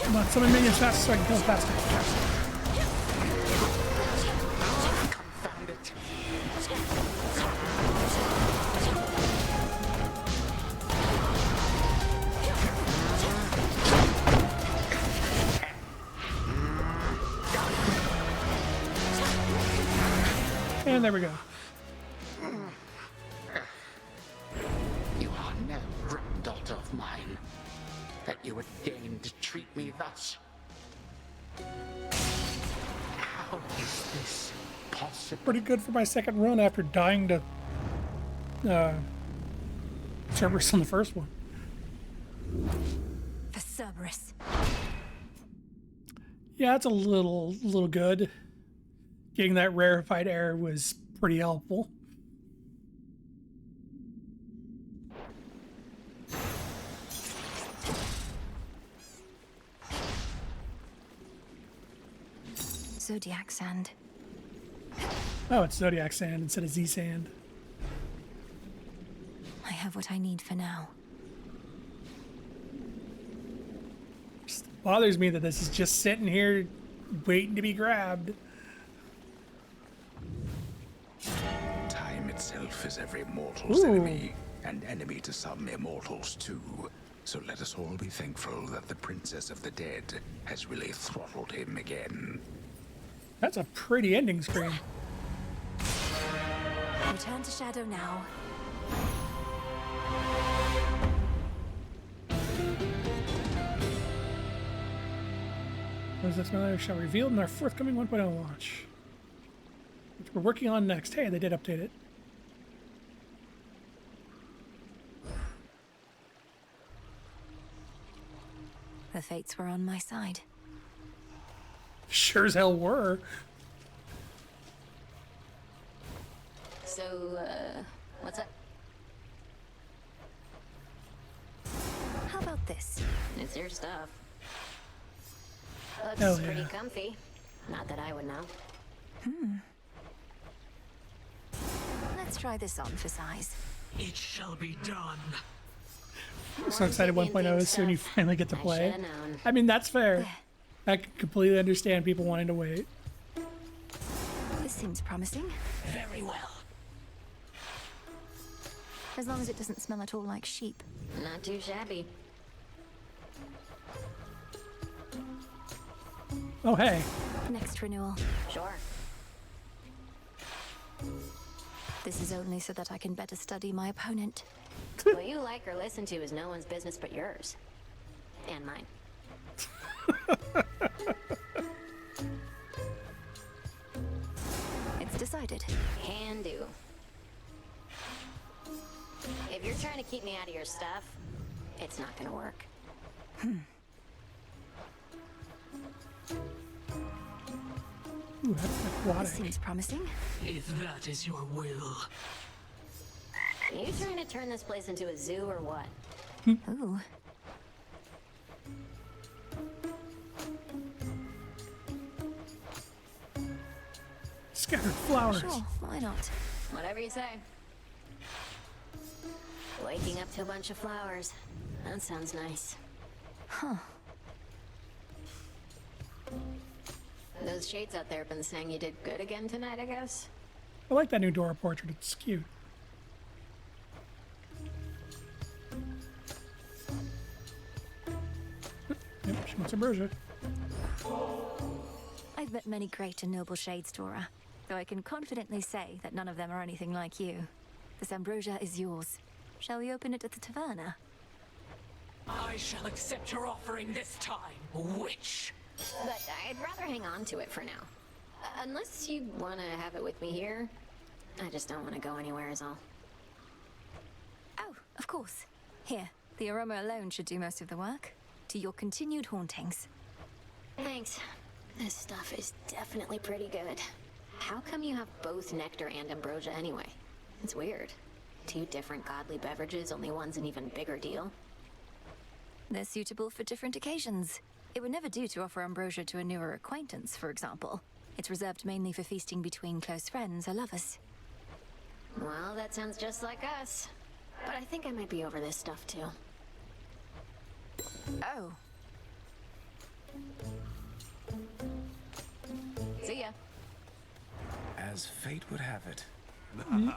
Come on, summon minions faster so I can kill them faster. And there we go. with us. How is this possible? Pretty good for my second run after dying to Cerberus on the first one. For Cerberus. Yeah, it's a little good. Getting that rarefied air was pretty helpful. Zodiac sand. Oh, it's Zodiac sand instead of Z sand. I have what I need for now. Just bothers me that this is just sitting here waiting to be grabbed. Time itself is every mortal's enemy, and enemy to some immortals too. So let us all be thankful that the Princess of the Dead has really throttled him again. That's a pretty ending screen. Return to Shadow now. What does this matter? Shall reveal in our forthcoming 1.0 launch. Which we're working on next. Hey, they did update it. The fates were on my side. Sure as hell were. So, what's up? How about this? It's your stuff. Looks Hell pretty yeah. comfy. Not that I would know. Let's try this on for size. It shall be done. I'm so excited 1.0 is soon you finally get to play. shoulda known. I mean, that's fair. I can completely understand people wanting to wait. This seems promising. Very well. As long as it doesn't smell at all like sheep. Not too shabby. Oh, hey. Next renewal. Sure. This is only so that I can better study my opponent. What you like or listen to is no one's business but yours. And mine. It's decided. Can do. If you're trying to keep me out of your stuff, it's not gonna work. Ooh, that's This aquatic. seems promising. If that is your will. Are you trying to turn this place into a zoo or what? Ooh. Scattered flowers. Sure, why not? Whatever you say. Waking up to a bunch of flowers. That sounds nice. Huh. Those shades out there have been saying you did good again tonight, I guess? I like that new Dora portrait. It's cute. Yep, she wants ambrosia. I've met many great and noble shades, Dora, though I can confidently say that none of them are anything like you. This ambrosia is yours. Shall we open it at the taverna? I shall accept your offering this time, witch. But I'd rather hang on to it for now. Unless you want to have it with me here. I just don't want to go anywhere is all. Oh, of course. Here, the aroma alone should do most of the work. To your continued hauntings. Thanks. This stuff is definitely pretty good. How come you have both nectar and ambrosia anyway? It's weird. Two different godly beverages, only one's an even bigger deal. They're suitable for different occasions. It would never do to offer ambrosia to a newer acquaintance, for example. It's reserved mainly for feasting between close friends or lovers. Well, that sounds just like us. But I think I might be over this stuff too. Oh. See ya. As fate would have it. What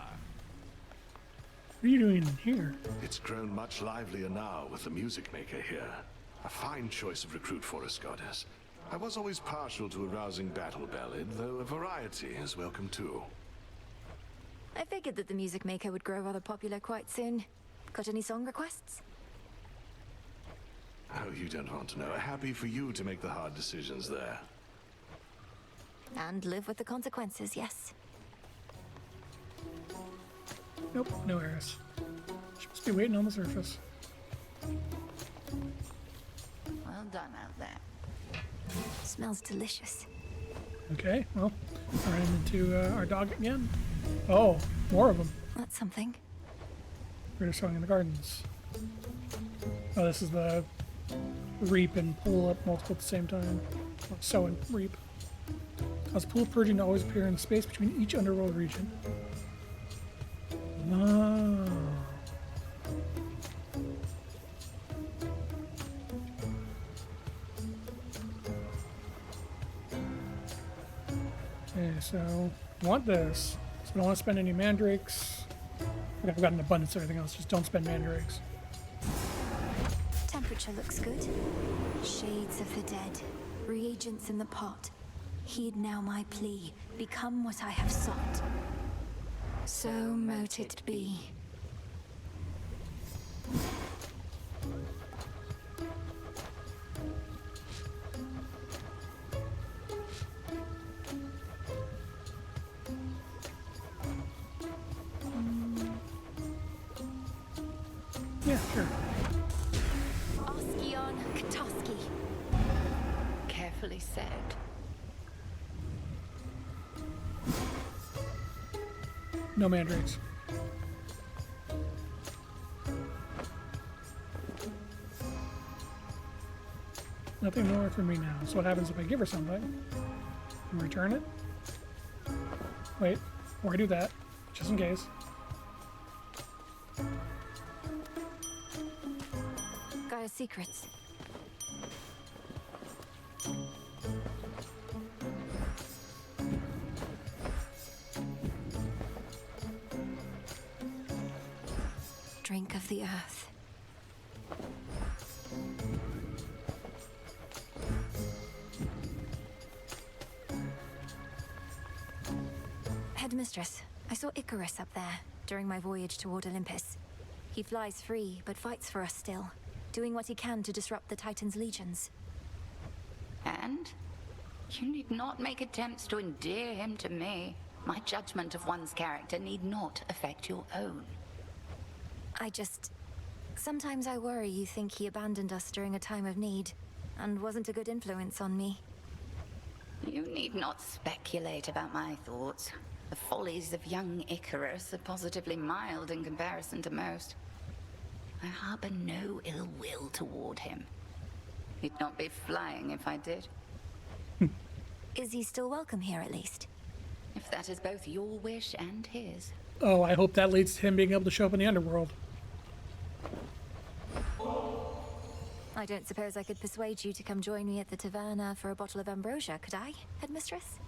are you doing in here? It's grown much livelier now with the music maker here. A fine choice of recruit for us, goddess. I was always partial to a rousing battle ballad, though a variety is welcome too. I figured that the music maker would grow rather popular quite soon. Got any song requests? Oh, you don't want to know. Happy for you to make the hard decisions there. And live with the consequences, yes. Nope, no Eris. She must be waiting on the surface. Well done out there. Smells delicious. Okay, well, running into our dog again. Oh, more of them. That's something. We're just sowing in the gardens. Oh, this is the reap and pull up multiple at the same time. Or sow and reap. Cause pool purging to always appear in the space between each underworld region. Oh. Okay, so I want this. So we don't want to spend any mandrakes. Okay, I've got an abundance of everything else. Just don't spend mandrakes. Temperature looks good. Shades of the dead. Reagents in the pot. Heed now my plea. Become what I have sought. So mote it be. Yeah, sure. Oskion Katoski. Carefully said. No mandrakes. Nothing more for me now. So what happens if I give her something? And return it? Wait, or I do that, just in case. Got a secrets. Drink of the earth. Headmistress, I saw Icarus up there during my voyage toward Olympus. He flies free, but fights for us still, doing what he can to disrupt the Titan's legions. And? You need not make attempts to endear him to me. My judgment of one's character need not affect your own. Sometimes I worry you think he abandoned us during a time of need, and wasn't a good influence on me. You need not speculate about my thoughts. The follies of young Icarus are positively mild in comparison to most. I harbor no ill will toward him. He'd not be flying if I did. Is he still welcome here at least? If that is both your wish and his. Oh, I hope that leads to him being able to show up in the underworld. I don't suppose I could persuade you to come join me at the taverna for a bottle of ambrosia, could I, Headmistress?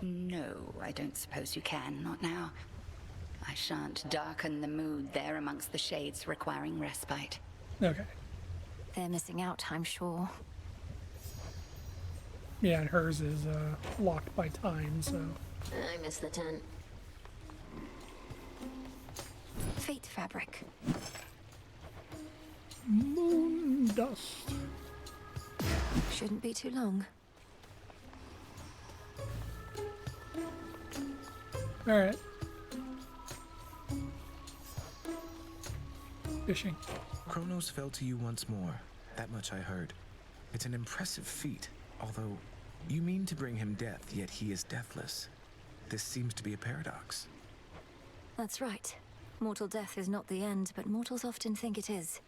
No, I don't suppose you can, not now. I shan't darken the mood there amongst the shades requiring respite. Okay. They're missing out, I'm sure. Yeah, and hers is locked by time, so... I miss the tent. Fate fabric. Moon dust. Shouldn't be too long. Alright. Fishing. Kronos fell to you once more. That much I heard. It's an impressive feat, although you mean to bring him death, yet he is deathless. This seems to be a paradox. That's right. Mortal death is not the end, but mortals often think it is.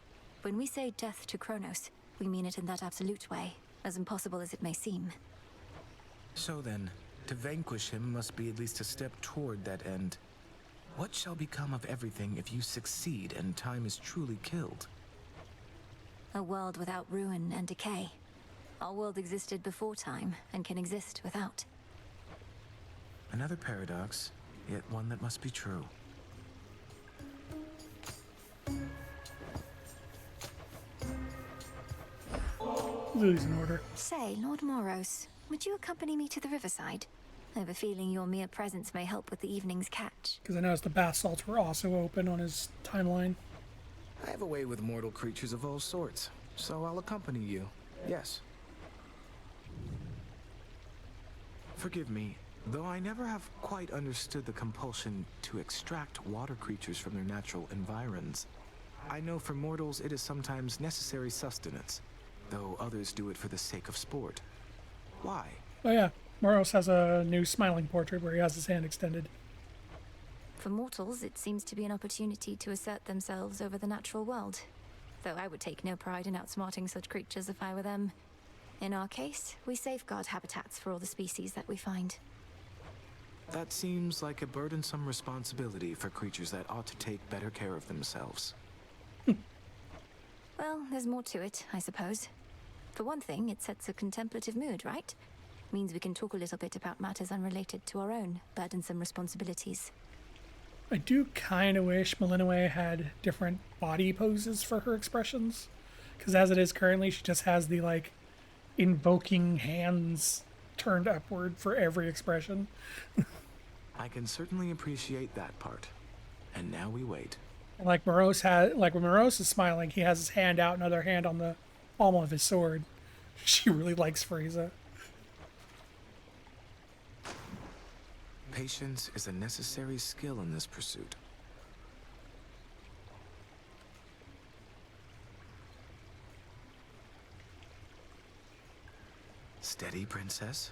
When we say death to Kronos, we mean it in that absolute way, as impossible as it may seem. So then, to vanquish him must be at least a step toward that end. What shall become of everything if you succeed and time is truly killed? A world without ruin and decay. Our world existed before time, and can exist without. Another paradox, yet one that must be true. Lily's in order. Say, Lord Moros, would you accompany me to the riverside? I have a feeling your mere presence may help with the evening's catch. Because I noticed the bath salts were also open on his timeline. I have a way with mortal creatures of all sorts. so I'll accompany you. Yes. Forgive me, though I never have quite understood the compulsion to extract water creatures from their natural environs. I know for mortals it is sometimes necessary sustenance, though others do it for the sake of sport. Why? Oh yeah, Moros has a new smiling portrait where he has his hand extended. For mortals, it seems to be an opportunity to assert themselves over the natural world. Though I would take no pride in outsmarting such creatures if I were them. In our case, we safeguard habitats for all the species that we find. That seems like a burdensome responsibility for creatures that ought to take better care of themselves. Well, there's more to it, I suppose. For one thing, it sets a contemplative mood, right? Means we can talk a little bit about matters unrelated to our own burdensome responsibilities. I do kind of wish Malinois had different body poses for her expressions. Because as it is currently, she just has the, like, invoking hands turned upward for every expression. I can certainly appreciate that part. And now we wait. And like Moros has, like when Moros is smiling, he has his hand out, another hand on the palm of his sword. She really likes Frieza. Patience is a necessary skill in this pursuit. Steady, princess.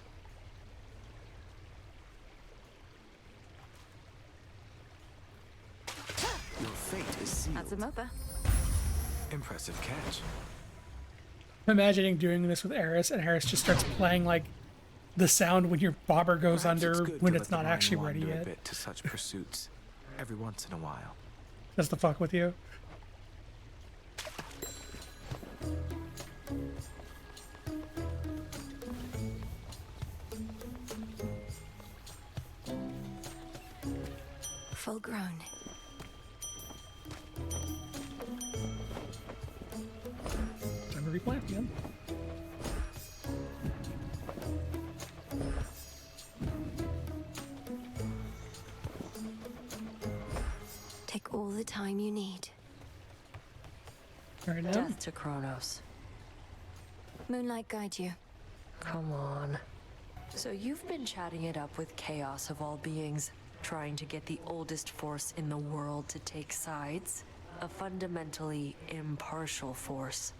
Your fate is sealed. That's a MOBA. Impressive catch. I'm imagining doing this with Eris, and Eris just starts playing like the sound when your bobber goes Perhaps under good when to it's let the not actually mind ready wander a yet. bit to such pursuits every once in a while. Just to fuck with you. Full grown. Time to replant again. Take all the time you need. All right, now. Death to Kronos. Moonlight guide you. Come on. So you've been chatting it up with Chaos of all beings, trying to get the oldest force in the world to take sides? A fundamentally impartial force.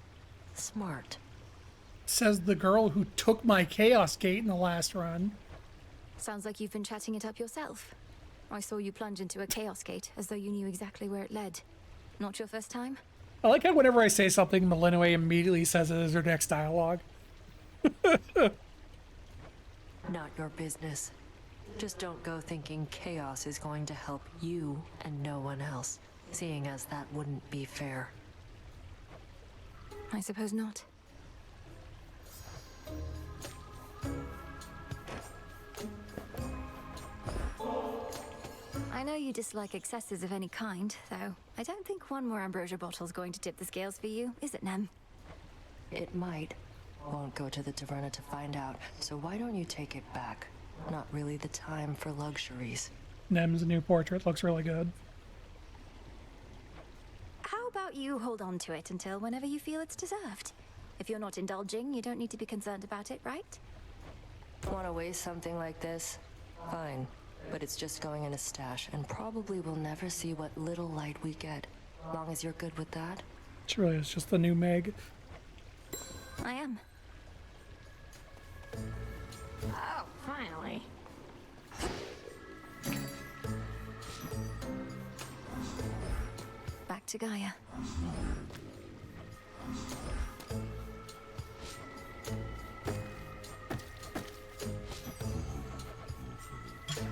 Smart. Says the girl who took my Chaos Gate in the last run. Sounds like you've been chatting it up yourself. I saw you plunge into a Chaos Gate as though you knew exactly where it led. Not your first time? I like how whenever I say something, Malinois immediately says it as her next dialogue. Not your business. Just don't go thinking Chaos is going to help you and no one else, seeing as that wouldn't be fair. I suppose not. I know you dislike excesses of any kind, though. I don't think one more ambrosia bottle's going to tip the scales for you, is it, Nem? It might. Won't go to the taverna to find out, so why don't you take it back? Not really the time for luxuries. Nem's new portrait looks really good. How about you hold on to it until whenever you feel it's deserved? If you're not indulging, you don't need to be concerned about it, right? Want to waste something like this? Fine. But it's just going in a stash, and probably we'll never see what little light we get. Long as you're good with that. She really is just the new Meg. I am. Oh, finally. Back to Gaia.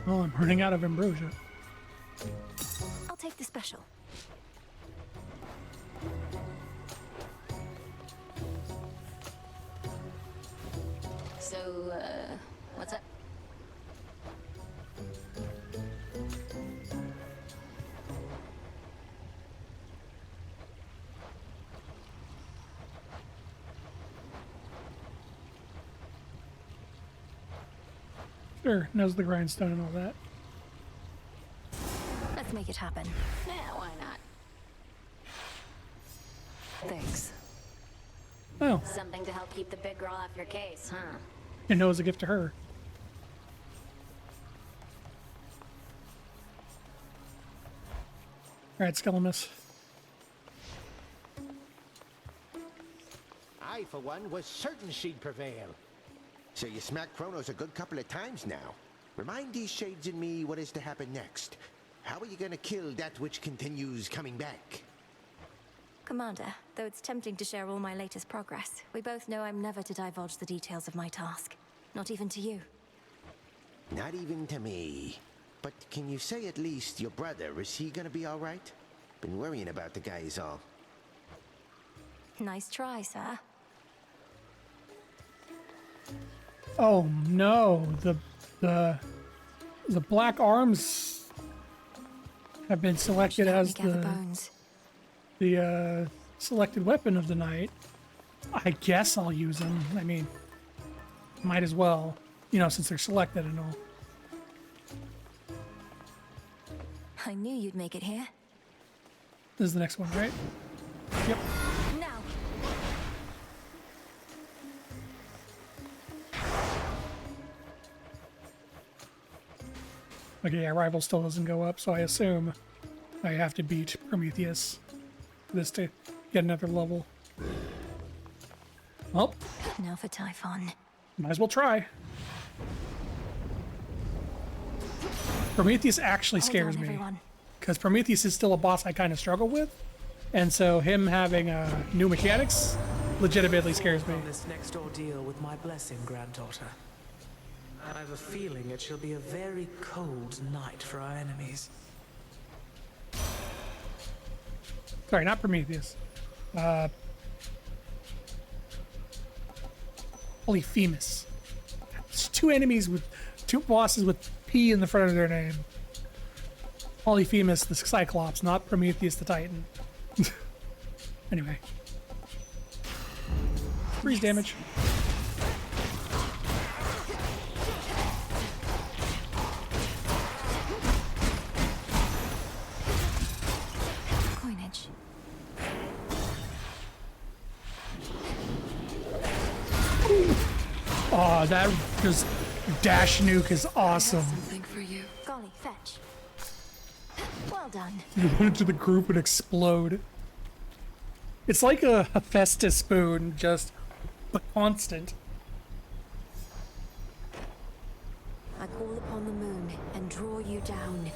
Oh, I'm running out of ambrosia. I'll take the special. So, what's up? Sure, knows the grindstone and all that. Let's make it happen. Yeah, why not? Thanks. Oh. Something to help keep the big girl off your case, huh? And know it was a gift to her. Alright, Skelemus. I, for one, was certain she'd prevail. So you smacked Kronos a good couple of times now. Remind these shades in me what is to happen next. How are you gonna kill that which continues coming back? Commander, though it's tempting to share all my latest progress, we both know I'm never to divulge the details of my task. Not even to you. Not even to me. But can you say at least your brother, is he gonna be alright? Been worrying about the guy is all. Nice try, sir. Oh no, the black arms have been selected as the selected weapon of the night. I guess I'll use them. I mean, might as well, you know, since they're selected and all. I knew you'd make it here. This is the next one, right? Yep. Now. Okay, yeah, rival still doesn't go up, so I assume I have to beat Prometheus for this to get another level. Well, now for Typhon. Might as well try. Prometheus actually scares me, because Prometheus is still a boss I kind of struggle with, and so him having new mechanics legitimately scares me. On this next ordeal with my blessing, granddaughter. I have a feeling it shall be a very cold night for our enemies. Sorry, not Prometheus. Polyphemus. There's two enemies with two bosses with P in the front of their name. Polyphemus the Cyclops, not Prometheus the Titan. Anyway. Freeze damage. Coinage. Oh, that just dash nuke is awesome. Something for you. Golly, fetch. Well done. You run into the group and explode. It's like a Hephaestus spoon, just but constant. I call upon the moon and draw you down.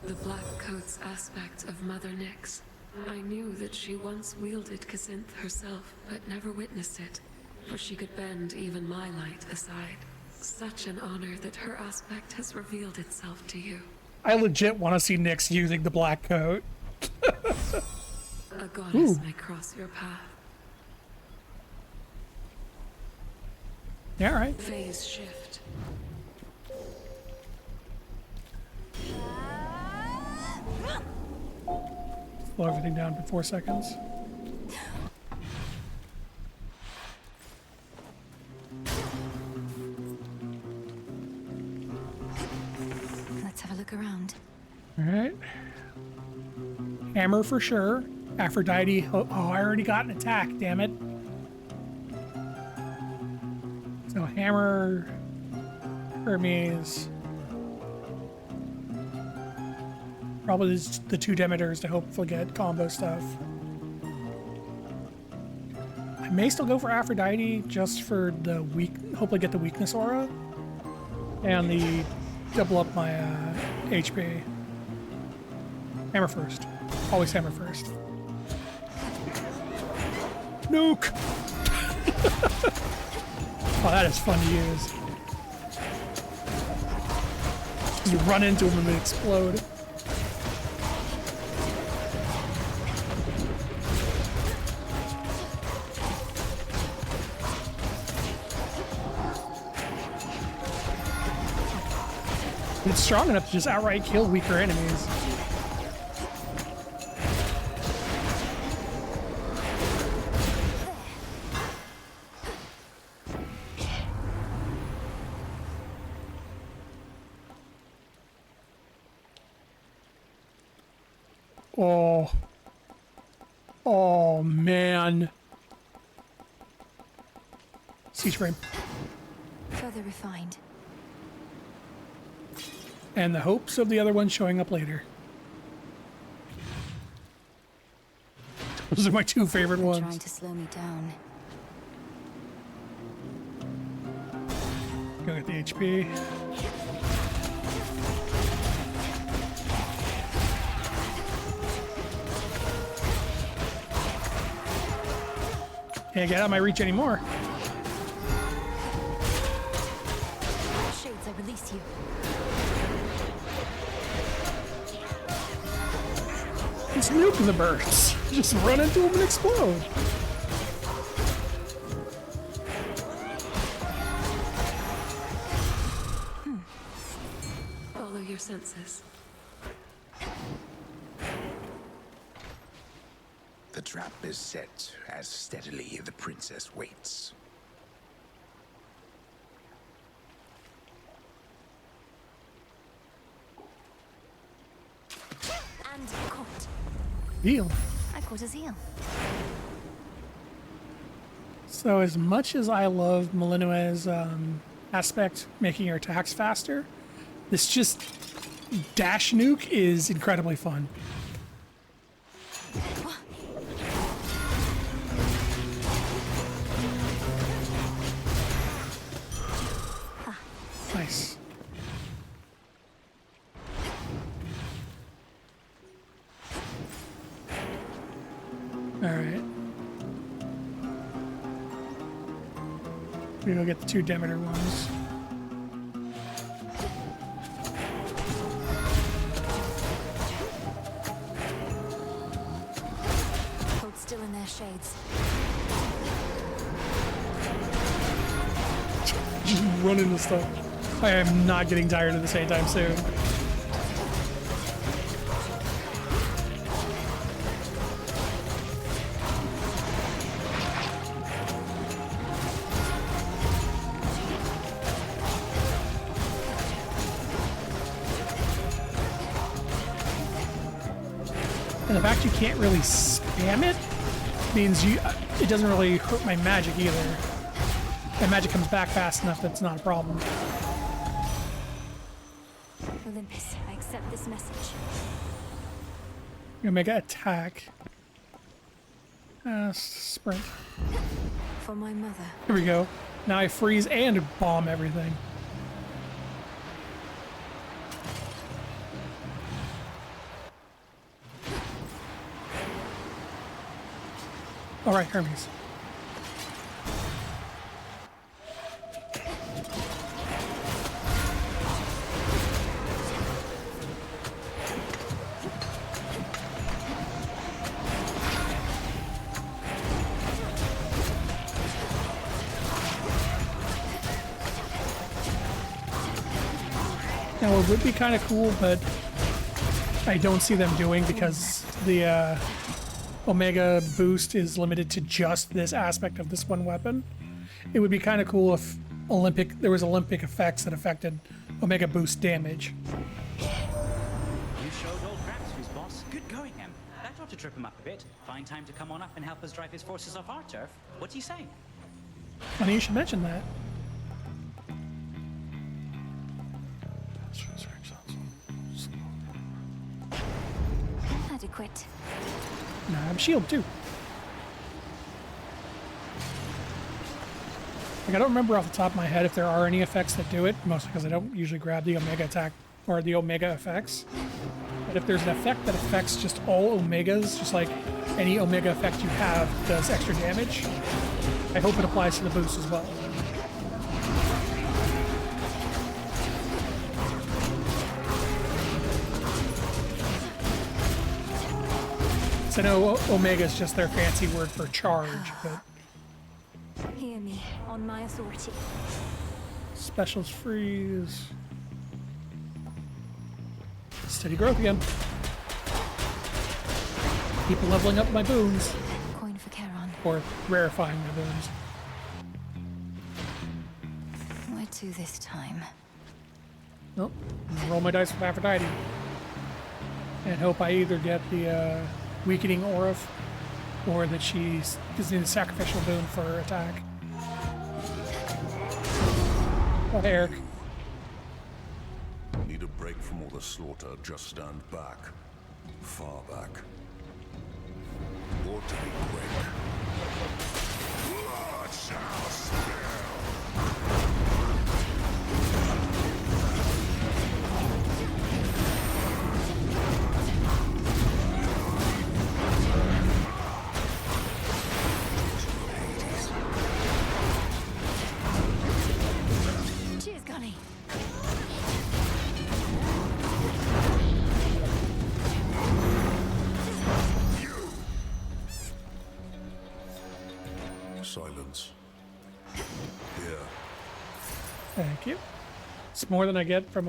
The Black Coat's aspect of Mother Nyx. I knew that she once wielded Kazinth herself, but never witnessed it, for she could bend even my light aside. Such an honor that her aspect has revealed itself to you. I legit want to see Nyx using the black coat. A goddess may cross your path. Yeah, right. Phase shift. Slow everything down for 4 seconds. Let's have a look around. Alright. Hammer for sure. Aphrodite. Oh, I already got an attack, damn it. So Hammer, Hermes. Probably the two Demeters to hopefully get combo stuff. I may still go for Aphrodite just for the hopefully get the weakness aura. And the double up my HP. Hammer first. Always hammer first. Nuke! Oh, that is fun to use. You run into them and they explode. It's strong enough to just outright kill weaker enemies. Oh. Oh, man. Siege frame. Further refined. And the hopes of the other one showing up later. Those are my two favorite Trying ones. to slow me down. Go get the HP. Can't get out of my reach anymore. Shades, I release you. It's nuking the birds. Just run into them and explode. Follow your senses. The trap is set as steadily the princess waits. And caught. Deal. I caught a seal. So as much as I love Malinois's aspect, making your attacks faster, this just dash nuke is incredibly fun. Nice. All right. We go get the two Demeter ones. Hold still in their shades. Just run into stuff. I am not getting tired at the same time soon. And the fact you can't really spam it means it doesn't really hurt my magic either. My magic comes back fast enough that it's not a problem. Olympus, I accept this message. Omega attack. Sprint. For my mother. Here we go. Now I freeze and bomb everything. All right, Hermes. Now it would be kind of cool, but I don't see them doing because the Omega boost is limited to just this aspect of this one weapon. It would be kind of cool if there was Olympic effects that affected Omega boost damage. You showed old Crapsfuse, boss. Good going, Em. That ought to trip him up a bit. Find time to come on up and help us drive his forces off our turf. What do you say? Funny you should mention that. Adequate. No, I have shield too. Like, I don't remember off the top of my head if there are any effects that do it, mostly because I don't usually grab the Omega attack or the Omega effects. But if there's an effect that affects just all Omegas, just like any Omega effect you have does extra damage, I hope it applies to the boost as well. I know Omega is just their fancy word for charge, but Hear me, on my authority. specials freeze. Steady growth again. Keep leveling up my boons. Coin for Charon. Or rarefying my boons. Where to this time? Nope. Roll my dice with Aphrodite. And hope I either get the weakening Orif or that she gives me the sacrificial boon for her attack. Oh, Eric. Need a break from all the slaughter, just stand back. Far back. Or take a break. Blood shall spill! Cheers, Gunny. Silence. Here. Thank you. It's more than I get from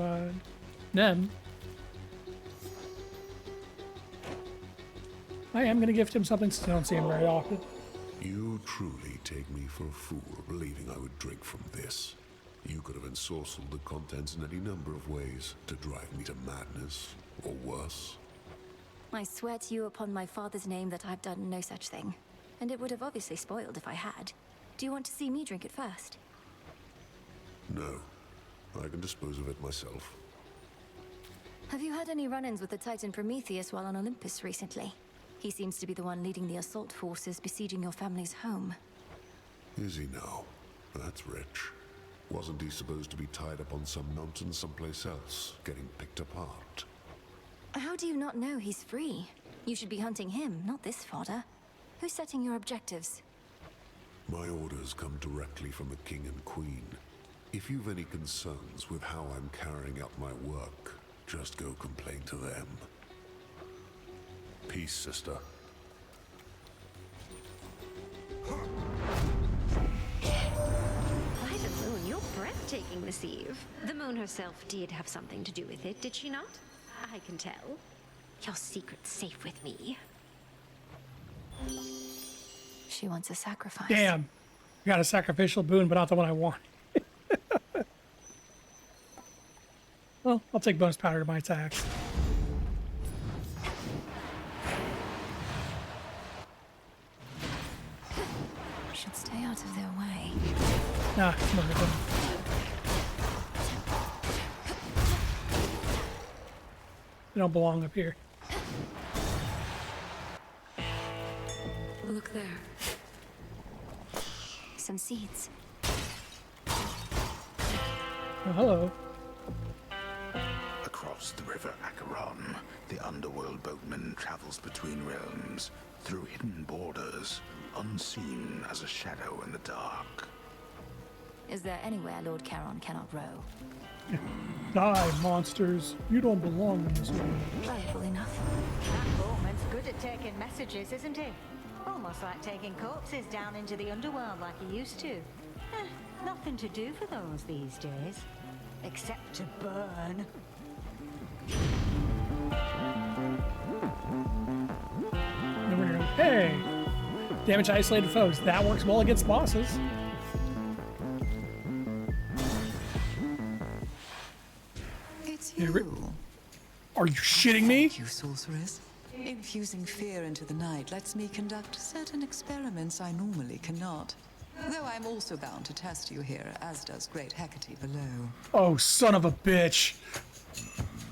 Nem. I am going to gift him something since I don't see him very often. You truly take me for a fool, believing I would drink from this. You could have ensorcelled the contents in any number of ways to drive me to madness, or worse. I swear to you upon my father's name that I've done no such thing. And it would have obviously spoiled if I had. Do you want to see me drink it first? No. I can dispose of it myself. Have you had any run-ins with the Titan Prometheus while on Olympus recently? He seems to be the one leading the assault forces besieging your family's home. Is he now? That's rich. Wasn't he supposed to be tied up on some mountain someplace else, getting picked apart? How do you not know he's free? You should be hunting him, not this fodder. Who's setting your objectives? My orders come directly from the King and Queen. If you've any concerns with how I'm carrying out my work, just go complain to them. Peace, sister. By the moon, you're breathtaking this eve. The moon herself did have something to do with it, did she not? I can tell. Your secret's safe with me. She wants a sacrifice. Damn. I got a sacrificial boon, but not the one I want. Well, I'll take bonus powder to my attacks. Should stay out of their way. Nah, come on. They don't belong up here. Look there. Some seeds. Oh, hello. Across the river Acheron, the underworld boatman travels between realms, through hidden borders, unseen as a shadow in the dark. Is there anywhere Lord Charon cannot row? Die, monsters. You don't belong in this world. Valuable enough. That boatman's good at taking messages, isn't he? Almost like taking corpses down into the underworld like he used to. Nothing to do for those these days. Except to burn. And we're going, hey! Damage to isolated foes. That works well against bosses. It's you. Are you shitting me? Thank you, sorceress. Infusing fear into the night lets me conduct certain experiments I normally cannot. Though I'm also bound to test you here, as does Great Hecate below. Oh, son of a bitch.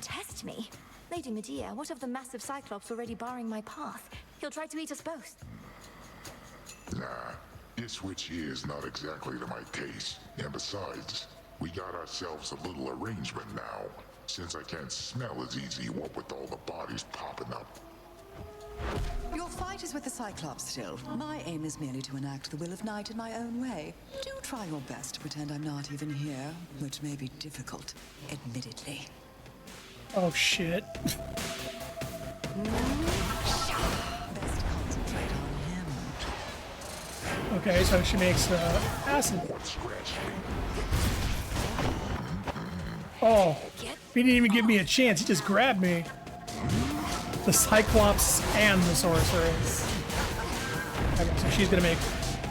Test me? Lady Medea, what of the massive Cyclops already barring my path? He'll try to eat us both. Nah, this witch here is not exactly to my taste. And besides, we got ourselves a little arrangement now, since I can't smell as easy what with all the bodies popping up. Your fight is with the Cyclops still. My aim is merely to enact the will of night in my own way. Do try your best to pretend I'm not even here, which may be difficult, admittedly. Oh, shit. Best concentrate on him. Okay, so she makes acid. Oh, he didn't even give me a chance. He just grabbed me. The Cyclops and the Sorceress. Okay, so she's gonna make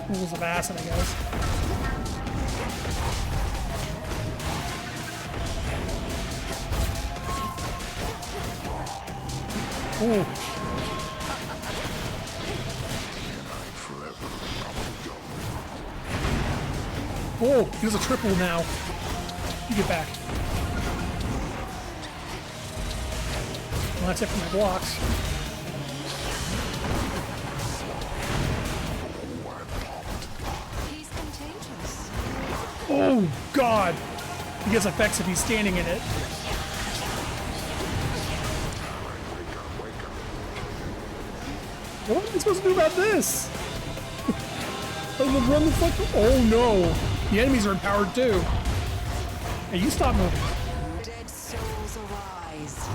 pools of acid, I guess. Ooh. Oh, he does a triple now. You get back. Well, that's it for my blocks. He's contagious. Oh, God. He gets effects if he's standing in it. What am I supposed to do about this? Run the fuck. Oh, no. The enemies are empowered, too. Hey, you stop moving. Dead souls arise.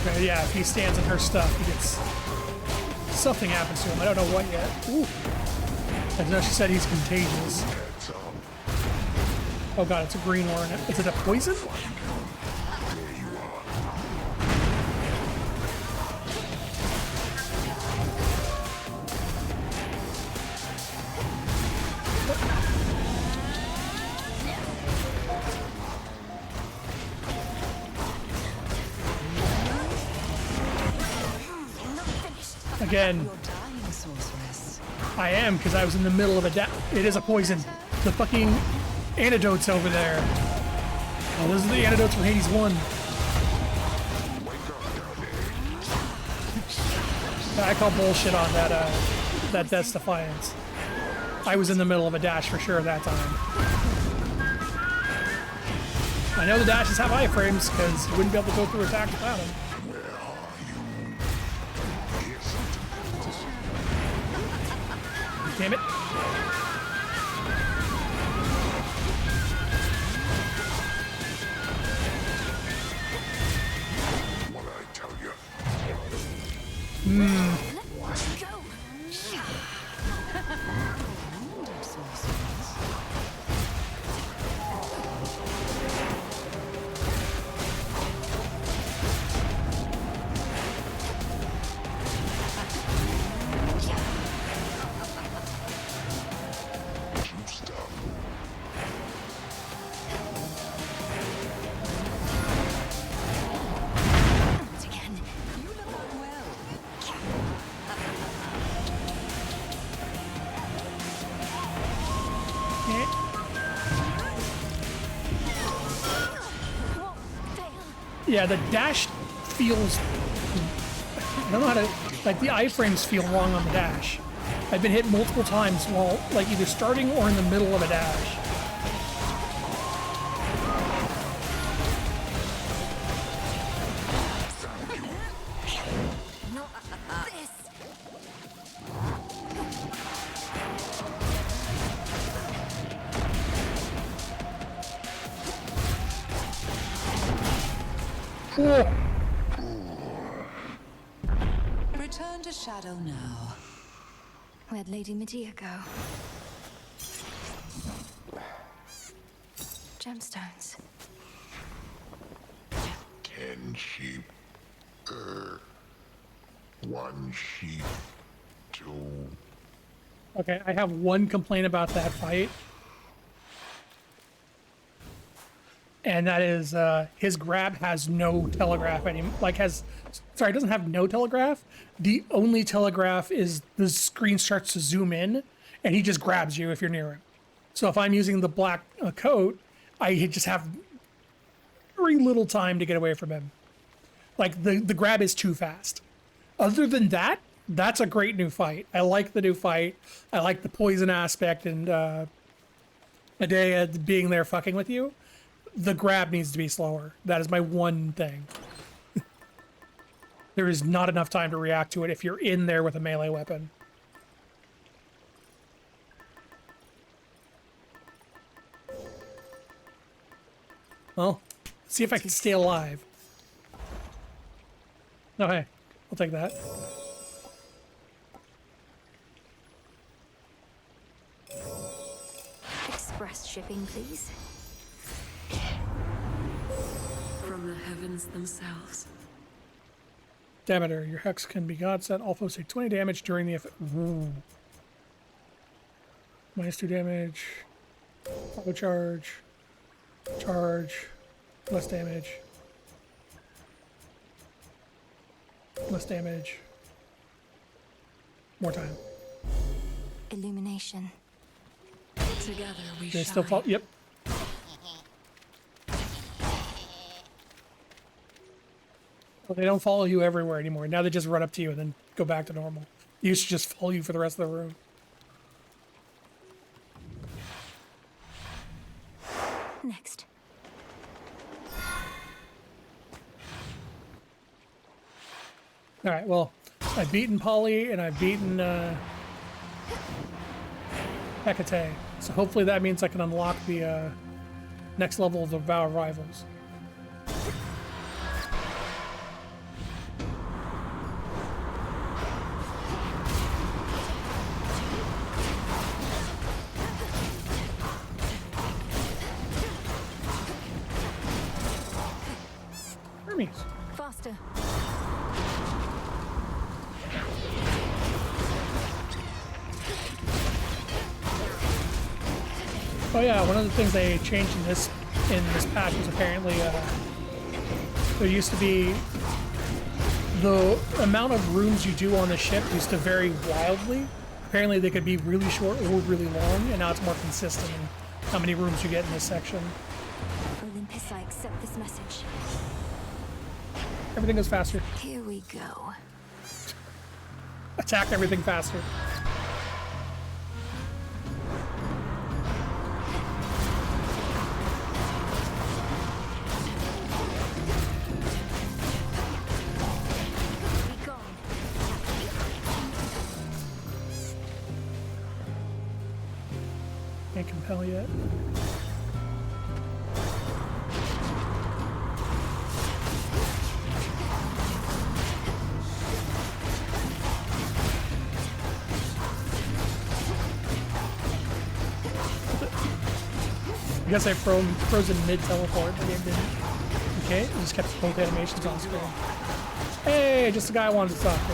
Okay, yeah, if he stands in her stuff, he gets... Something happens to him. I don't know what yet. Ooh. I know she said he's contagious. Oh god, it's a green one. Is it a poison? Again, I am, because I was in the middle of a it is a poison. The fucking antidotes over there. Oh, those are the antidotes for Hades 1. I call bullshit on that that Death's Defiance. I was in the middle of a dash for sure that time. I know the dashes have iframes because you wouldn't be able to go through attacks without them. Damn it. What I tell you. Yeah, the dash feels... I don't know how to... Like, the iframes feel wrong on the dash. I've been hit multiple times while, like, either starting or in the middle of a dash. Return to Shadow now. Where'd Lady Medea go? Gemstones. 10 sheep. 1 sheep. 2. Okay, I have one complaint about that fight. And that is, his grab has no telegraph anymore. Like, sorry, it doesn't have no telegraph. The only telegraph is the screen starts to zoom in, and he just grabs you if you're near him. So if I'm using the black coat, I just have very little time to get away from him. Like, the grab is too fast. Other than that, that's a great new fight. I like the new fight. I like the poison aspect and Medea being there fucking with you. The grab needs to be slower. That is my one thing. There is not enough time to react to it if you're in there with a melee weapon. Well, let's see if I can stay alive. Oh, hey. I'll take that. Express shipping, please. From the heavens themselves. Demeter, your hex can be God set. All foes take 20 damage during the effect. Ooh. -2 damage. Auto charge. Charge. Less damage. Less damage. More time. Illumination. Together we They shine. still fall. Yep. Well, they don't follow you everywhere anymore. Now they just run up to you and then go back to normal. They used to just follow you for the rest of the room. Next. All right. Well, I've beaten Polly and I've beaten Hecate. So hopefully that means I can unlock the next level of the Vow of Rivals. Hermes. Faster. Oh yeah, one of the things they changed in this patch was apparently there used to be the amount of rooms you do on the ship used to vary wildly. Apparently they could be really short or really long, and now it's more consistent in how many rooms you get in this section. Olympus, I accept this message. Everything goes faster. Here we go. Attack everything faster. Be gone. Can't compel yet. I guess I frozen mid-teleport, but it didn't. Okay, it just kept both animations on screen. Hey, just the guy I wanted to talk to.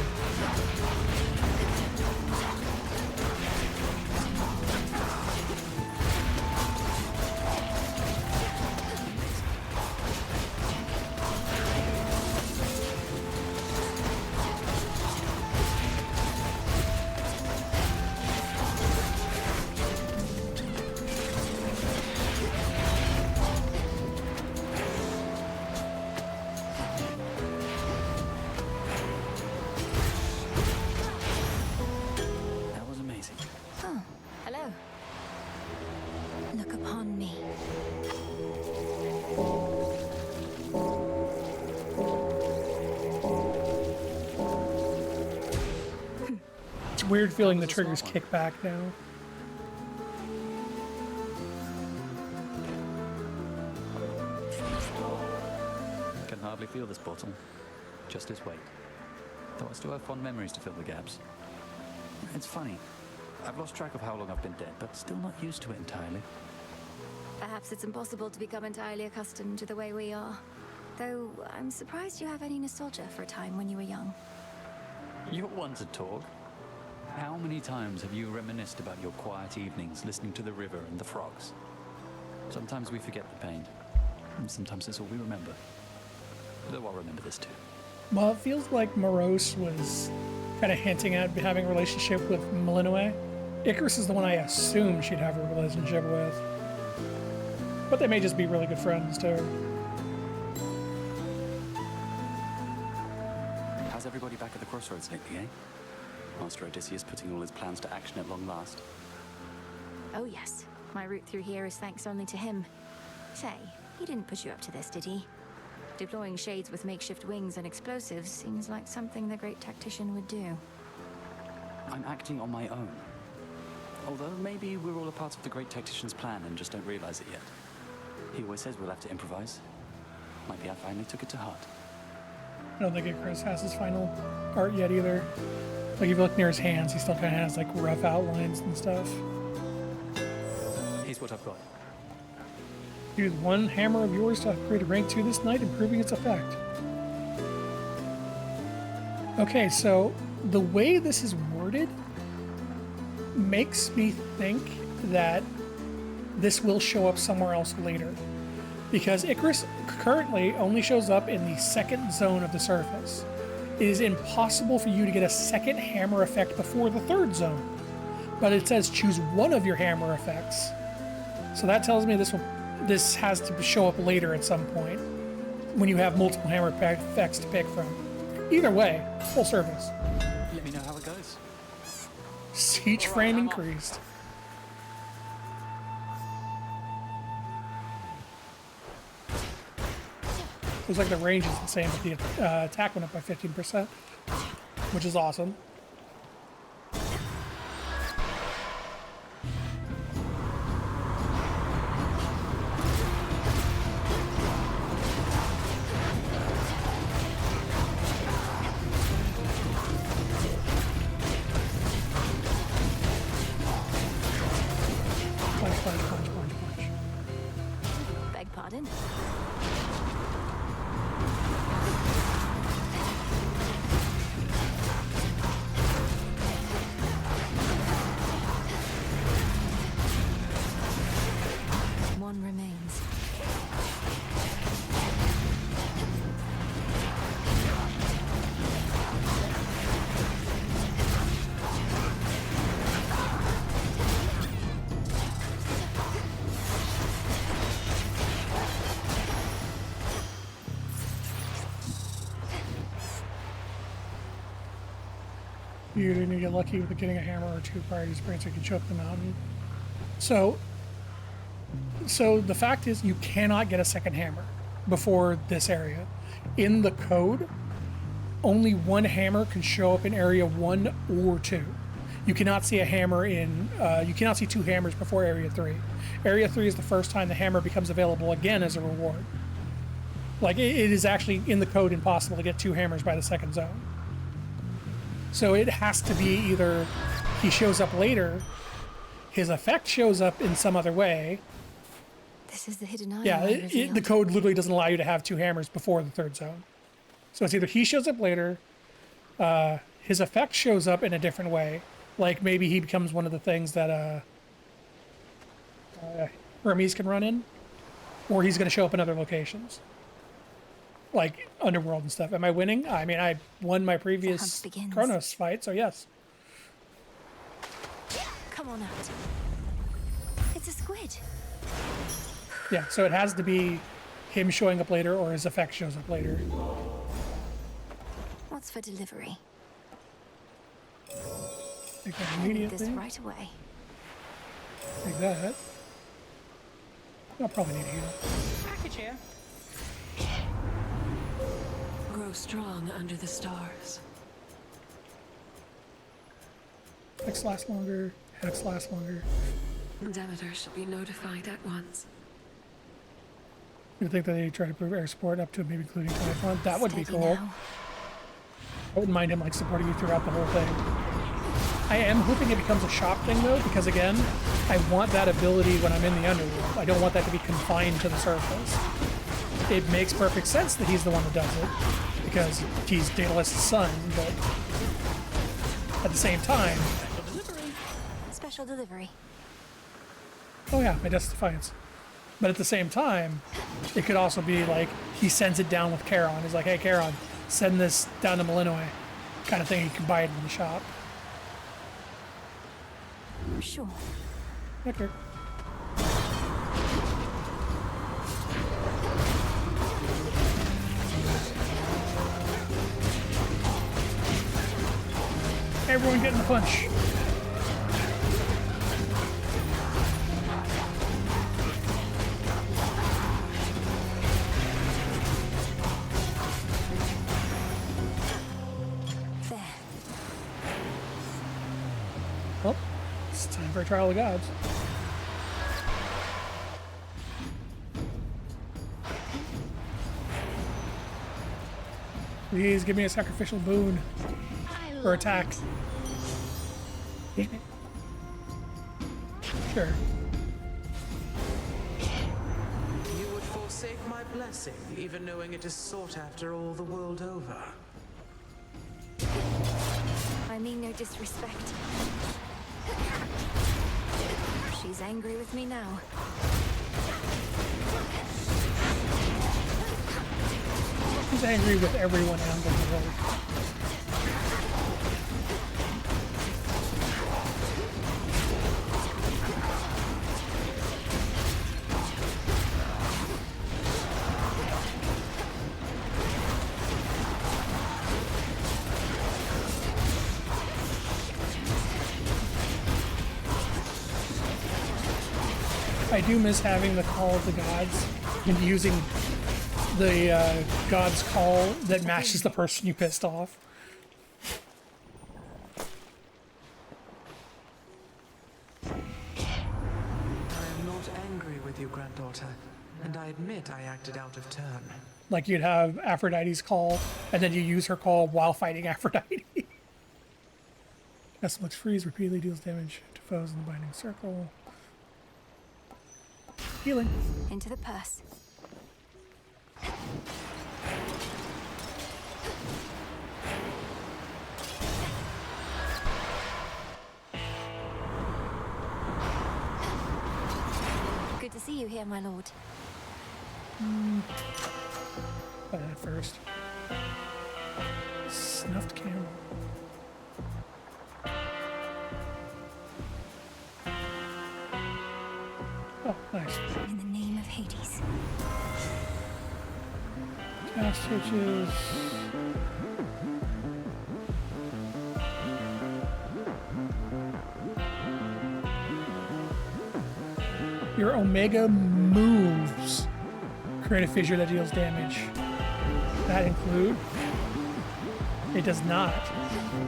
That was amazing. Oh, hello. Look upon me. It's weird feeling the triggers kick back now. Can hardly feel this bottle. Just its weight. Though I still have fond memories to fill the gaps. It's funny. I've lost track of how long I've been dead, but still not used to it entirely. Perhaps it's impossible to become entirely accustomed to the way we are. Though I'm surprised you have any nostalgia for a time when you were young. You're one to talk. How many times have you reminisced about your quiet evenings listening to the river and the frogs? Sometimes we forget the pain, and sometimes it's all we remember. Though I'll remember this too. Well, it feels like Morose was kind of hinting at having a relationship with Malinois. Icarus is the one I assume she'd have a relationship with. But they may just be really good friends too. How's everybody back at the crossroads lately, eh? Master Odysseus putting all his plans to action at long last. Oh yes, my route through here is thanks only to him. Say, he didn't put you up to this, did he? Deploying shades with makeshift wings and explosives seems like something the great tactician would do. I'm acting on my own. Although maybe we're all a part of the great tactician's plan and just don't realize it yet. He always says we'll have to improvise. Might be I finally took it to heart. I don't think Icarus has his final art yet either. Like if you look near his hands, he still kind of has like rough outlines and stuff. Here's what I've got. Use one hammer of yours to upgrade to rank 2 this night, improving its effect. Okay, so the way this is worded makes me think that this will show up somewhere else later. Because Icarus currently only shows up in the second zone of the surface. It is impossible for you to get a second hammer effect before the third zone. But it says choose one of your hammer effects. So that tells me this has to show up later at some point when you have multiple hammer effects to pick from. Either way, full service. Let me know how it goes. Siege frame increased. Looks like the range is the same, but the attack went up by 15%, which is awesome. Punch. Beg pardon? One remains. You didn't get lucky with getting a hammer or two prior to sprint so you can choke the mountain. So the fact is you cannot get a second hammer before this area. In the code, only one hammer can show up in area 1 or 2. You cannot see a hammer in, you cannot see 2 hammers before area 3. Area 3 is the first time the hammer becomes available again as a reward. Like it is actually in the code impossible to get 2 hammers by the second zone. So it has to be either he shows up later, his effect shows up in some other way. This is the hidden item. Yeah, I revealed. the code literally doesn't allow you to have 2 hammers before the third zone. So it's either he shows up later, his effect shows up in a different way. Like maybe he becomes one of the things that Hermes can run in, or he's going to show up in other locations. Like Underworld and stuff. Am I winning? I mean, I won my previous Kronos fight, so yes. Come on out. It's a squid. Yeah, so it has to be him showing up later or his effect shows up later. What's for delivery? Take that I need immediately. this right away. Take that. I'll probably need a heal. Package here. Grow strong under the stars. Hex lasts longer. Hex lasts longer. Demeter shall be notified at once. You think that they try to prove air support up to maybe including Typhon? That would be Steady cool. now. I wouldn't mind him like supporting you throughout the whole thing. I am hoping it becomes a shop thing though, because again, I want that ability when I'm in the underworld. I don't want that to be confined to the surface. It makes perfect sense that he's the one that does it, because he's Daedalus's son, but at the same time... Special delivery. Oh yeah, my Death's Defiance. But at the same time, it could also be like, he sends it down with Charon. He's like, hey Charon, send this down to Malinois. Kind of thing, you can buy it in the shop. Sure. Victor. Everyone getting the punch. There. Well, it's time for a trial of the gods. Please give me a sacrificial boon for attack. Sure. You would forsake my blessing, even knowing it is sought after all the world over. I mean no disrespect. She's Who's angry with me now? Who's angry with everyone out in the world? I do miss having the Call of the Gods and using the God's Call that matches the person you pissed off. I am not angry with you, granddaughter, and I admit I acted out of turn. Like you'd have Aphrodite's call, and then you use her call while fighting Aphrodite. Esselix freeze repeatedly deals damage to foes in the binding circle. Healing. Into the purse. Good to see you here, my lord. Buy that first. Snuffed camel. Oh, nice. In the name of Hades. Cast hitches. Your Omega moves create a fissure that deals damage. That include? It does not.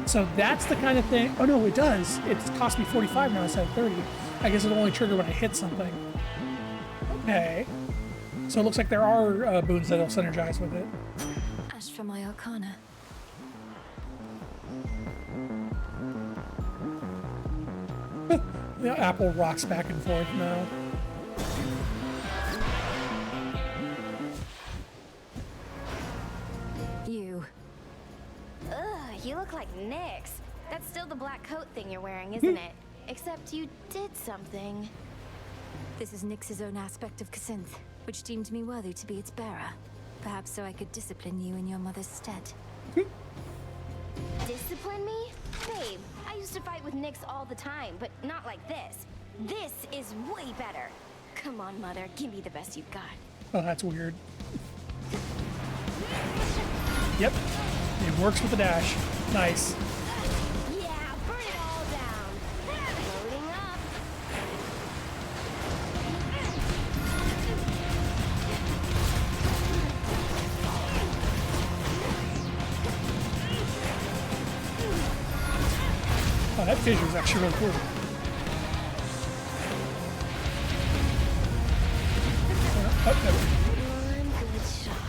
So that's the kind of thing. Oh no, it does. It's cost me 45 now instead of 30. I guess it'll only trigger when I hit something. Okay. So it looks like there are boons that'll synergize with it. Ash for my Arcana. The apple rocks back and forth now. You. Ugh, you look like Nyx. That's still the black coat thing you're wearing, isn't it? Except you did something. This is Nyx's own aspect of Kacinth, which deemed me worthy to be its bearer. Perhaps so I could discipline you in your mother's stead. Discipline me? Babe, I used to fight with Nyx all the time, but not like this. This is way better. Come on, Mother, give me the best you've got. Oh, that's weird. Yep. It works with the dash. Nice. Yeah, burn it all down. Loading up. Oh, that fissure is actually really cool. Oh, no. One good shot.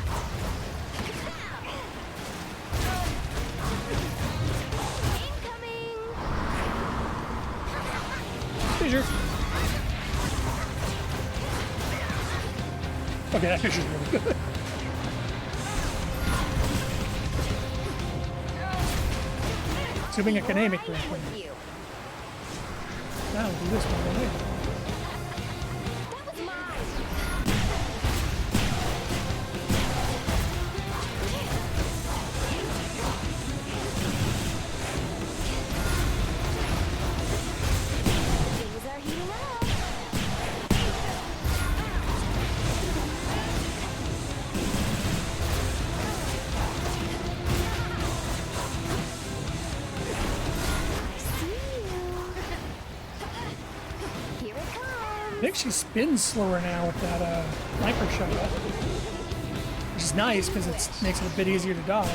Fissure. Okay, that fissure's really good. Assuming I can aim it correctly. Now I'll do this one right here. Things are heating up. Here it comes. I think she spins slower now with that sniper shot. Which is nice because it makes it a bit easier to dodge.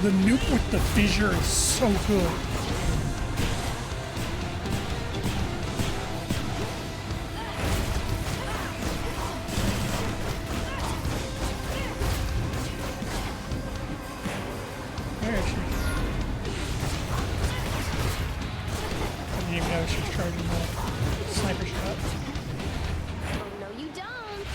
The nuke with the fissure is so good. Where is she? I didn't even know she was charging the sniper shot. Oh, no, you don't.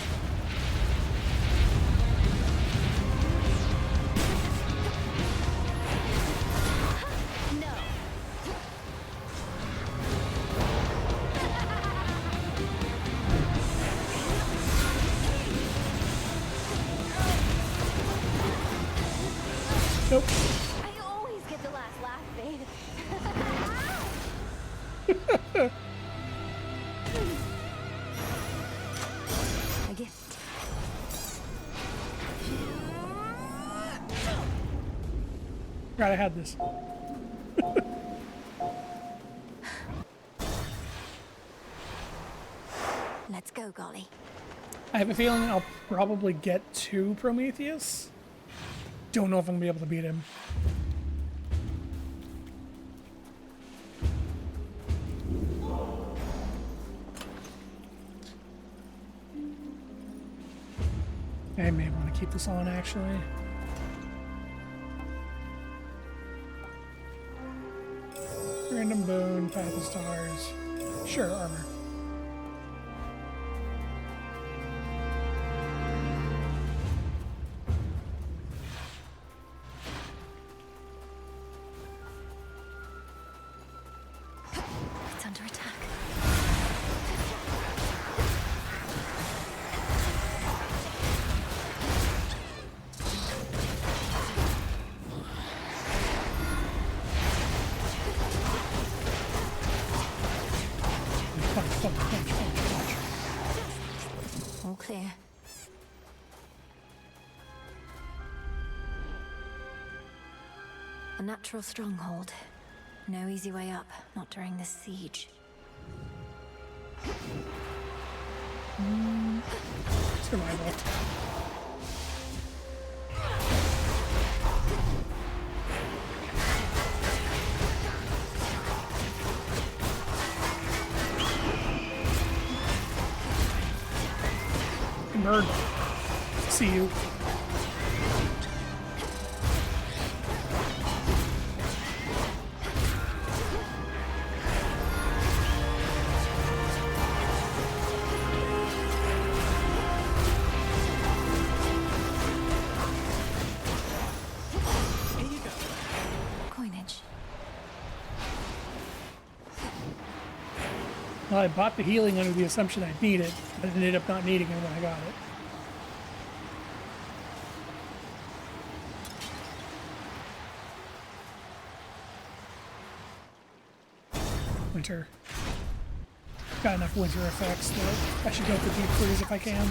forgot I had this. Let's go, Golly. I have a feeling I'll probably get to Prometheus. Don't know if I'm gonna be able to beat him. I may want to keep this on, actually. Random bone, path of stars. Sure, armor. It's under attack. All clear. A natural stronghold. No easy way up, not during this siege. Survival. Bird. See you. Coinage. Well, I bought the healing under the assumption I'd need it, but I ended up not needing it when I got it. Winter. Got enough winter effects that I should go for deep freeze if I can.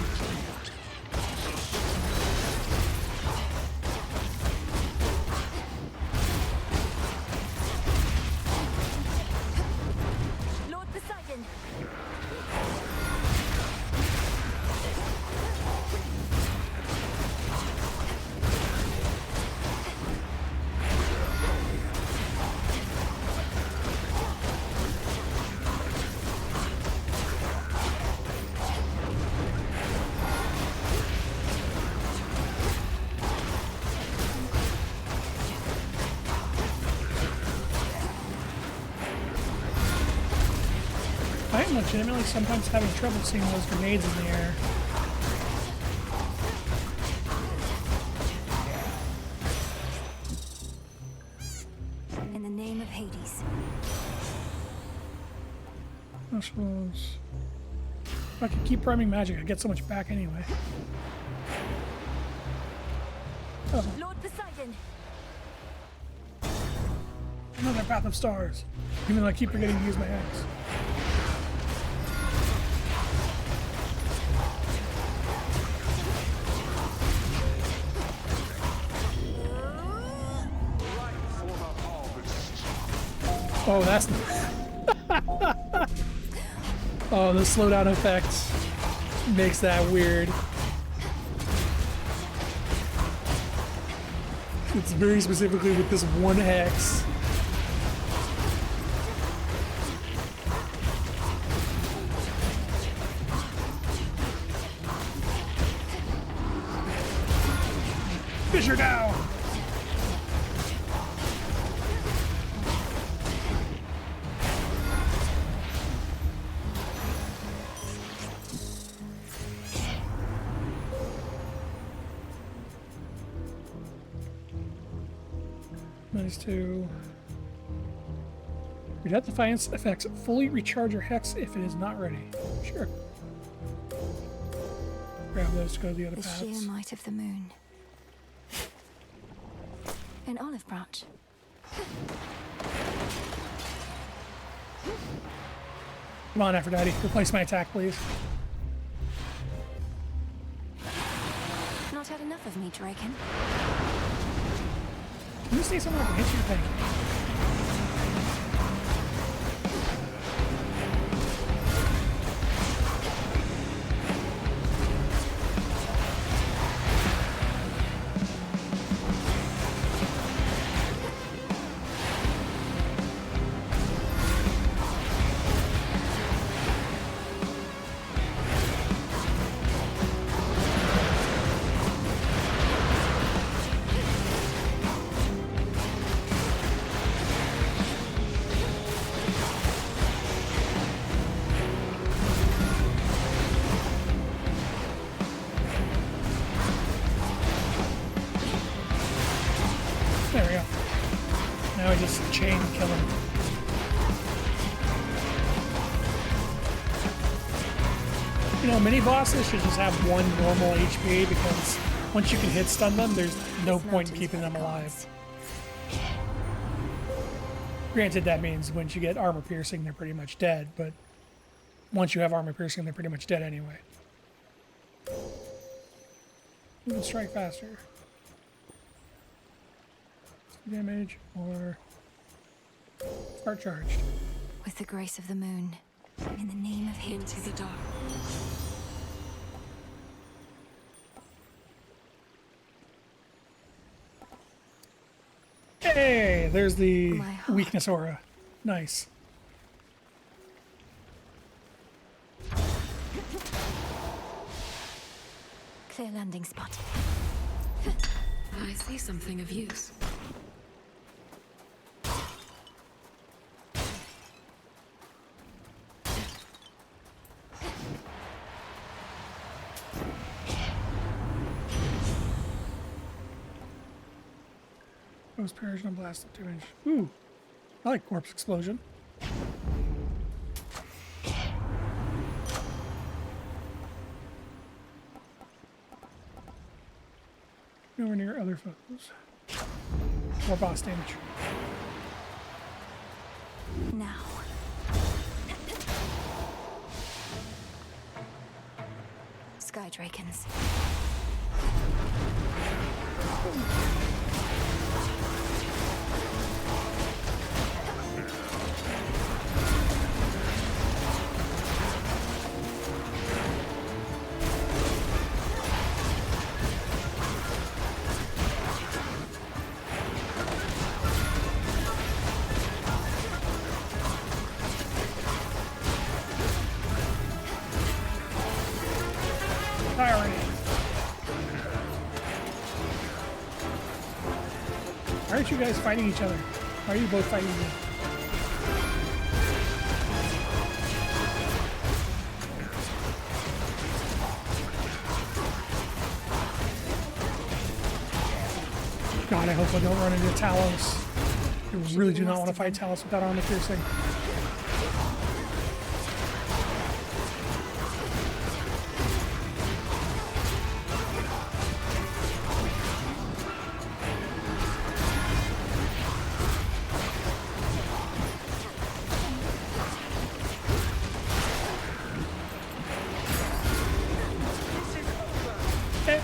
Lord Poseidon! I am legitimately sometimes having trouble seeing those grenades in the air. In the name of Hades. Mushrooms. If I could keep priming magic, I'd get so much back anyway. Oh, Lord Poseidon! another Path of Stars. Even though I keep forgetting to use my axe. Oh, that's oh, the slowdown effect makes that weird. It's very specifically with this one hex. Fissure down! -2. Your Death Defiance effects fully recharge your hex if it is not ready. Sure. Grab those to go to the other The paths. sheer might of the moon. An olive branch. Come on, Aphrodite. Replace my attack, please. Not had enough of me, Draken. Can you say something I can hit you? Thank you. There we go. Now I just chain kill him. You know, mini bosses should just have one normal HP because once you can hit stun them, there's no point in keeping them alive. Granted, that means once you get armor piercing, they're pretty much dead, but once you have armor piercing, they're pretty much dead anyway. You can strike faster. Damage or start charged. With the grace of the moon, in the name of him. Into the dark. Hey, there's the weakness aura. Nice. Clear landing spot. I see something of use. Post Perishing and blast of damage. Ooh, I like corpse explosion. Nowhere near other foes. More boss damage. Now. Sky Drakens. Why aren't you guys fighting each other? Why are you both fighting me? God, I hope I don't run into Talos. I really do not want to fight Talos without armor piercing.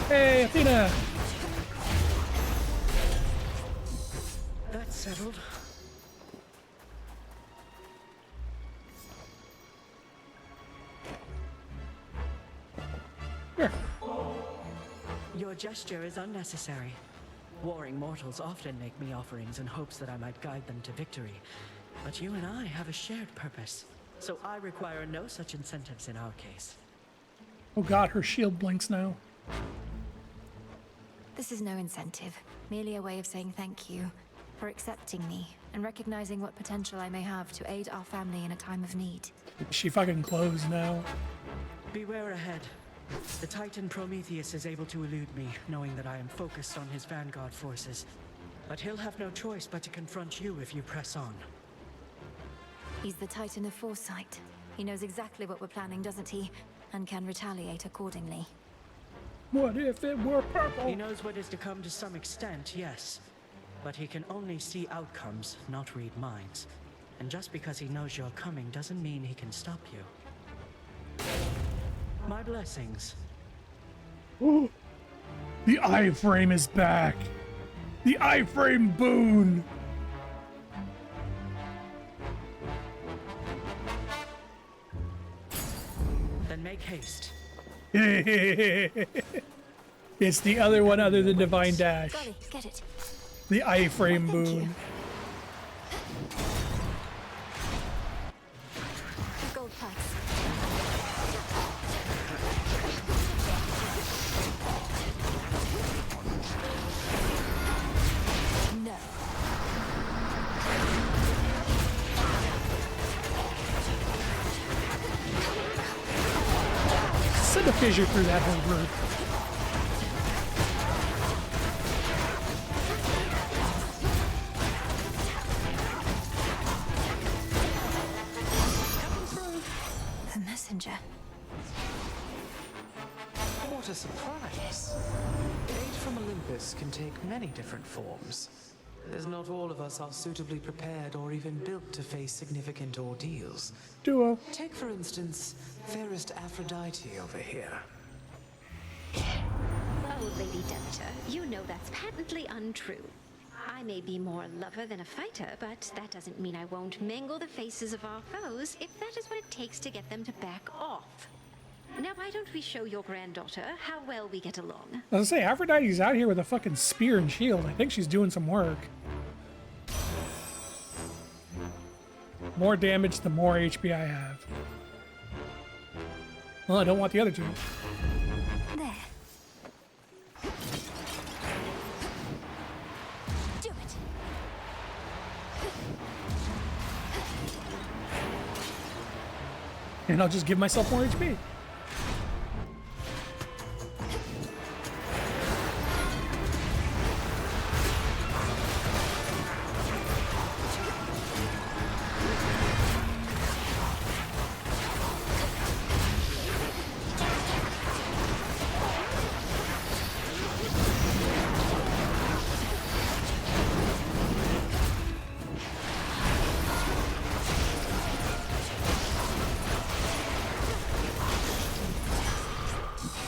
Hey, Athena! That's settled. Here. Your gesture is unnecessary. Warring mortals often make me offerings in hopes that I might guide them to victory. But you and I have a shared purpose, so I require no such incentives in our case. Oh God, her shield blinks now. This is no incentive, merely a way of saying thank you for accepting me and recognizing what potential I may have to aid our family in a time of need. She fucking closed now. Beware ahead. The Titan Prometheus is able to elude me, knowing that I am focused on his vanguard forces. But he'll have no choice but to confront you if you press on. He's the Titan of Foresight. He knows exactly what we're planning, doesn't he? And can retaliate accordingly. What if it were purple? He knows what is to come to some extent, yes. But he can only see outcomes, not read minds. And just because he knows you're coming doesn't mean he can stop you. My blessings. Ooh. The iframe is back. The iframe boon. Then make haste. It's the other one other than Divine Dash. Golly, get it. The iframe boon. Gold packs. No. Send a fissure through that whole group. The messenger. What a surprise. Aid from Olympus can take many different forms, as not all of us are suitably prepared or even built to face significant ordeals. Duo. Take, for instance, fairest Aphrodite over here. Oh, Lady Demeter, you know that's patently untrue. I may be more a lover than a fighter, but that doesn't mean I won't mangle the faces of our foes if that is what it takes to get them to back off. Now, why don't we show your granddaughter how well we get along? I was gonna say, Aphrodite's out here with a fucking spear and shield. I think she's doing some work. More damage, the more HP I have. Well, I don't want the other two. There. Do it. And I'll just give myself more HP.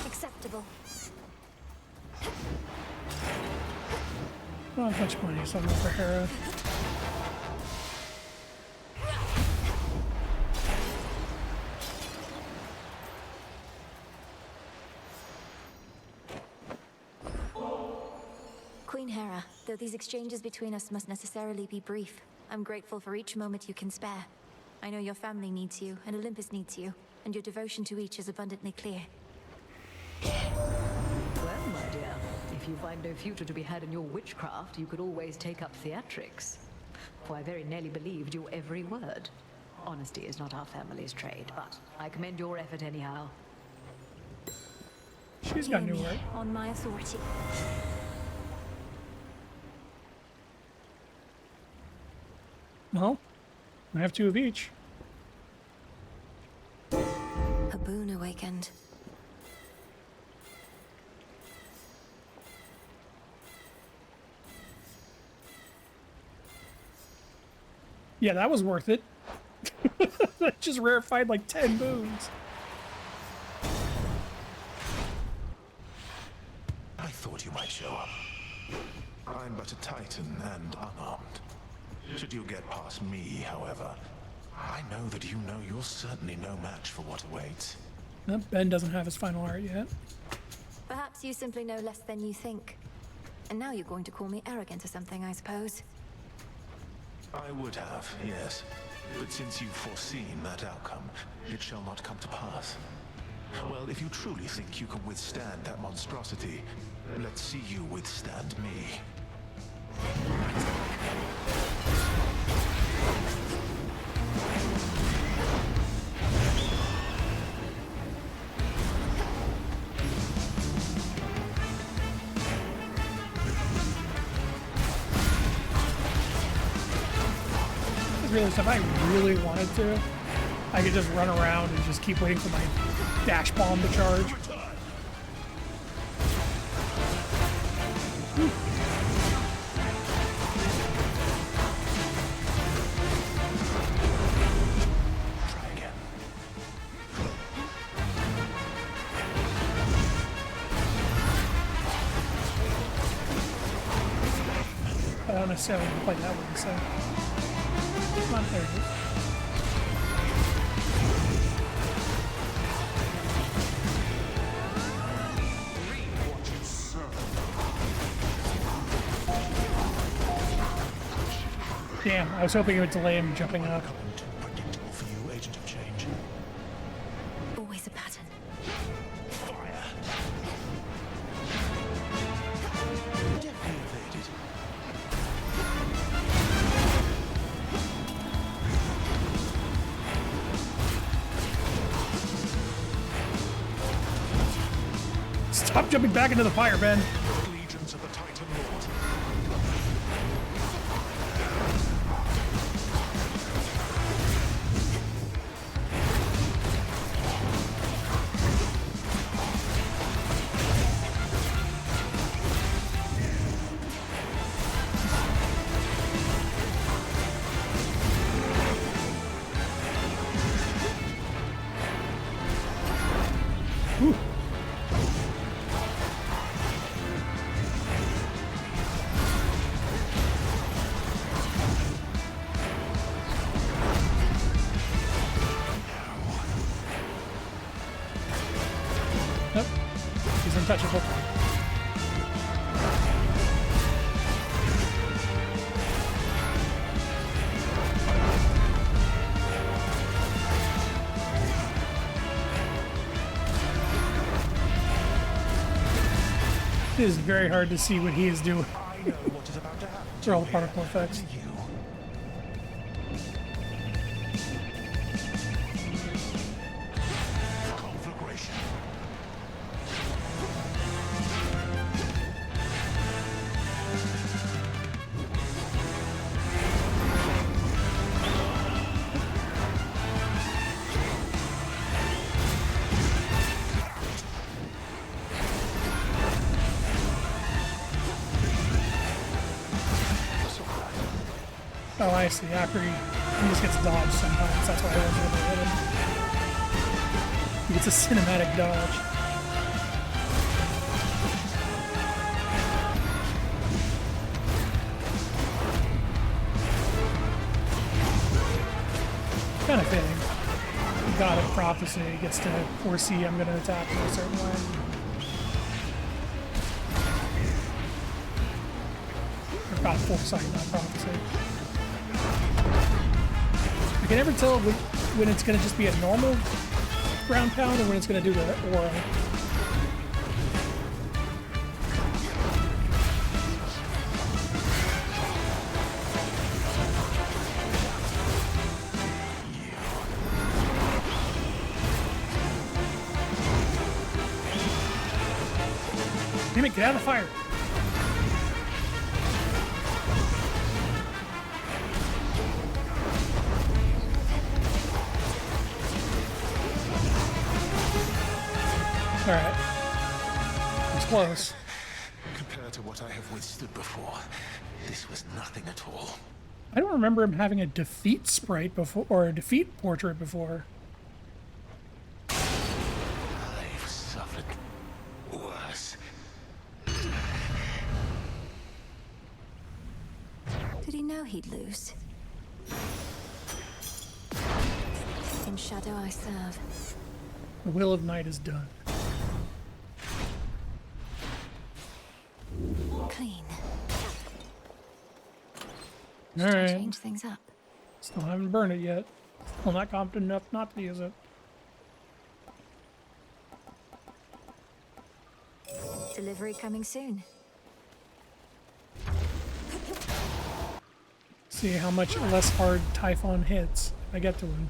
Acceptable. Not much money, so I'm going for Hera. Queen Hera, though these exchanges between us must necessarily be brief, I'm grateful for each moment you can spare. I know your family needs you, and Olympus needs you, and your devotion to each is abundantly clear. Well, my dear, if you find no future to be had in your witchcraft, you could always take up theatrics. For I very nearly believed your every word. Honesty is not our family's trade, but I commend your effort anyhow. She's got new work. On my authority. Well, I have two of each. A boon awakened. Yeah, that was worth it. Just rarefied like 10 boons. I thought you might show up. I'm but a Titan and unarmed. Should you get past me, however, I know that you know you're certainly no match for what awaits. Ben doesn't have his final art yet. Perhaps you simply know less than you think. And now you're going to call me arrogant or something, I suppose. I would have, yes. But since you've foreseen that outcome, it shall not come to pass. Well, if you truly think you can withstand that monstrosity, let's see you withstand me. Realized if I really wanted to, I could just run around and just keep waiting for my dash bomb to charge. Try again. necessarily play that way, so. Come on, there it is. Damn, I was hoping it would delay him jumping up. Predictable for you, agent of change. Always a pattern. Fire. Deftly evaded. Stop jumping back into the fire, Ben. Legions of the Titan Lord. Nope. He's untouchable. It is very hard to see what he is doing. I know what is about to happen. They're all particle effects. Conflagration. Oh, I see. After he just gets dodged sometimes. That's why I wasn't able to hit him. He gets a cinematic dodge. Kind of fitting. God of Prophecy gets to foresee I'm going to attack in a certain way. Or God of Foresight, not Prophecy. I can never tell when it's going to just be a normal ground pound or when it's going to do the aura. Damn it, get out of the fire. Alright. It's close. Compared to what I have withstood before, this was nothing at all. I don't remember him having a defeat sprite before, or a defeat portrait before. I've suffered worse. Did he know he'd lose? In shadow I serve. The will of night is done. Clean. Alright. Change things up. Still haven't burned it yet. Still not confident enough not to use it. Delivery coming soon. See how much less hard Typhon hits if I get to him.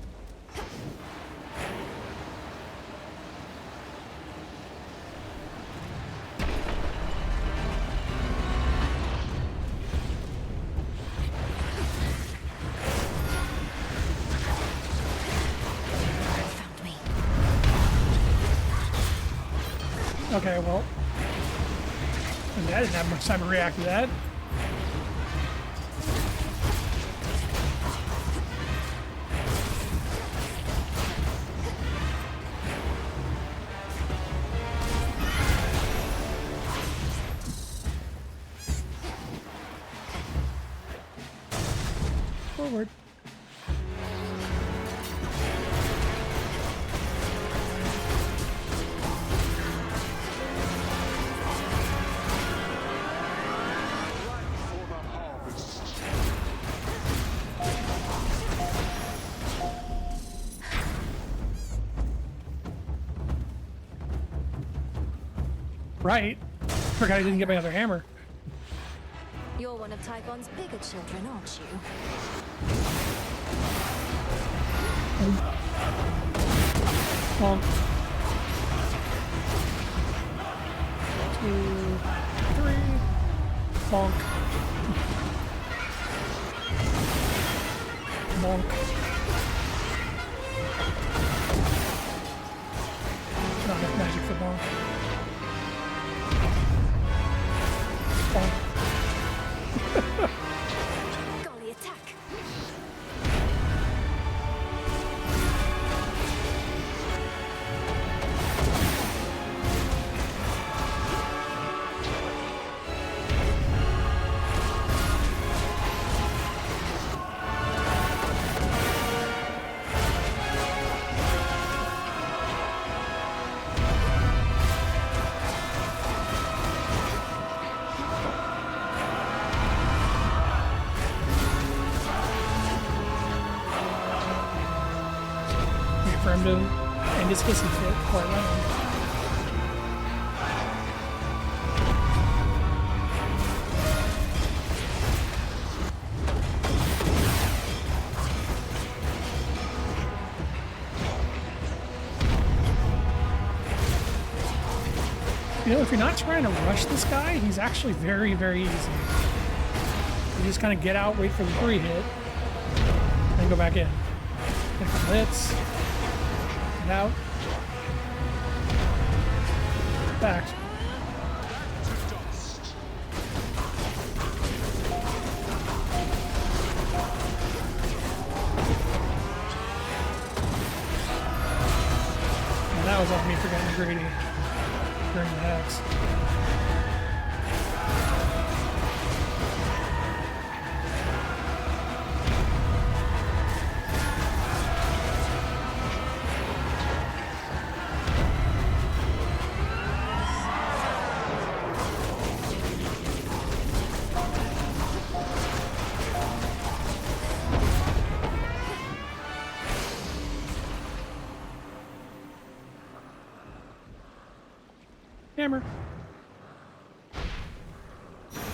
Okay, well, I didn't have much time to react to that. forward. Right. Forgot I didn't get my other hammer. You're one of Typhon's bigger children, aren't you? Bonk. 2, 3. Bonk. Bonk. Not enough magic for bonk. Bonk. Golly, attack! Wait for him to end his hissy fit before I run him. You know, if you're not trying to rush this guy, he's actually very, very easy. You just kind of get out, wait for the 3 hit, and go back in. Hit the blitz. Get out. Back. And that was off me for getting greedy during the hex. Hammer.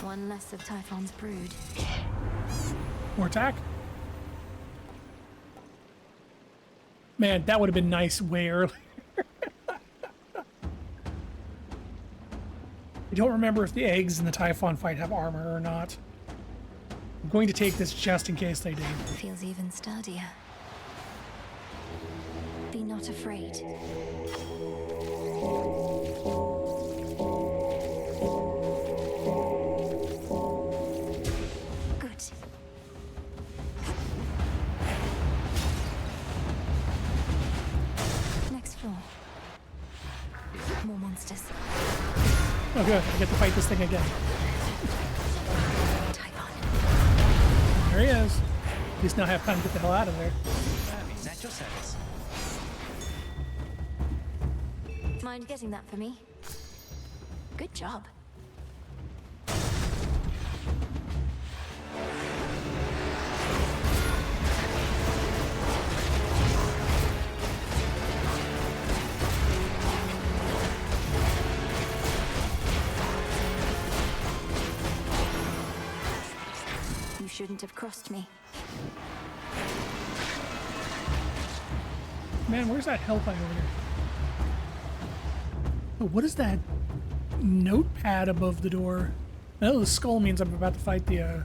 One less of Typhon's brood. More attack. Man, that would have been nice way earlier. I don't remember if the eggs in the Typhon fight have armor or not. I'm going to take this just in case they do. Feels even sturdier. Be not afraid. Good. Next floor. More monsters. Oh good, I get to fight this thing again. There he is. At least now I have time to get the hell out of there. Hermes, at your service. Mind getting that for me? Good job. You shouldn't have crossed me. Man, where's that hellfire over there? Oh, what is that notepad above the door? Oh, the skull means I'm about to fight the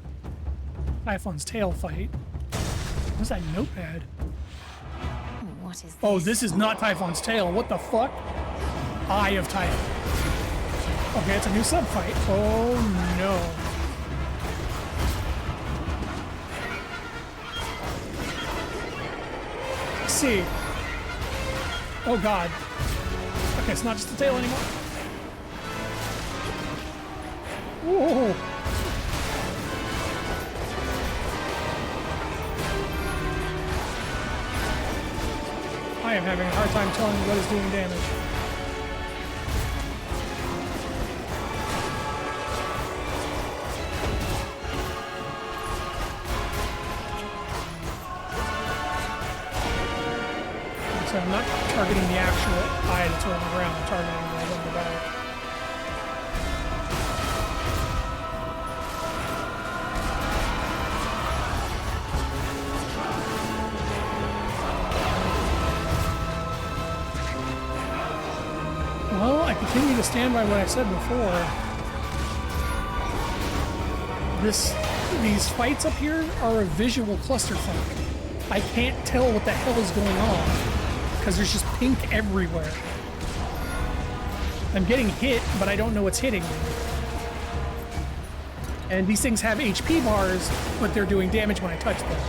Typhon's tail fight. What's that notepad? What is this? Oh, this is not Typhon's tail. What the fuck? Eye of Typhon. Okay, it's a new sub fight. Oh no. Let's see. Oh god. Okay, it's not just the tail anymore. Whoa. I am having a hard time telling what is doing damage. So I'm not targeting the actual eye that's on the ground, I'm targeting the one on the back. Well, I continue to stand by what I said before. These fights up here are a visual clusterfuck. I can't tell what the hell is going on because there's just pink everywhere. I'm getting hit, but I don't know what's hitting me. And these things have HP bars, but they're doing damage when I touch them.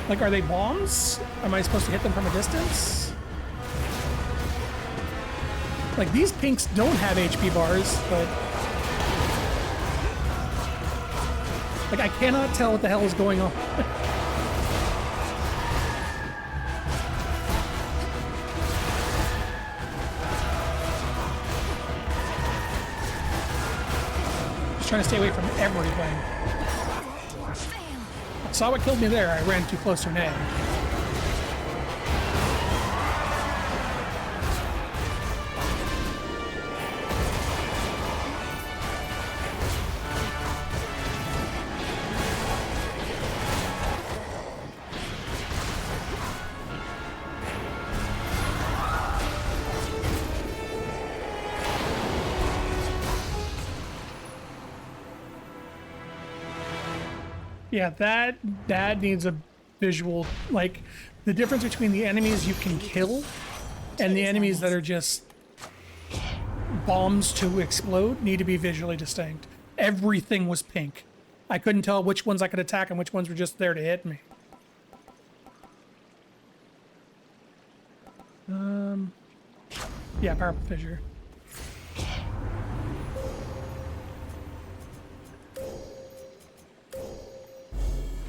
Like, are they bombs? Am I supposed to hit them from a distance? Like, these pinks don't have HP bars, but... like, I cannot tell what the hell is going on. Just trying to stay away from everything. I saw what killed me there. I ran too close to an egg. Yeah, that needs a visual, like, the difference between the enemies you can kill and the enemies that are just bombs to explode need to be visually distinct. Everything was pink. I couldn't tell which ones I could attack and which ones were just there to hit me. Yeah, powerful fissure.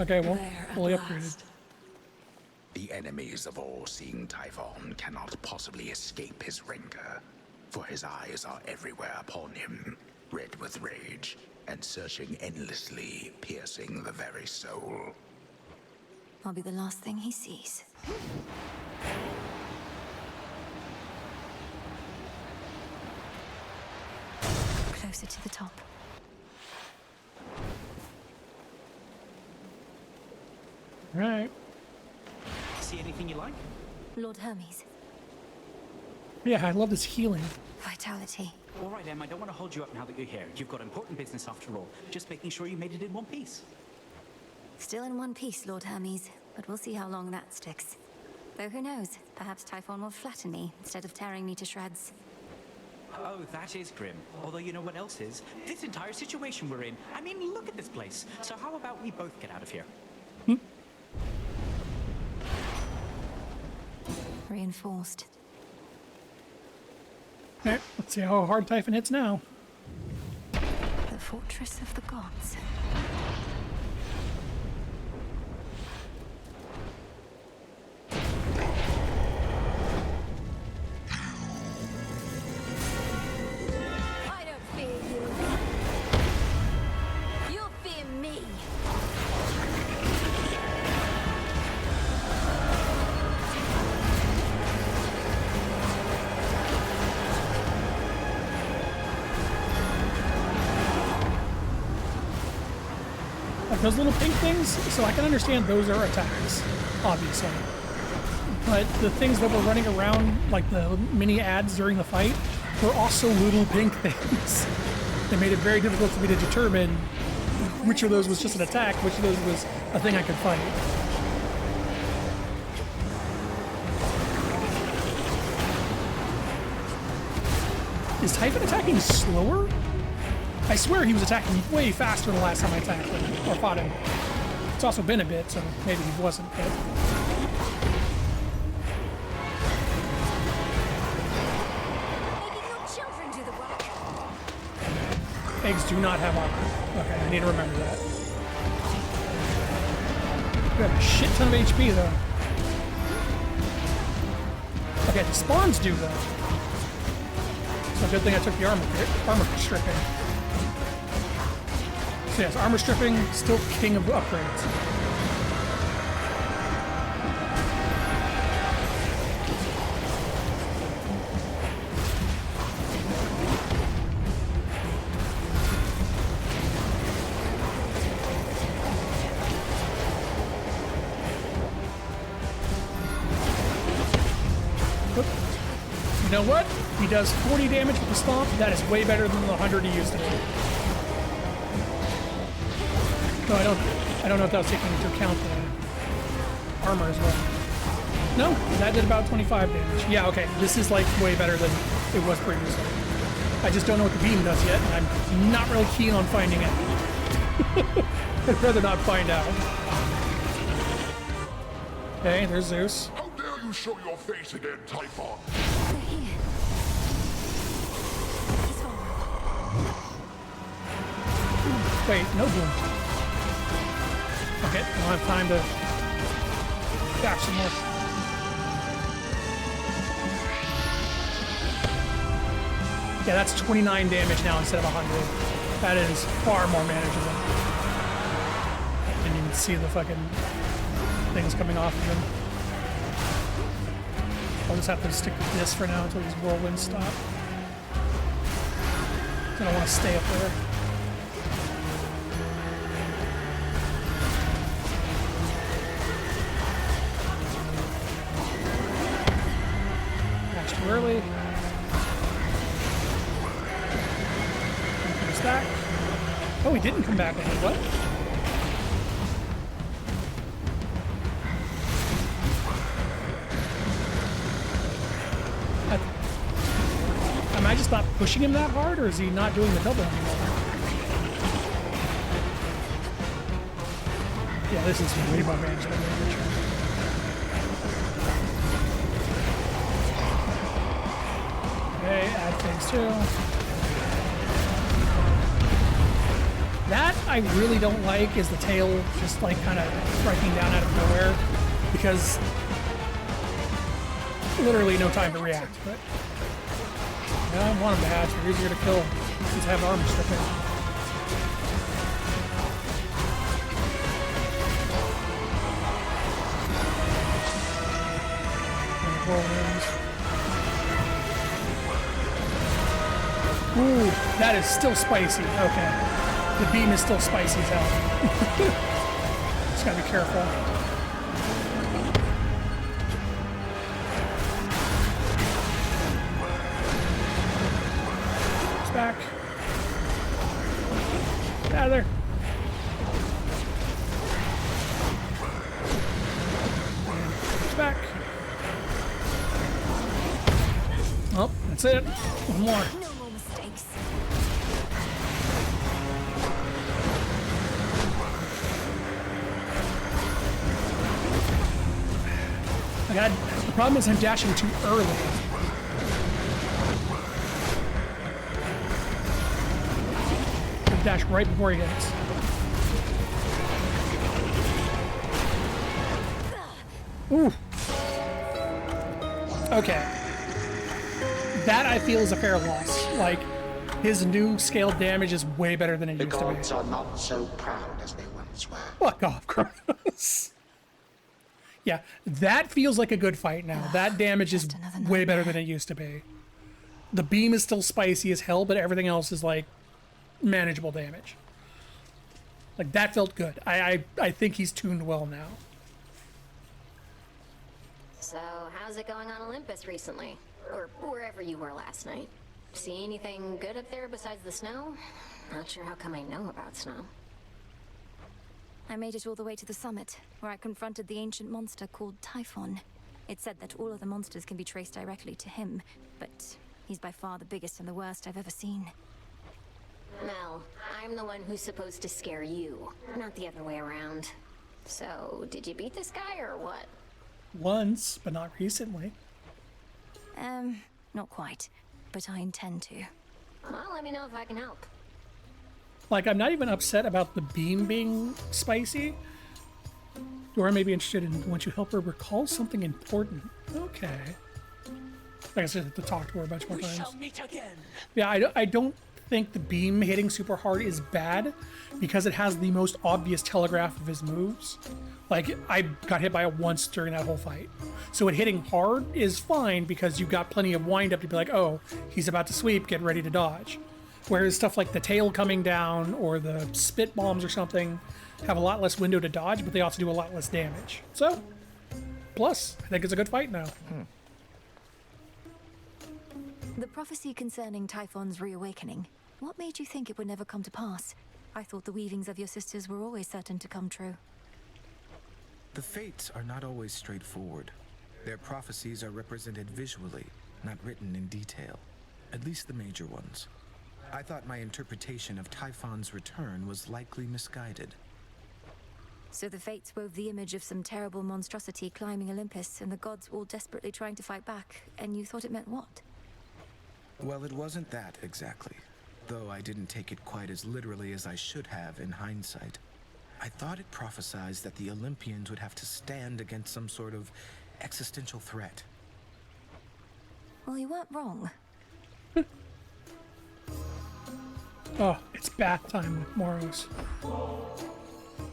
Okay, well, fully upgraded. The enemies of all-seeing Typhon cannot possibly escape his rancor, for his eyes are everywhere upon him, red with rage, and searching endlessly, piercing the very soul. I'll be the last thing he sees. Closer to the top. Right. See anything you like? Lord Hermes. Yeah, I love this healing. Vitality. All right, Em, I don't want to hold you up now that you're here. You've got important business after all. Just making sure you made it in one piece. Still in one piece, Lord Hermes, but we'll see how long that sticks. Though who knows, perhaps Typhon will flatten me instead of tearing me to shreds. Oh, that is grim. Although you know what else is? This entire situation we're in. I mean, look at this place. So how about we both get out of here? Reinforced. Alright, let's see how hard Typhon hits now. The fortress of the gods. I don't fear you. You'll fear me. Like those little pink things, so I can understand those are attacks, obviously. But the things that were running around, like the mini ads during the fight, were also little pink things. They made it very difficult for me to determine which of those was just an attack, which of those was a thing I could fight. Is Typhon attacking slower? I swear he was attacking way faster the last time I attacked him, or fought him. It's also been a bit, so maybe he wasn't, but... Eggs do not have armor. Okay, I need to remember that. You have a shit ton of HP, though. Okay, the spawns do though. So good thing I took the armor stripping. So yes, armor stripping, still king of upgrades. You know what? He does 40 damage with the stomp. That is way better than the 100 he used to do. No, I don't know if that was taking into account the armor as well. No, that did about 25 damage. Yeah, okay. This is like way better than it was previously. I just don't know what the beam does yet, and I'm not really keen on finding out. I'd rather not find out. Okay, there's Zeus. How dare you show your face again, Typhon? Wait, no boom. Okay, I don't have time to back some more. Yeah, that's 29 damage now instead of 100. That is far more manageable. I didn't even see the fucking things coming off of him. I'll just have to stick with this for now until these whirlwinds stop. I don't want to stay up there. That's too early. Stack. Oh, he didn't come back. What? Am I just not pushing him that hard, or is he not doing the double anymore? Yeah, this is way more manageable damage. Okay, add things too. That I really don't like is the tail just like kind of striking down out of nowhere, because literally no time to react. But yeah, I want them to hatch. They're easier to kill since I have armor stripping. Ooh, that is still spicy. Okay. The beam is still spicy as hell. Just gotta be careful. It's back. Get out of there. It's back. Oh, that's it. One more. God, the problem is I'm dashing too early. I dash right before he hits. Ooh. Okay. That I feel is a fair loss. Like, his new scaled damage is way better than it used to be. The gods are not so proud as they once were. Fuck off, Kronos. Yeah, that feels like a good fight now. That damage is way better than it used to be. The beam is still spicy as hell, but everything else is like manageable damage. Like that felt good. I think he's tuned well now. So, how's it going on Olympus recently? Or wherever you were last night? See anything good up there besides the snow? Not sure how come I know about snow. I made it all the way to the summit, where I confronted the ancient monster called Typhon. It said that all of the monsters can be traced directly to him, but he's by far the biggest and the worst I've ever seen. Mel, I'm the one who's supposed to scare you, not the other way around. So, did you beat this guy or what? Once, but not recently. Not quite, but I intend to. Well, let me know if I can help. Like, I'm not even upset about the beam being spicy. Dora may be interested in once you help her recall something important. Okay. I guess I have to talk to her a bunch more We times. shall meet again. Yeah, I don't think the beam hitting super hard is bad because it has the most obvious telegraph of his moves. Like, I got hit by it once during that whole fight. So it hitting hard is fine because you've got plenty of wind up to be like, oh, he's about to sweep, get ready to dodge. Whereas stuff like the tail coming down or the spit bombs or something have a lot less window to dodge, but they also do a lot less damage. So, plus, I think it's a good fight now. The prophecy concerning Typhon's reawakening. What made you think it would never come to pass? I thought the weavings of your sisters were always certain to come true. The fates are not always straightforward. Their prophecies are represented visually, not written in detail. At least the major ones. I thought my interpretation of Typhon's return was likely misguided. So the fates wove the image of some terrible monstrosity climbing Olympus and the gods all desperately trying to fight back, and you thought it meant what? Well, it wasn't that exactly, though I didn't take it quite as literally as I should have in hindsight. I thought it prophesied that the Olympians would have to stand against some sort of existential threat. Well, you weren't wrong. Oh, it's bath time with Moros.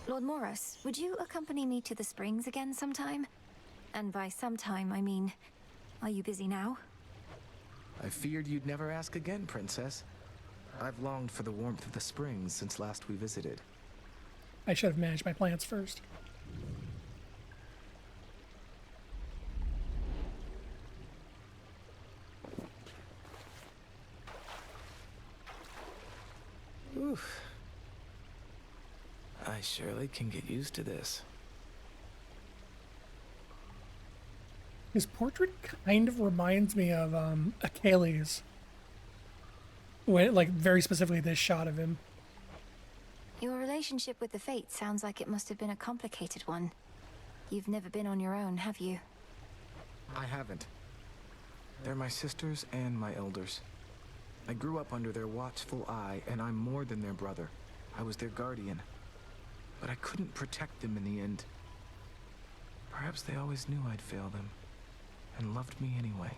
Lord Moros, would you accompany me to the springs again sometime? And by sometime, I mean, are you busy now? I feared you'd never ask again, Princess. I've longed for the warmth of the springs since last we visited. I should have managed my plants first. Oof. I surely can get used to this. His portrait kind of reminds me of Achilles. When, like, very specifically this shot of him. Your relationship with the Fates sounds like it must have been a complicated one. You've never been on your own, have you? I haven't. They're my sisters and my elders. I grew up under their watchful eye, and I'm more than their brother. I was their guardian. But I couldn't protect them in the end. Perhaps they always knew I'd fail them, and loved me anyway.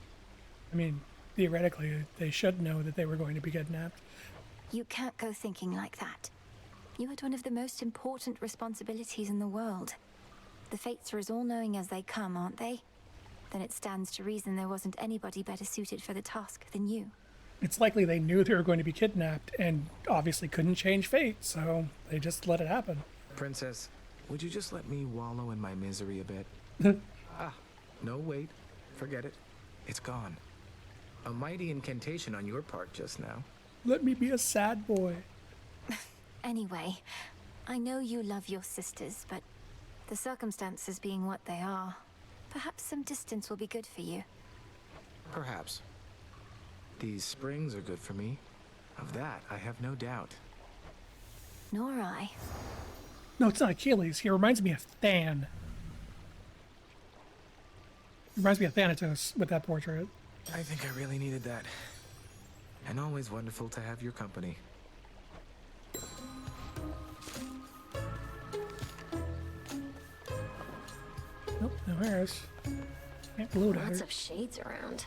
I mean, theoretically, they should know that they were going to be kidnapped. You can't go thinking like that. You had one of the most important responsibilities in the world. The Fates are as all-knowing as they come, aren't they? Then it stands to reason there wasn't anybody better suited for the task than you. It's likely they knew they were going to be kidnapped and obviously couldn't change fate, so they just let it happen. Princess, would you just let me wallow in my misery a bit? No, wait. Forget it. It's gone. A mighty incantation on your part just now. Let me be a sad boy. Anyway, I know you love your sisters, but the circumstances being what they are, perhaps some distance will be good for you. Perhaps. These springs are good for me. Of that, I have no doubt. Nor I. No, it's not Achilles. He reminds me of Than. He reminds me of Thanatos with that portrait. I think I really needed that. And always wonderful to have your company. Nope, no arrows. Can't blow it at Lots her. of shades around.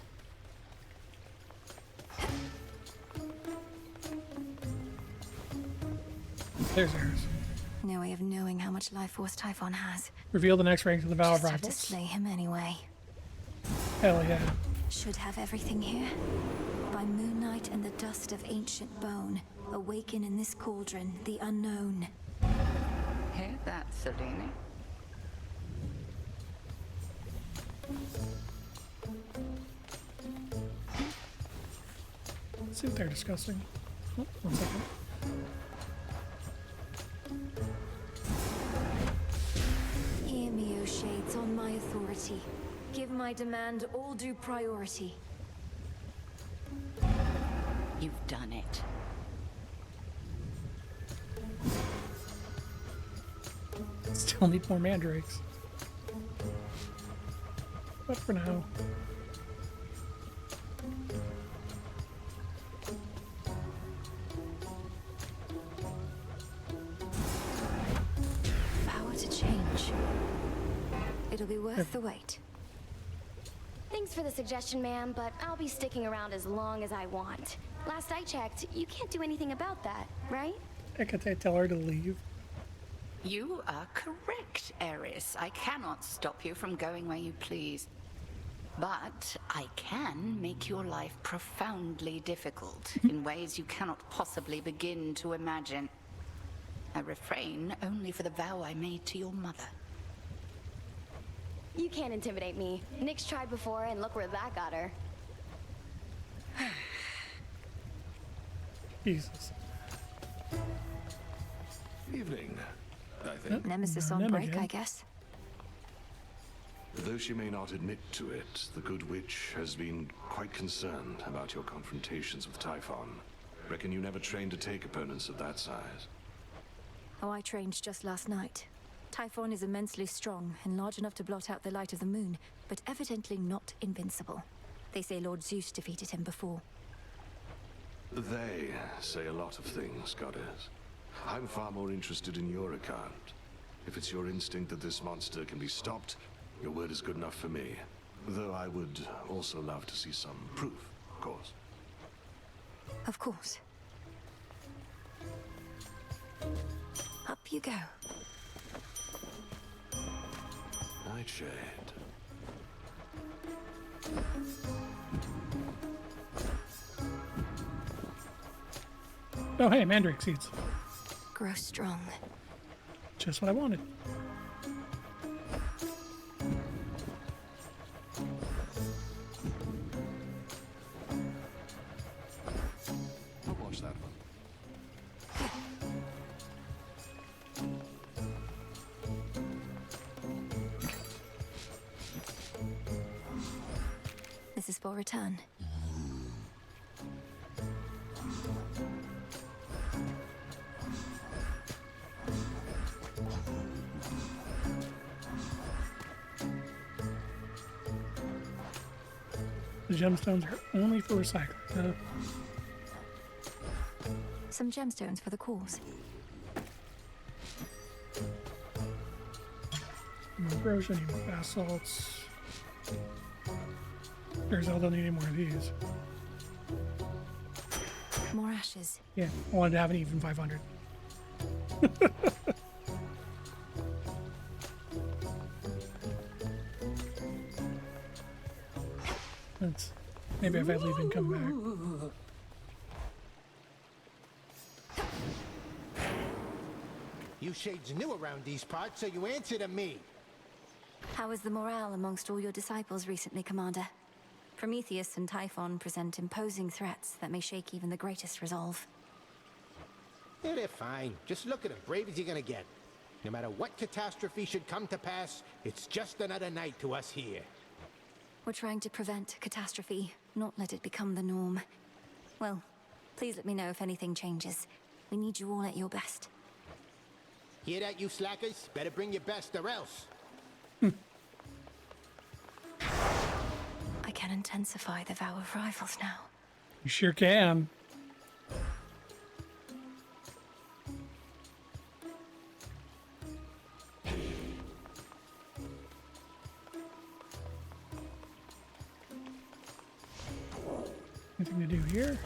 There's arrows. No way of knowing how much life force Typhon has. Reveal the next rank to the Vow of Just have to Rivals. slay him anyway. Hell yeah. Should have everything here. By moonlight and the dust of ancient bone, awaken in this cauldron the unknown. Hear that, Selene? Let's see what they're discussing. Oh, 1 second. Hear me, O Shades, on my authority. Give my demand all due priority. You've done it. Still need more mandrakes. But for now. Power to change. It'll be worth the wait. Thanks for the suggestion, ma'am, but I'll be sticking around as long as I want. Last I checked, you can't do anything about that, right? I could tell her to leave. You are correct, Eris. I cannot stop you from going where you please. But I can make your life profoundly difficult in ways you cannot possibly begin to imagine. I refrain only for the vow I made to your mother. You can't intimidate me. Nyx tried before, and look where that got her. Jesus. Evening, I think. Nemesis on break, I guess. Though she may not admit to it, the Good Witch has been quite concerned about your confrontations with Typhon. Reckon you never trained to take opponents of that size. Oh, I trained just last night. Typhon is immensely strong and large enough to blot out the light of the moon, but evidently not invincible. They say Lord Zeus defeated him before. They say a lot of things, Goddess. I'm far more interested in your account. If it's your instinct that this monster can be stopped, your word is good enough for me. Though I would also love to see some proof, of course. Of course. Up you go. Nightshade. Oh, hey, mandrake seeds. Grow strong. Just what I wanted. I'll watch that one. This is for return. The gemstones are only for recycling. Some gemstones for the cause. More corrosion, need more basalts. There's all don't need any more of these. More ashes. Yeah, I wanted to have an even 500. That's maybe if I leave and come back. You shades new around these parts, so you answer to me. How is the morale amongst all your disciples recently, Commander? Prometheus and Typhon present imposing threats that may shake even the greatest resolve. Yeah, they're fine. Just look at them, brave as you're gonna get. No matter what catastrophe should come to pass, it's just another night to us here. We're trying to prevent catastrophe, not let it become the norm. Well, please let me know if anything changes. We need you all at your best. Hear that, you slackers? Better bring your best or else. I can intensify the vow of rivals now. You sure can. Anything to do here?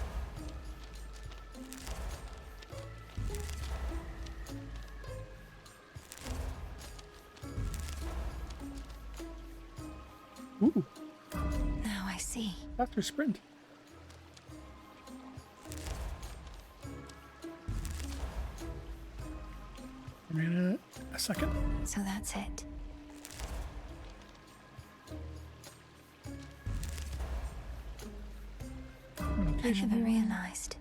Ooh. Now I see. After sprint. A second. So that's it. I never realized.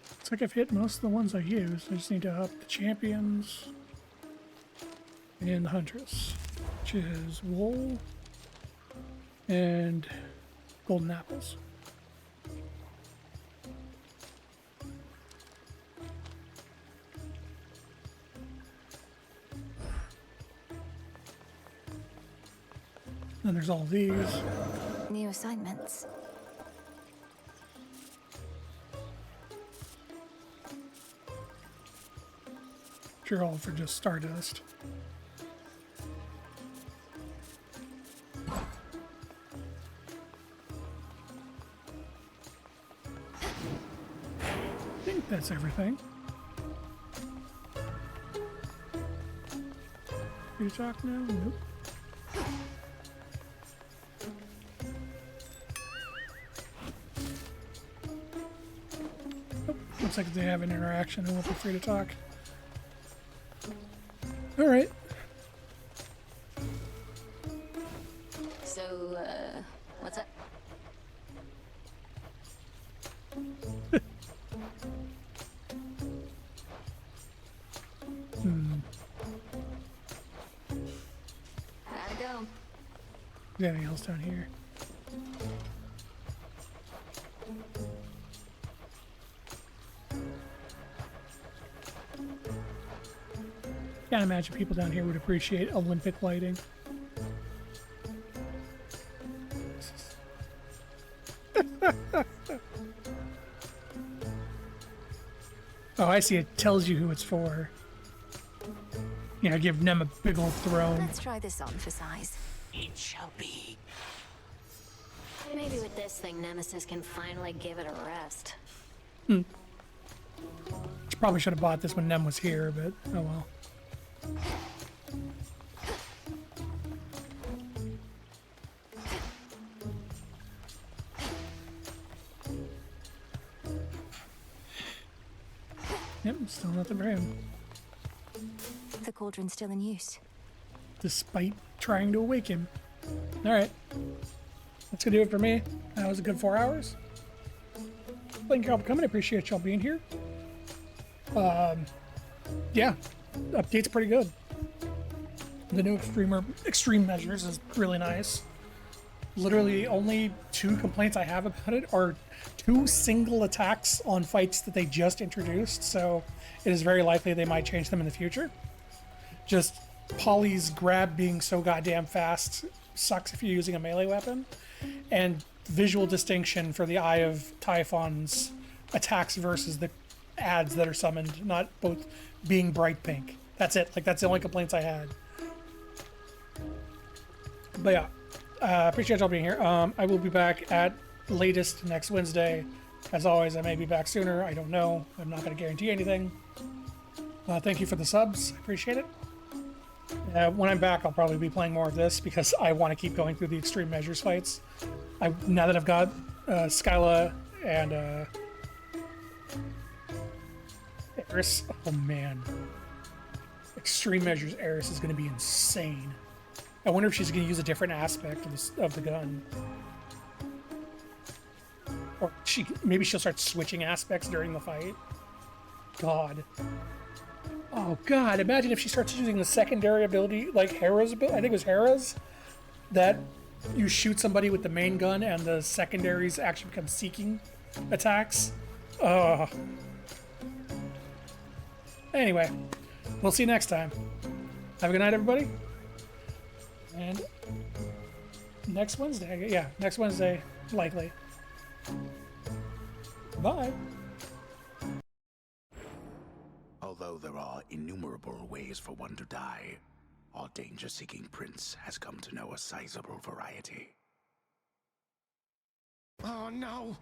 Looks like I've hit most of the ones I used. I just need to up the champions and the huntress, which is wool and golden apples. Then there's all these. New assignments. After all, for just Stardust. I think that's everything. Free to talk now? Nope. Looks like they have an interaction and won't be free to talk. Alright. So, what's up? How'd it go? Is there anything else down here? Can't imagine people down here would appreciate Olympic lighting. Oh, I see. It tells you who it's for. You know, give Nem a big old throne. Let's try this on for size. It shall be. Maybe with this thing, Nemesis can finally give it a rest. Probably should have bought this when Nem was here, but oh well. Yep, still nothing for him. The cauldron's still in use. Despite trying to awake him. Alright. That's gonna do it for me. That was a good 4 hours. Thank you all for coming. I appreciate y'all being here. Yeah. Update's pretty good. The new extreme measures is really nice. Literally, the only 2 complaints I have about it are 2 single attacks on fights that they just introduced, so it is very likely they might change them in the future. Just Polly's grab being so goddamn fast sucks if you're using a melee weapon, and visual distinction for the Eye of Typhon's attacks versus the ads that are summoned, not both being bright pink. That's it. Like, that's the only complaints I had. But yeah, appreciate y'all being here. I will be back at latest next Wednesday. As always, I may be back sooner. I don't know. I'm not going to guarantee anything. Thank you for the subs. I appreciate it. When I'm back, I'll probably be playing more of this because I want to keep going through the extreme measures fights. Now that I've got Skyla and Eris, oh man, extreme measures Eris is going to be insane. I wonder if she's going to use a different aspect of the gun, or maybe she'll start switching aspects during the fight. God. Oh God, imagine if she starts using the secondary ability, like Hera's ability, I think it was Hera's, that you shoot somebody with the main gun and the secondaries actually become seeking attacks. Anyway, we'll see you next time. Have a good night, everybody. And next Wednesday, yeah, next Wednesday, likely. Bye. Although there are innumerable ways for one to die, our danger-seeking prince has come to know a sizable variety. Oh no!